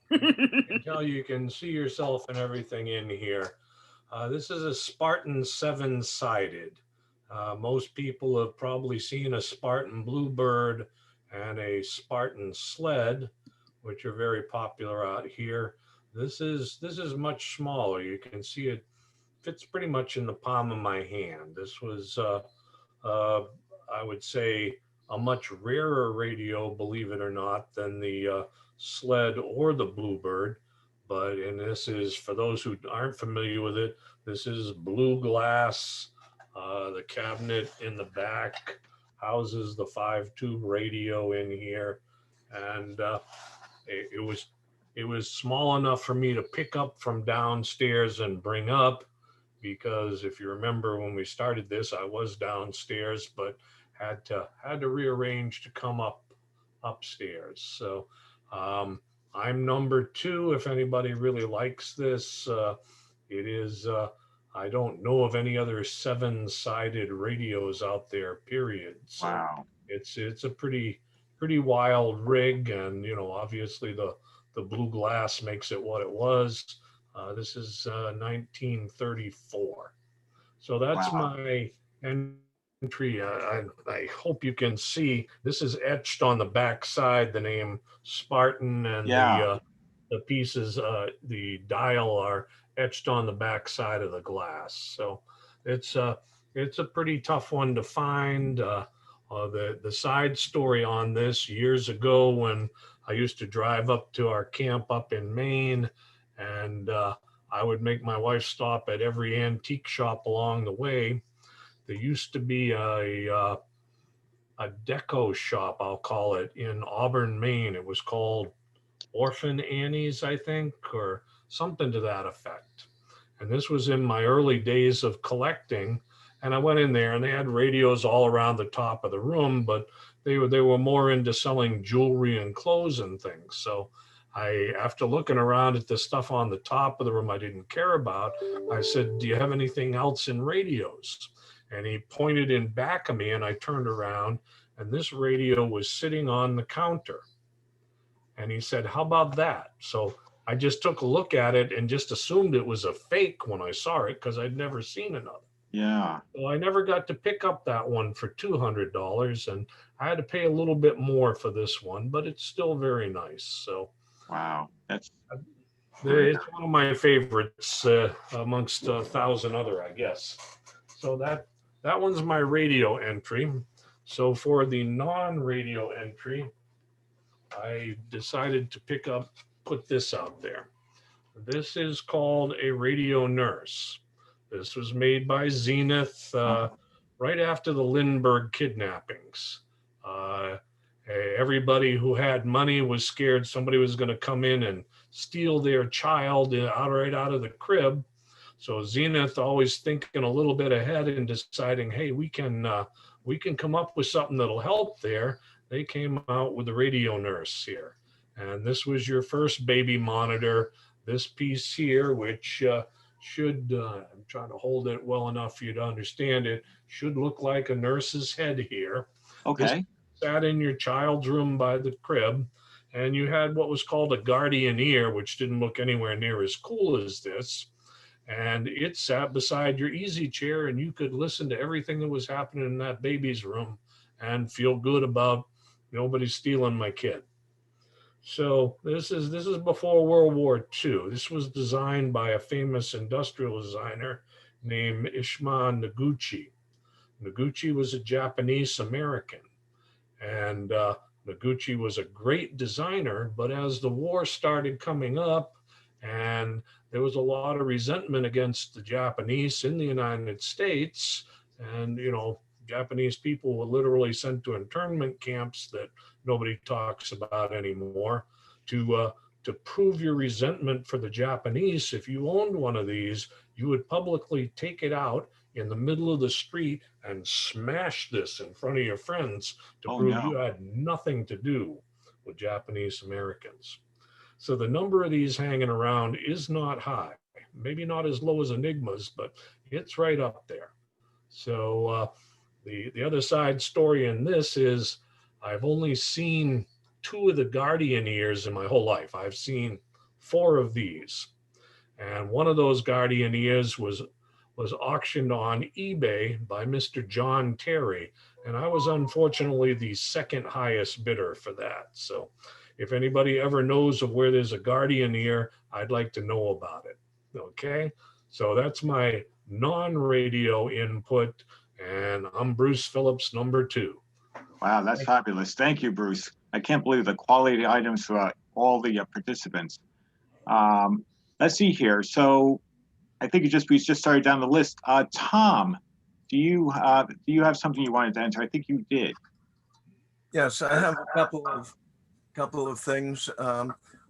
You can see yourself and everything in here. This is a Spartan 7-sided. Most people have probably seen a Spartan Bluebird and a Spartan Sled, which are very popular out here. This is much smaller. You can see it fits pretty much in the palm of my hand. This was, I would say, a much rarer radio, believe it or not, than the Sled or the Bluebird. And this is, for those who aren't familiar with it, this is blue glass. The cabinet in the back houses the 5-tube radio in here. And it was small enough for me to pick up from downstairs and bring up, because if you remember when we started this, I was downstairs, but had to rearrange to come upstairs. So I'm number 2 if anybody really likes this. It is, I don't know of any other 7-sided radios out there, period. So wow. It's a pretty wild rig, and obviously the blue glass makes it what it was. This is 1934. So that's my entry. I hope you can see this is etched on the back side, the name Spartan, and the pieces, the dial are etched on the back side of the glass. So it's a pretty tough one to find. The side story on this, years ago when I used to drive up to our camp up in Maine, and I would make my wife stop at every antique shop along the way. There used to be a deco shop, I'll call it, in Auburn, Maine. It was called Orphan Annie's, I think, or something to that effect. And this was in my early days of collecting. And I went in there and they had radios all around the top of the room, but they were more into selling jewelry and clothes and things. So after looking around at the stuff on the top of the room I didn't care about, I said, "Do you have anything else in radios?" And he pointed in back of me, and I turned around, and this radio was sitting on the counter. And he said, "How about that?" So I just took a look at it and just assumed it was a fake when I saw it, because I'd never seen another. Yeah. So I never got to pick up that one for $200, and I had to pay a little bit more for this one, but it's still very nice. So wow, it's one of my favorites amongst 1,000 other, I guess. So that one's my radio entry. So for the non-radio entry, I decided to put this out there. This is called a Radio Nurse. This was made by Zenith right after the Lindbergh kidnappings. Everybody who had money was scared somebody was going to come in and steal their child right out of the crib. So Zenith always thinking a little bit ahead and deciding, hey, we can come up with something that'll help there. They came out with the radio nurse here. And this was your first baby monitor. This piece here, which should, I'm trying to hold it well enough for you to understand it, should look like a nurse's head here. Okay. This sat in your child's room by the crib, and you had what was called a guardian ear, which didn't look anywhere near as cool as this. And it sat beside your easy chair, and you could listen to everything that was happening in that baby's room and feel good about nobody stealing my kid. So this is before World War II. This was designed by a famous industrial designer named Ishima Noguchi. Noguchi was a Japanese American, and Noguchi was a great designer, but as the war started coming up and there was a lot of resentment against the Japanese in the United States, and Japanese people were literally sent to internment camps that nobody talks about anymore. To prove your resentment for the Japanese, if you owned one of these, you would publicly take it out in the middle of the street and smash this in front of your friends to prove you had nothing to do with Japanese Americans. So the number of these hanging around is not high, maybe not as low as Enigma's, but it's right up there. So the other side story in this is I've only seen 2 of the Guardian ears in my whole life. I've seen 4 of these. And one of those Guardian ears was auctioned on eBay by Mr. John Terry. And I was unfortunately the second highest bidder for that. So if anybody ever knows of where there's a Guardian ear, I'd like to know about it. Okay, so that's my non-radio input. And I'm Bruce Phillips, number 2. Wow, that's fabulous. Thank you, Bruce. I can't believe the quality items for all the participants. Let's see here. So I think we just started down the list. Tom, do you have something you wanted to enter? I think you did. Yes, I have a couple of things.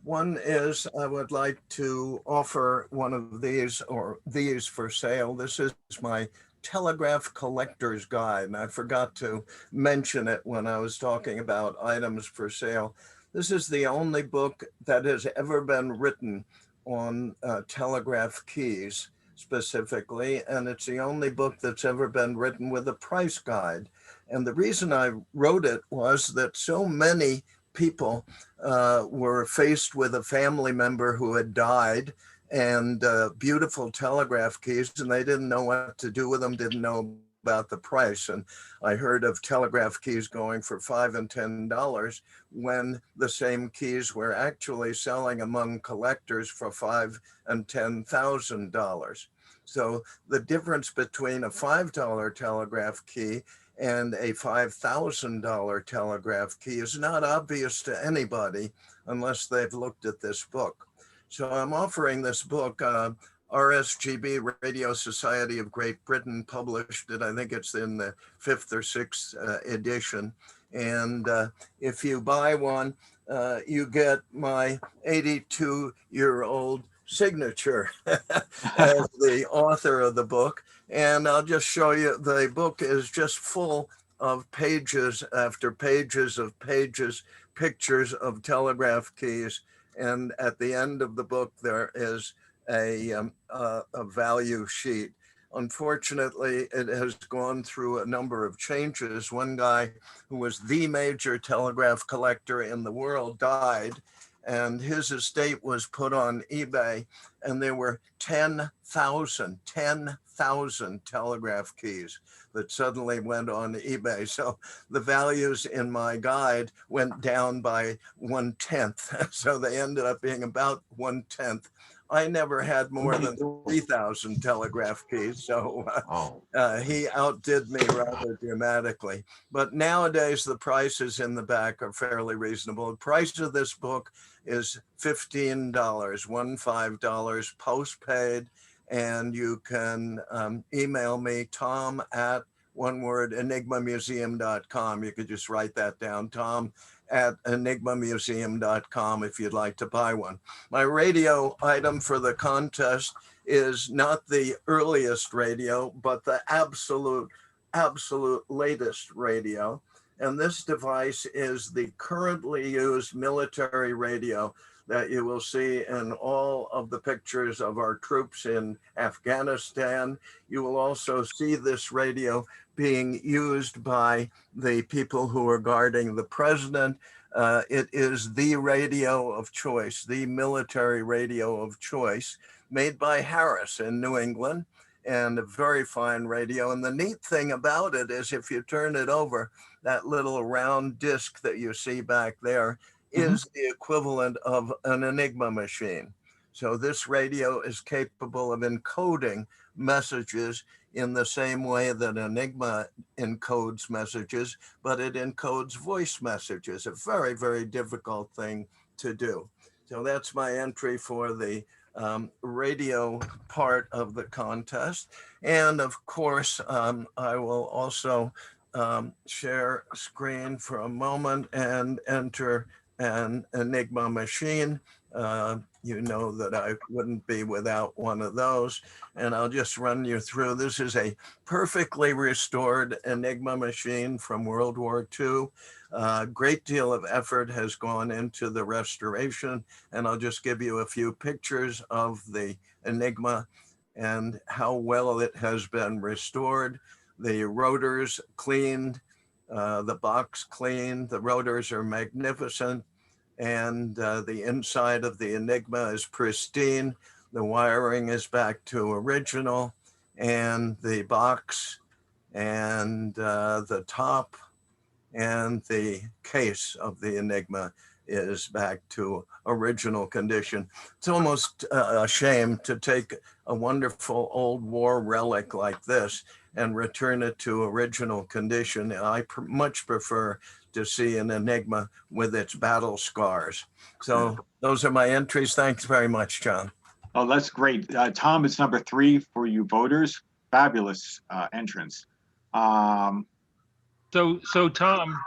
One is I would like to offer one of these or these for sale. This is my Telegraph Collector's Guide, and I forgot to mention it when I was talking about items for sale. This is the only book that has ever been written on Telegraph Keys specifically, and it's the only book that's ever been written with a price guide. And the reason I wrote it was that so many people were faced with a family member who had died and beautiful telegraph keys, and they didn't know what to do with them, didn't know about the price. And I heard of telegraph keys going for $5 and $10 when the same keys were actually selling among collectors for $5,000 and $10,000. So the difference between a $5 telegraph key and a $5,000 telegraph key is not obvious to anybody unless they've looked at this book. So I'm offering this book. RSGB, Radio Society of Great Britain, published it. I think it's in the 5th or 6th edition. And if you buy one, you get my 82-year-old signature as the author of the book. And I'll just show you, the book is just full of pages after pages of pages, pictures of telegraph keys. And at the end of the book, there is a value sheet. Unfortunately, it has gone through a number of changes. One guy who was the major telegraph collector in the world died, and his estate was put on eBay, and there were 10,000 telegraph keys that suddenly went on eBay. So the values in my guide went down by 1/10. So they ended up being about 1/10. I never had more than 3,000 telegraph keys, so he outdid me rather dramatically. But nowadays, the prices in the back are fairly reasonable. The price of this book is $15, $15 postpaid, and you can email me, Tom at, one word, enigmamuseum.com. You could just write that down, Tom at enigmamuseum.com if you'd like to buy one. My radio item for the contest is not the earliest radio, but the absolute latest radio. And this device is the currently used military radio that you will see in all of the pictures of our troops in Afghanistan. You will also see this radio being used by the people who are guarding the president. It is the radio of choice, the military radio of choice, made by Harris in New England, and a very fine radio. And the neat thing about it is if you turn it over, that little round disc that you see back there is the equivalent of an Enigma machine. So this radio is capable of encoding messages in the same way that Enigma encodes messages, but it encodes voice messages, a very, very difficult thing to do. So that's my entry for the radio part of the contest. And of course, I will also share screen for a moment and enter an Enigma machine. You know that I wouldn't be without one of those. And I'll just run you through. This is a perfectly restored Enigma machine from World War II. A great deal of effort has gone into the restoration. And I'll just give you a few pictures of the Enigma and how well it has been restored. The rotors cleaned, the box cleaned, the rotors are magnificent. And the inside of the Enigma is pristine. The wiring is back to original, and the box and the top and the case of the Enigma is back to original condition. It's almost a shame to take a wonderful old war relic like this and return it to original condition. I much prefer to see an Enigma with its battle scars. So those are my entries. Thanks very much, John. Oh, that's great. Tom, it's number 3 for you voters. Fabulous entrance. So Tom,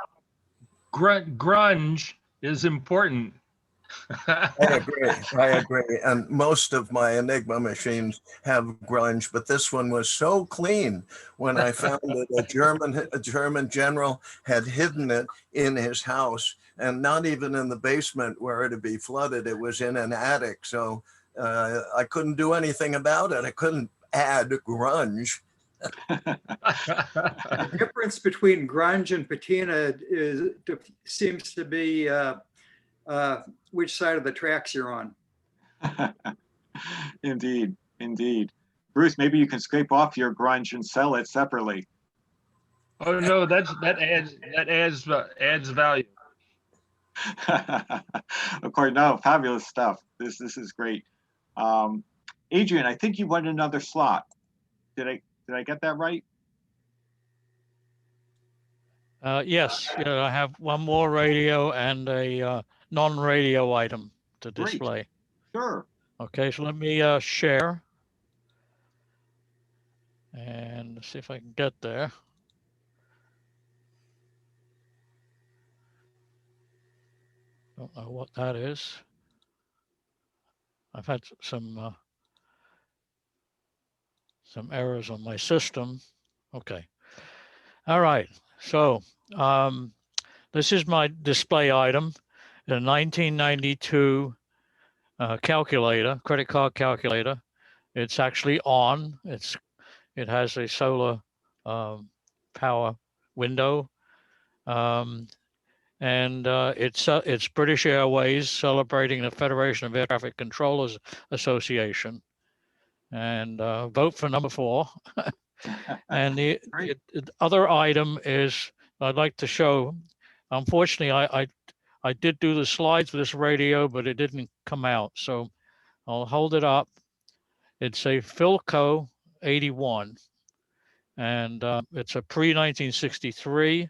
grunge is important. I agree. And most of my Enigma machines have grunge, but this one was so clean when I found it. A German general had hidden it in his house, and not even in the basement where it'd be flooded. It was in an attic. So I couldn't do anything about it. I couldn't add grunge. The difference between grunge and patina seems to be which side of the tracks you're on. Indeed. Bruce, maybe you can scrape off your grunge and sell it separately. Oh no, that adds value. Of course, no, fabulous stuff. This is great. Adrian, I think you won another slot. Did I get that right? Yes, I have one more radio and a non-radio item to display. Great. Sure. Okay, so let me share and see if I can get there. Don't know what that is. I've had some errors on my system. Okay. All right. So this is my display item, a 1992 calculator, credit card calculator. It's actually on. It has a solar power window, and it's British Airways celebrating the Federation of Air Traffic Controllers Association, and vote for number 4. And the other item is I'd like to show. Unfortunately, I did do the slides for this radio, but it didn't come out. So I'll hold it up. It's a Filco 81, and it's a pre-1963,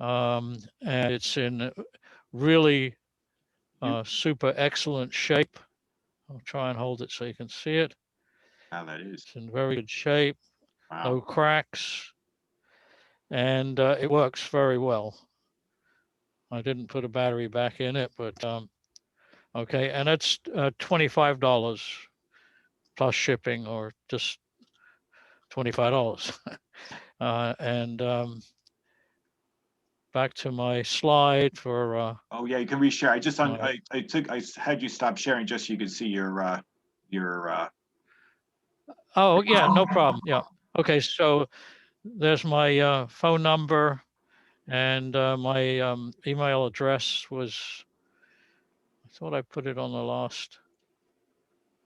and it's in really super excellent shape. I'll try and hold it so you can see it. How that is. It's in very good shape. Wow. No cracks, and it works very well. I didn't put a battery back in it, but okay, and it's $25 plus shipping, or just $25. And back to my slide for. Oh yeah, you can reshare. my- I had you stop sharing just so you could see your. Oh yeah, no problem. Yeah. Okay, so there's my phone number, and my email address was. I thought I put it on the last.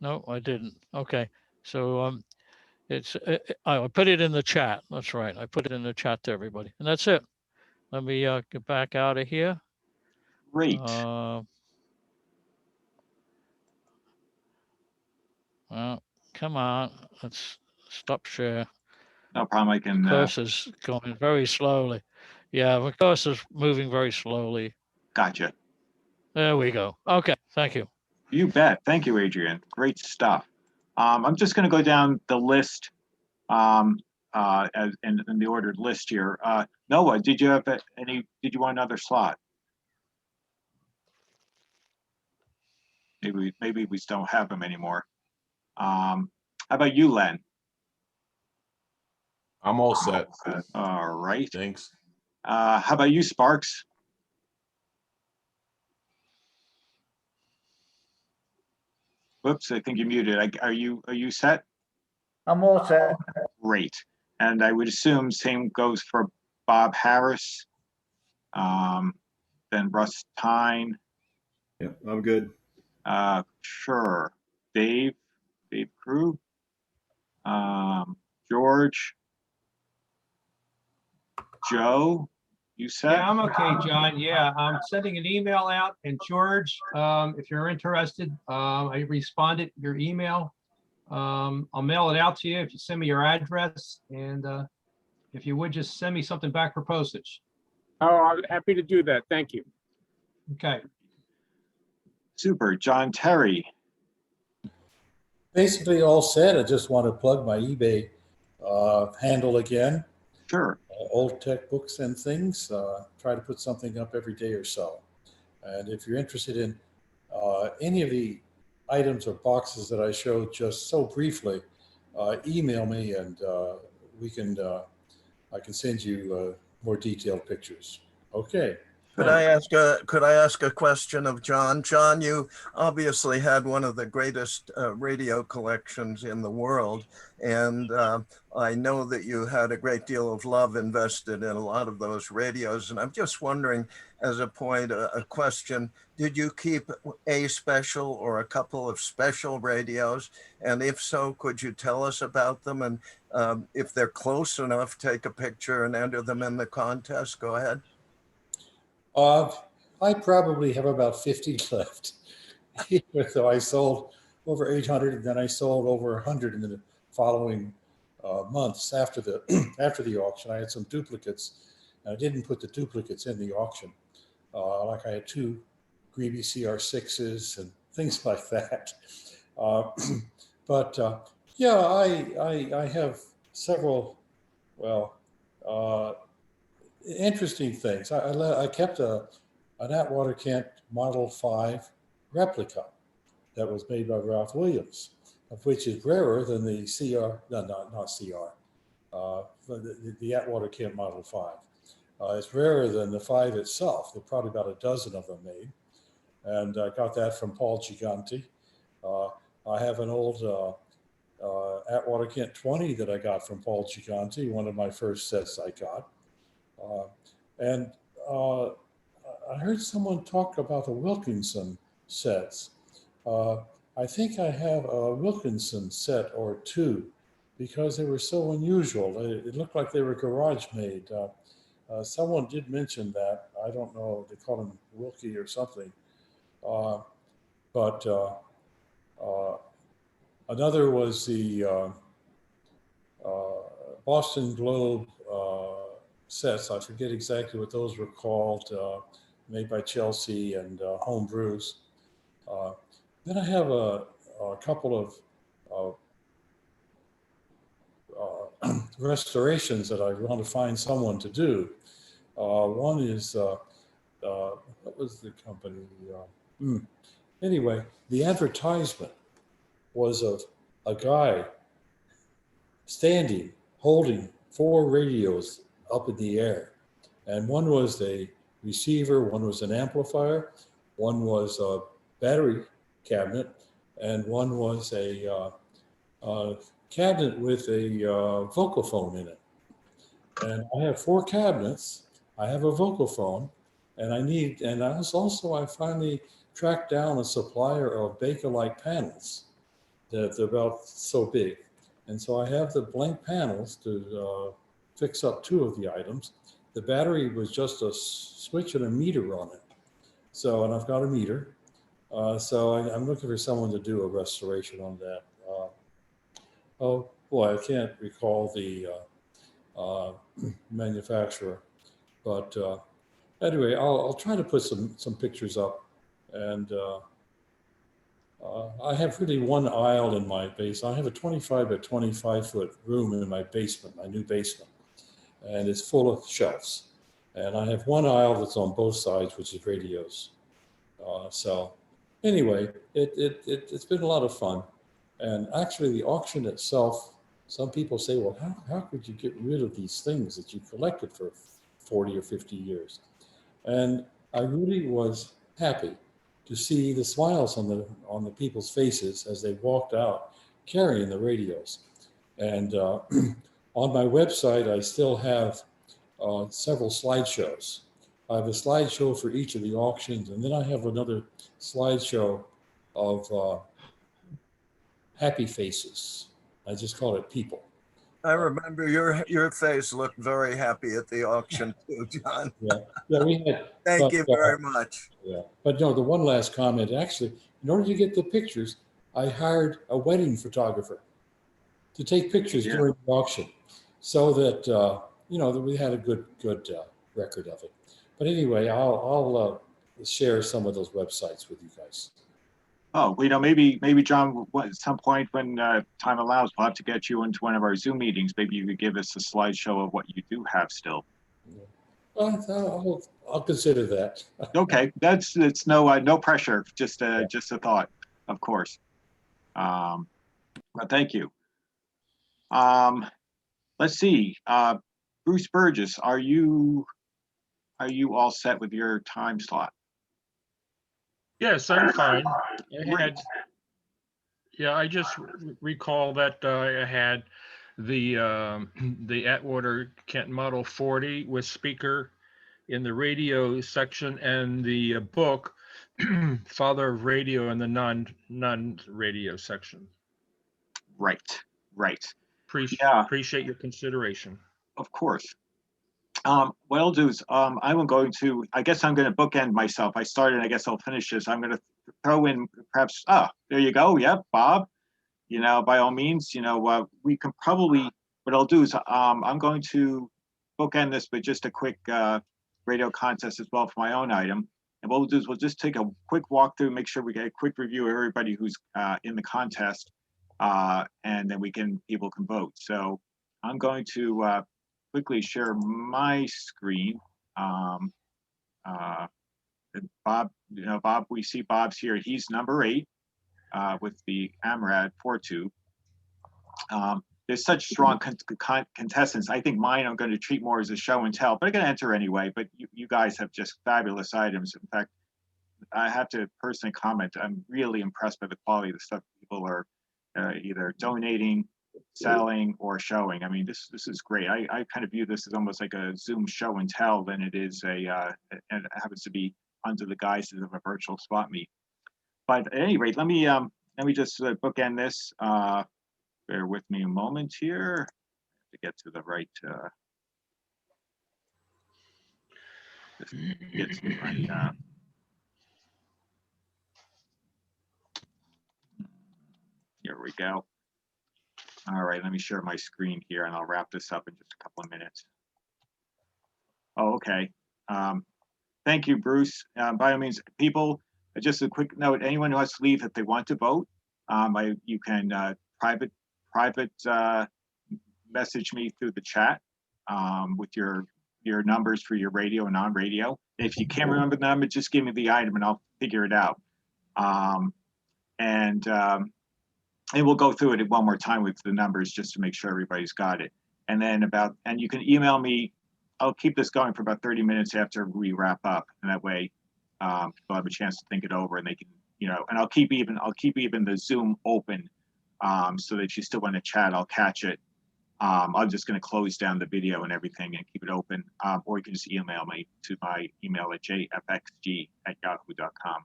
No, I didn't. Okay, so it's I put it in the chat. That's right. I put it in the chat to everybody, and that's it. Let me get back out of here. Great. Well, come on. Let's stop share. No problem. I can. Cursor's going very slowly. Yeah, the cursor's moving very slowly. Gotcha. There we go. Okay, thank you. You bet. Thank you, Adrian. Great stuff. I'm just going to go down the list as in the ordered list here. Noah, did you have any? Did you want another slot? Maybe we just don't have them anymore. How about you, Len? I'm all set. All right. Thanks. How about you, Sparks? Whoops, I think you're muted. Are you set? I'm all set. Great. And I would assume same goes for Bob Harris, then Russ Tyne. Yeah, I'm good. Sure. Dave Crew, George, Joe, you set? Yeah, I'm okay, John. Yeah, I'm sending an email out, and George, if you're interested, I responded your email. I'll mail it out to you if you send me your address, and if you would just send me something back for postage. Oh, I'm happy to do that. Thank you. Okay. Super. John Terry. Basically all set. I just want to plug my eBay handle again. Sure. Old tech books and things. Try to put something up every day or so. And if you're interested in any of the items or boxes that I showed just so briefly, email me, and I can send you more detailed pictures. Okay. Could I ask a question of John? John, you obviously had one of the greatest radio collections in the world, and I know that you had a great deal of love invested in a lot of those radios. And I'm just wondering, as a point, a question: did you keep a special or a couple of special radios? And if so, could you tell us about them? And if they're close enough, take a picture and enter them in the contest. Go ahead. I probably have about 50 left. So I sold over 800, and then I sold over 100 in the following months after the auction. I had some duplicates, and I didn't put the duplicates in the auction. Like I had 2 Greeby CR6s and things like that. Yeah, I have several, interesting things. I kept an Atwater Kent Model 5 replica that was made by Ralph Williams, of which is rarer than the CR, no, not CR, the Atwater Kent Model 5. It's rarer than the 5 itself. There are probably about a dozen of them made. And I got that from Paul Giganti. I have an old Atwater Kent 20 that I got from Paul Giganti, one of my first sets I got. I heard someone talk about the Wilkinson sets. I think I have a Wilkinson set or 2 because they were so unusual. It looked like they were garage made. Someone did mention that. I don't know, they call them Wilkie or something. Another was the Boston Globe sets. I forget exactly what those were called, made by Chelsea and Home Brews. Then I have a couple of restorations that I want to find someone to do. One is what was the company? Anyway, the advertisement was of a guy standing, holding 4 radios up in the air. And one was a receiver, one was an amplifier, one was a battery cabinet, and one was a cabinet with a vocal phone in it. And I have 4 cabinets. I have a vocal phone, and I finally tracked down a supplier of Bakelite panels that they're about so big. And so I have the blank panels to fix up 2 of the items. The battery was just a switch and a meter on it. So, and I've got a meter. So I'm looking for someone to do a restoration on that. Oh boy, I can't recall the manufacturer, but anyway, I'll try to put some pictures up. And I have really one aisle in my base. I have a 25 by 25 foot room in my basement, my new basement, and it's full of shelves. And I have one aisle that's on both sides, which is radios. So anyway, it's been a lot of fun. And actually the auction itself, some people say, well, how could you get rid of these things that you collected for 40 or 50 years? And I really was happy to see the smiles on the people's faces as they walked out carrying the radios. And on my website, I still have several slideshows. I have a slideshow for each of the auctions, and then I have another slideshow of happy faces. I just call it people. I remember your face looked very happy at the auction too, John. Yeah, we had. Thank you very much. Yeah, but no, the one last comment, actually, in order to get the pictures, I hired a wedding photographer to take pictures during the auction so that, that we had a good record of it. But anyway, I'll share some of those websites with you guys. Oh, maybe John, at some point when time allows, we'll have to get you into one of our Zoom meetings. Maybe you could give us a slideshow of what you do have still. I'll consider that. Okay, it's no pressure, just a thought, of course. But thank you. Let's see, Bruce Burgess, are you all set with your time slot? Yes, I'm fine. I just recall that I had the Atwater Kent Model 40 with speaker in the radio section, and the book Father of Radio in the non-radio section. Right. Appreciate your consideration. Of course. What I'll do is I guess I'm going to bookend myself. I started, I guess I'll finish this. I'm going to throw in perhaps, there you go. Yep, Bob, by all means, we can probably, what I'll do is I'm going to bookend this with just a quick radio contest as well for my own item. And what we'll do is we'll just take a quick walkthrough, make sure we get a quick review of everybody who's in the contest, and then people can vote. So I'm going to quickly share my screen. Bob, we see Bob's here. He's number 8 with the AMRAD 4-tube. There's such strong contestants. I think mine I'm going to treat more as a show and tell, but I'm going to enter anyway. But you guys have just fabulous items. In fact, I have to personally comment, I'm really impressed by the quality of the stuff people are either donating, selling, or showing. I mean, this is great. I kind of view this as almost like a Zoom show and tell than it is and it happens to be under the guises of a virtual spot meet. But at any rate, let me just bookend this. Bear with me a moment here to get to the right. Here we go. All right, let me share my screen here and I'll wrap this up in just a couple of minutes. Oh, okay. Thank you, Bruce. By all means, people, just a quick note, anyone who has to leave if they want to vote, you can private message me through the chat with your your numbers for your radio and non-radio. If you can't remember the number, just give me the item and I'll figure it out. And we'll go through it one more time with the numbers just to make sure everybody's got it. And then and you can email me. I'll keep this going for about 30 minutes after we wrap up, and that way people have a chance to think it over, and they can, and I'll keep even the Zoom open, so that if you still want to chat, I'll catch it. I'm just going to close down the video and everything and keep it open, or you can just email me to my email at jfxg@yahoo.com.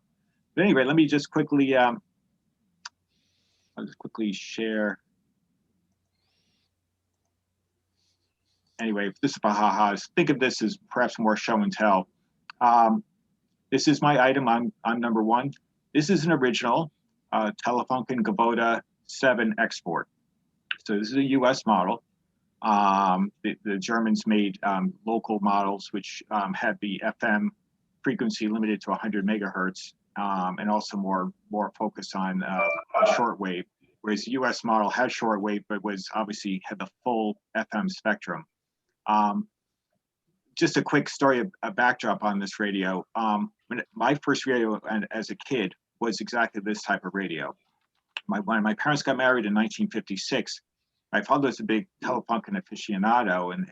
But anyway, let me just quickly I'll just quickly share. Anyway, this is ha-has. Think of this as perhaps more show and tell. This is my item. I'm number one. This is an original Telefunken Gabota 7 export. So this is a U.S. model. The Germans made local models which had the FM frequency limited to 100 megahertz, and also more focus on shortwave. Whereas the U.S. model had shortwave, but obviously had the full FM spectrum. Just a quick story, a backdrop on this radio. When my first radio as a kid was exactly this type of radio. When my parents got married in 1956, my father was a big Telefunken aficionado, and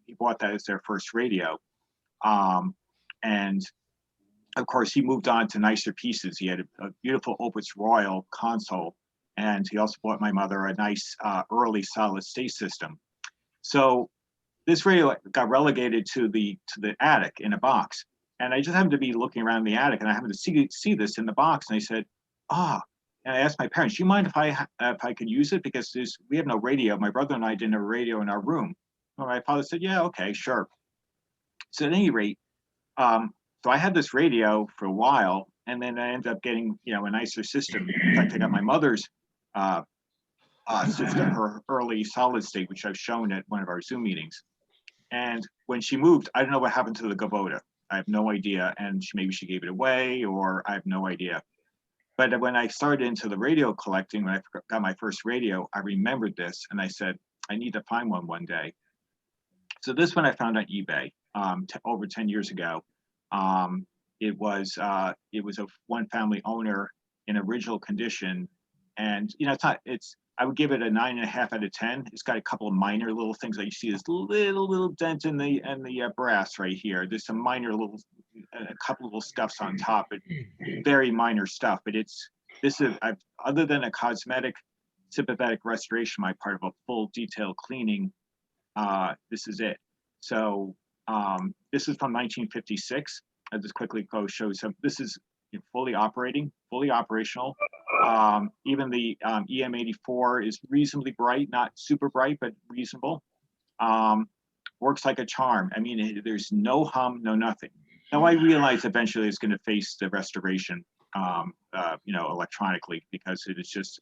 he bought that as their first radio. And of course, he moved on to nicer pieces. He had a beautiful Opus Royal console, and he also bought my mother a nice early solid state system. So this radio got relegated to the attic in a box, and I just happened to be looking around the attic, and I happened to see this in the box, and I said, and I asked my parents, "Do you mind if I could use it, because we have no radio. My brother and I didn't have a radio in our room." And my father said, "Yeah, okay, sure." So at any rate, so I had this radio for a while, and then I ended up getting a nicer system. In fact, I got my mother's system, her early solid state, which I've shown at one of our Zoom meetings. And when she moved, I don't know what happened to the Gabota. I have no idea. And maybe she gave it away, or I have no idea. But when I started into the radio collecting, when I got my first radio, I remembered this, and I said, I need to find one day. So this one I found on eBay over 10 years ago. It was a one family owner in original condition. And I would give it a 9.5 out of 10. It's got a couple of minor little things. Like you see this little dent in the brass right here. There's some minor a couple of little scuffs on top, but very minor stuff. But other than a cosmetic sympathetic restoration, my part of a full detailed cleaning, this is it. So this is from 1956. I'll just quickly go show some. This is fully operational. Even the EM84 is reasonably bright, not super bright, but reasonable. Works like a charm. I mean, there's no hum, no nothing. Now I realize eventually it's going to face the restoration, electronically, because it is just,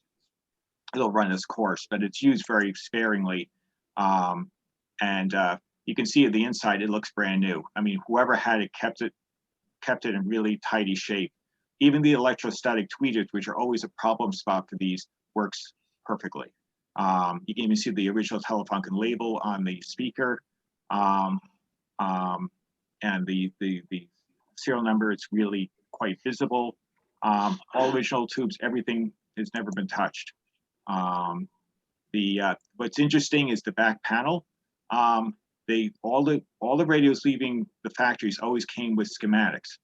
it'll run its course, but it's used very sparingly. And you can see at the inside, it looks brand new. I mean, whoever had it kept it in really tidy shape. Even the electrostatic tweeters, which are always a problem spot for these, works perfectly. You can even see the original Telefunken label on the speaker, and the serial number. It's really quite visible. All original tubes. Everything has never been touched. What's interesting is the back panel. All the radios leaving the factories always came with schematics.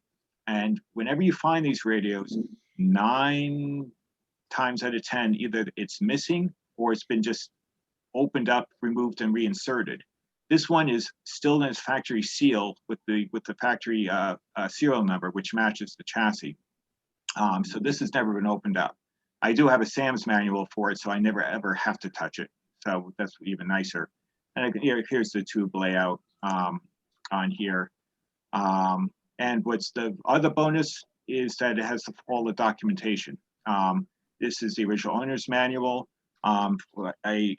And whenever you find these radios, 9 times out of 10, either it's missing or it's been just opened up, removed, and reinserted. This one is still in its factory seal with the factory serial number, which matches the chassis. So this has never been opened up. I do have a Sam's manual for it, so I never ever have to touch it. So that's even nicer. And here's the tube layout on here. And what's the other bonus is that it has all the documentation. This is the original owner's manual,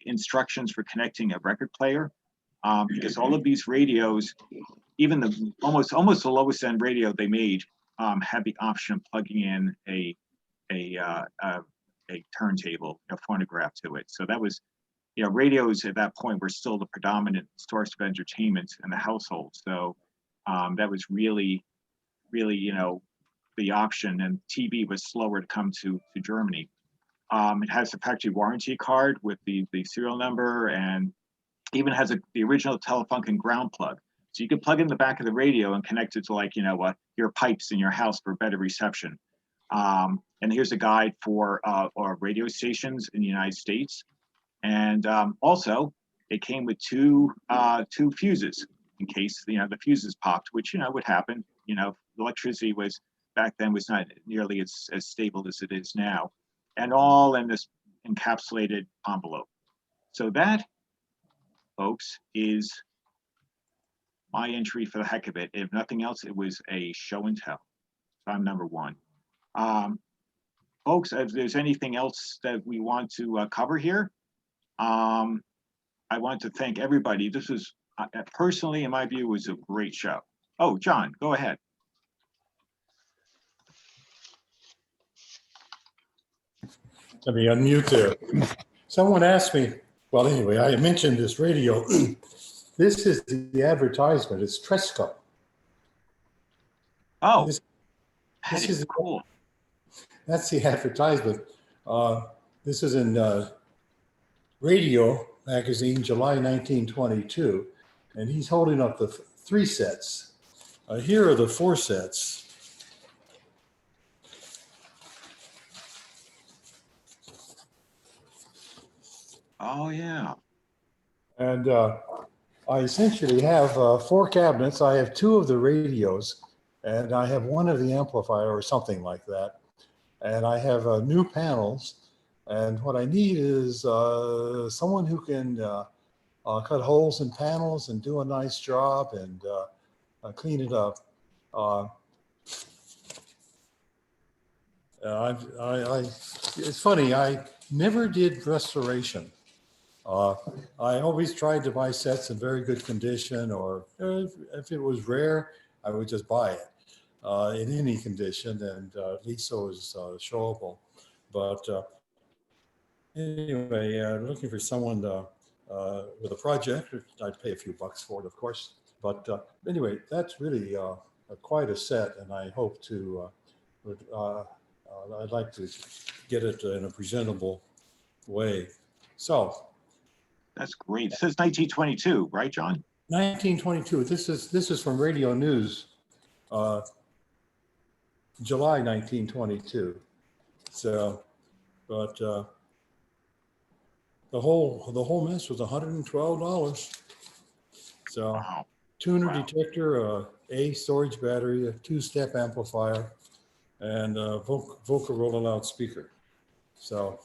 instructions for connecting a record player, because all of these radios, even the almost the lowest end radio they made, had the option of plugging in a turntable, a phonograph to it. So that was radios at that point were still the predominant source of entertainment in the household. So that was really, the option, and TV was slower to come to Germany. It has a factory warranty card with the serial number, and even has the original Telefunken ground plug. So you can plug in the back of the radio and connect it to your pipes in your house for better reception. And here's a guide for our radio stations in the United States. And also, it came with two fuses in case the fuses popped, which would happen. Electricity back then was not nearly as stable as it is now, and all in this encapsulated envelope. So that, folks, is my entry for the heck of it. If nothing else, it was a show and tell. So I'm number one. Folks, if there's anything else that we want to cover here, I want to thank everybody. This was, personally, in my view, was a great show. Oh, John, go ahead. Let me unmute there. Someone asked me, well, anyway, I mentioned this radio. This is the advertisement. It's Tresco. Oh, this is cool. That's the advertisement. This is in Radio Magazine, July 1922, and he's holding up the 3 sets. Here are the 4 sets. Oh, yeah. And I essentially have 4 cabinets. I have 2 of the radios, and I have 1 of the amplifier or something like that. And I have new panels. And what I need is someone who can cut holes in panels and do a nice job and clean it up. It's funny, I never did restoration. I always tried to buy sets in very good condition, or if it was rare, I would just buy it in any condition, and at least so it was showable. But anyway, looking for someone with a project. I'd pay a few bucks for it, of course. But anyway, that's really quite a set, and I hope to, I'd like to get it in a presentable way. So. That's great. It says 1922, right, John? 1922. This is from Radio News, July 1922. So, but the whole mess was $112. So, wow. Tuner detector, a storage battery, a 2-step amplifier, and a vocal roll-out speaker. So,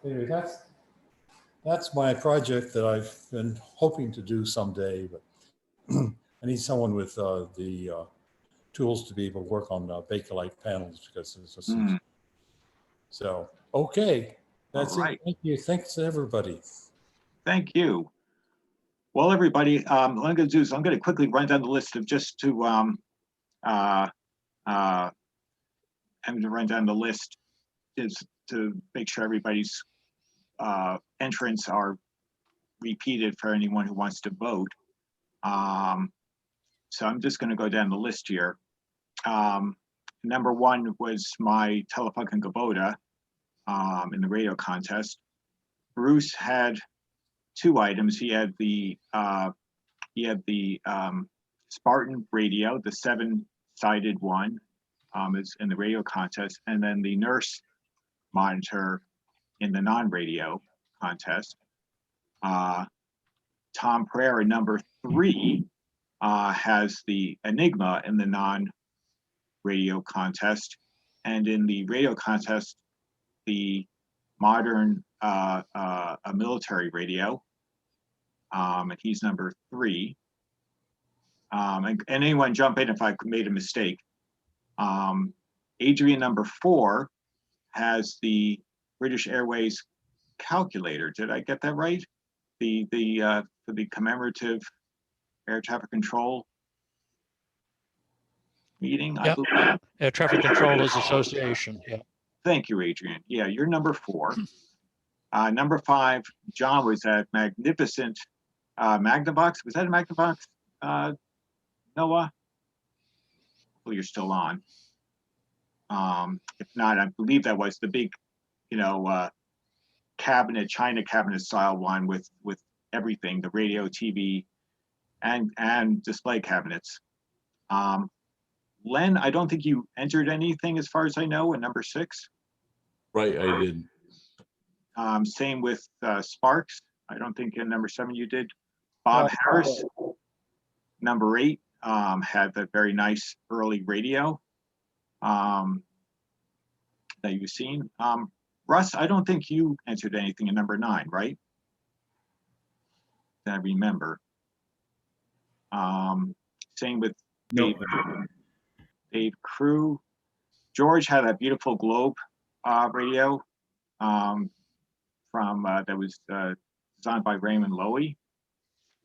anyway, that's my project that I've been hoping to do someday, but I need someone with the tools to be able to work on Bakelite panels, because it's a So, okay, that's it. Thank you. Thanks to everybody. Thank you. Well, everybody, what I'm going to do is I'm going to quickly run down the list of just to I'm going to run down the list is to make sure everybody's entrants are repeated for anyone who wants to vote. So I'm just going to go down the list here. Number 1 was my Telefunken Kubota in the radio contest. Bruce had 2 items. He had the Spartan radio, the 7-sided one, is in the radio contest, and then the Nurse monitor in the non-radio contest. Tom Pereira, number 3, has the Enigma in the non-radio contest, and in the radio contest, the modern a military radio, and he's number 3. And anyone jump in if I made a mistake. Adrian, number 4, has the British Airways calculator. Did I get that right? For the commemorative air traffic control meeting. Yep. Air Traffic Controllers Association. Yeah. Thank you, Adrian. Yeah, you're number 4. Number 5, John was at magnificent Magnavox. Was that a Magnavox, Noah? Well, you're still on. If not, I believe that was the big, cabinet, China cabinet style one with everything, the radio, TV, and display cabinets. Len, I don't think you entered anything as far as I know in number 6. Right, I did. Same with Sparks. I don't think in number 7 you did. Bob Harris, number 8, had the very nice early radio that you've seen. Russ, I don't think you entered anything in number 9, right? That I remember. Same with Dave Crew. George had a beautiful Globe radio from that was designed by Raymond Loewy.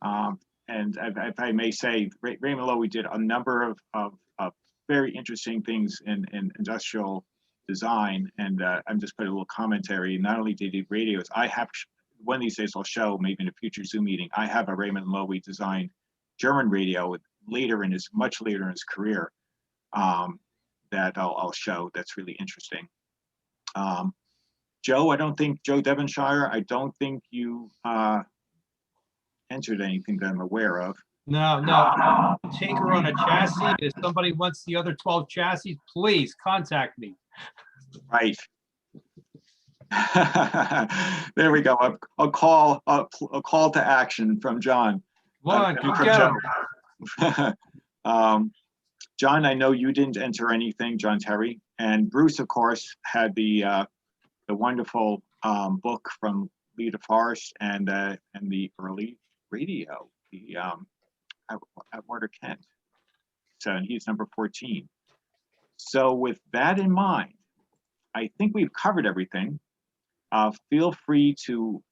And if I may say, Raymond Loewy did a number of very interesting things in industrial design. And I'm just putting a little commentary. Not only did he do radios, I have, one of these days I'll show, maybe in a future Zoom meeting, I have a Raymond Loewy designed German radio much later in his career that I'll show. That's really interesting. Joe Devonshire, I don't think you entered anything that I'm aware of. No. Tinker on a chassis. If somebody wants the other 12 chassis, please contact me. Right. There we go. A call to action from John. Come on, John, I know you didn't enter anything, John Terry, and Bruce, of course, had the wonderful book from Lee DeForest and the early radio, at Warder Kent. So he's number 14. So with that in mind, I think we've covered everything. Feel free to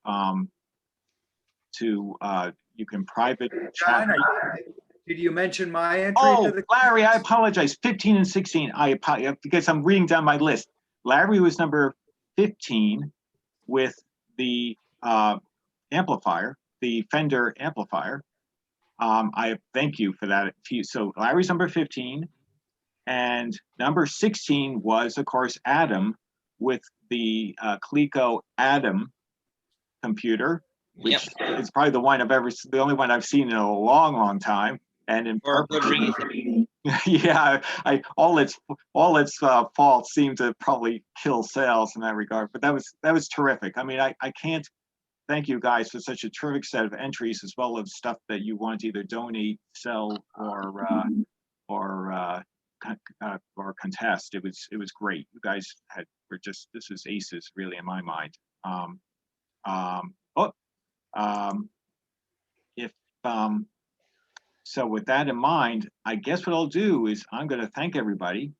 you can private chat. John, did you mention my entry? Oh, Larry, I apologize. 15 and 16. I apologize because I'm reading down my list. Larry was number 15 with the amplifier, the Fender amplifier. I thank you for that. So Larry's number 15, and number 16 was, of course, Adam with the Coleco Adam computer, which is probably the only one I've seen in a long time. And in yeah, all its faults seem to probably kill sales in that regard. But that was terrific. I mean, I can't thank you guys for such a terrific set of entries, as well as stuff that you want to either donate, sell, or contest. It was great. You guys this was aces really in my mind. So with that in mind, I guess what I'll do is I'm going to thank everybody.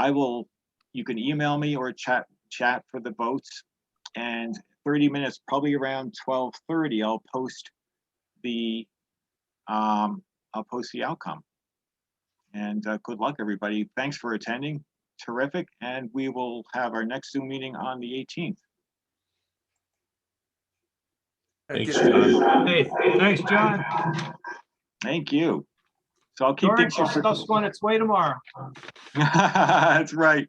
You can email me or chat for the votes, and 30 minutes, probably around 12:30, I'll post the outcome. And good luck, everybody. Thanks for attending. Terrific. And we will have our next Zoom meeting on the 18th. Thanks, John. Hey, thanks, John. Thank you. So I'll keep George, your stuff's on its way tomorrow. That's right.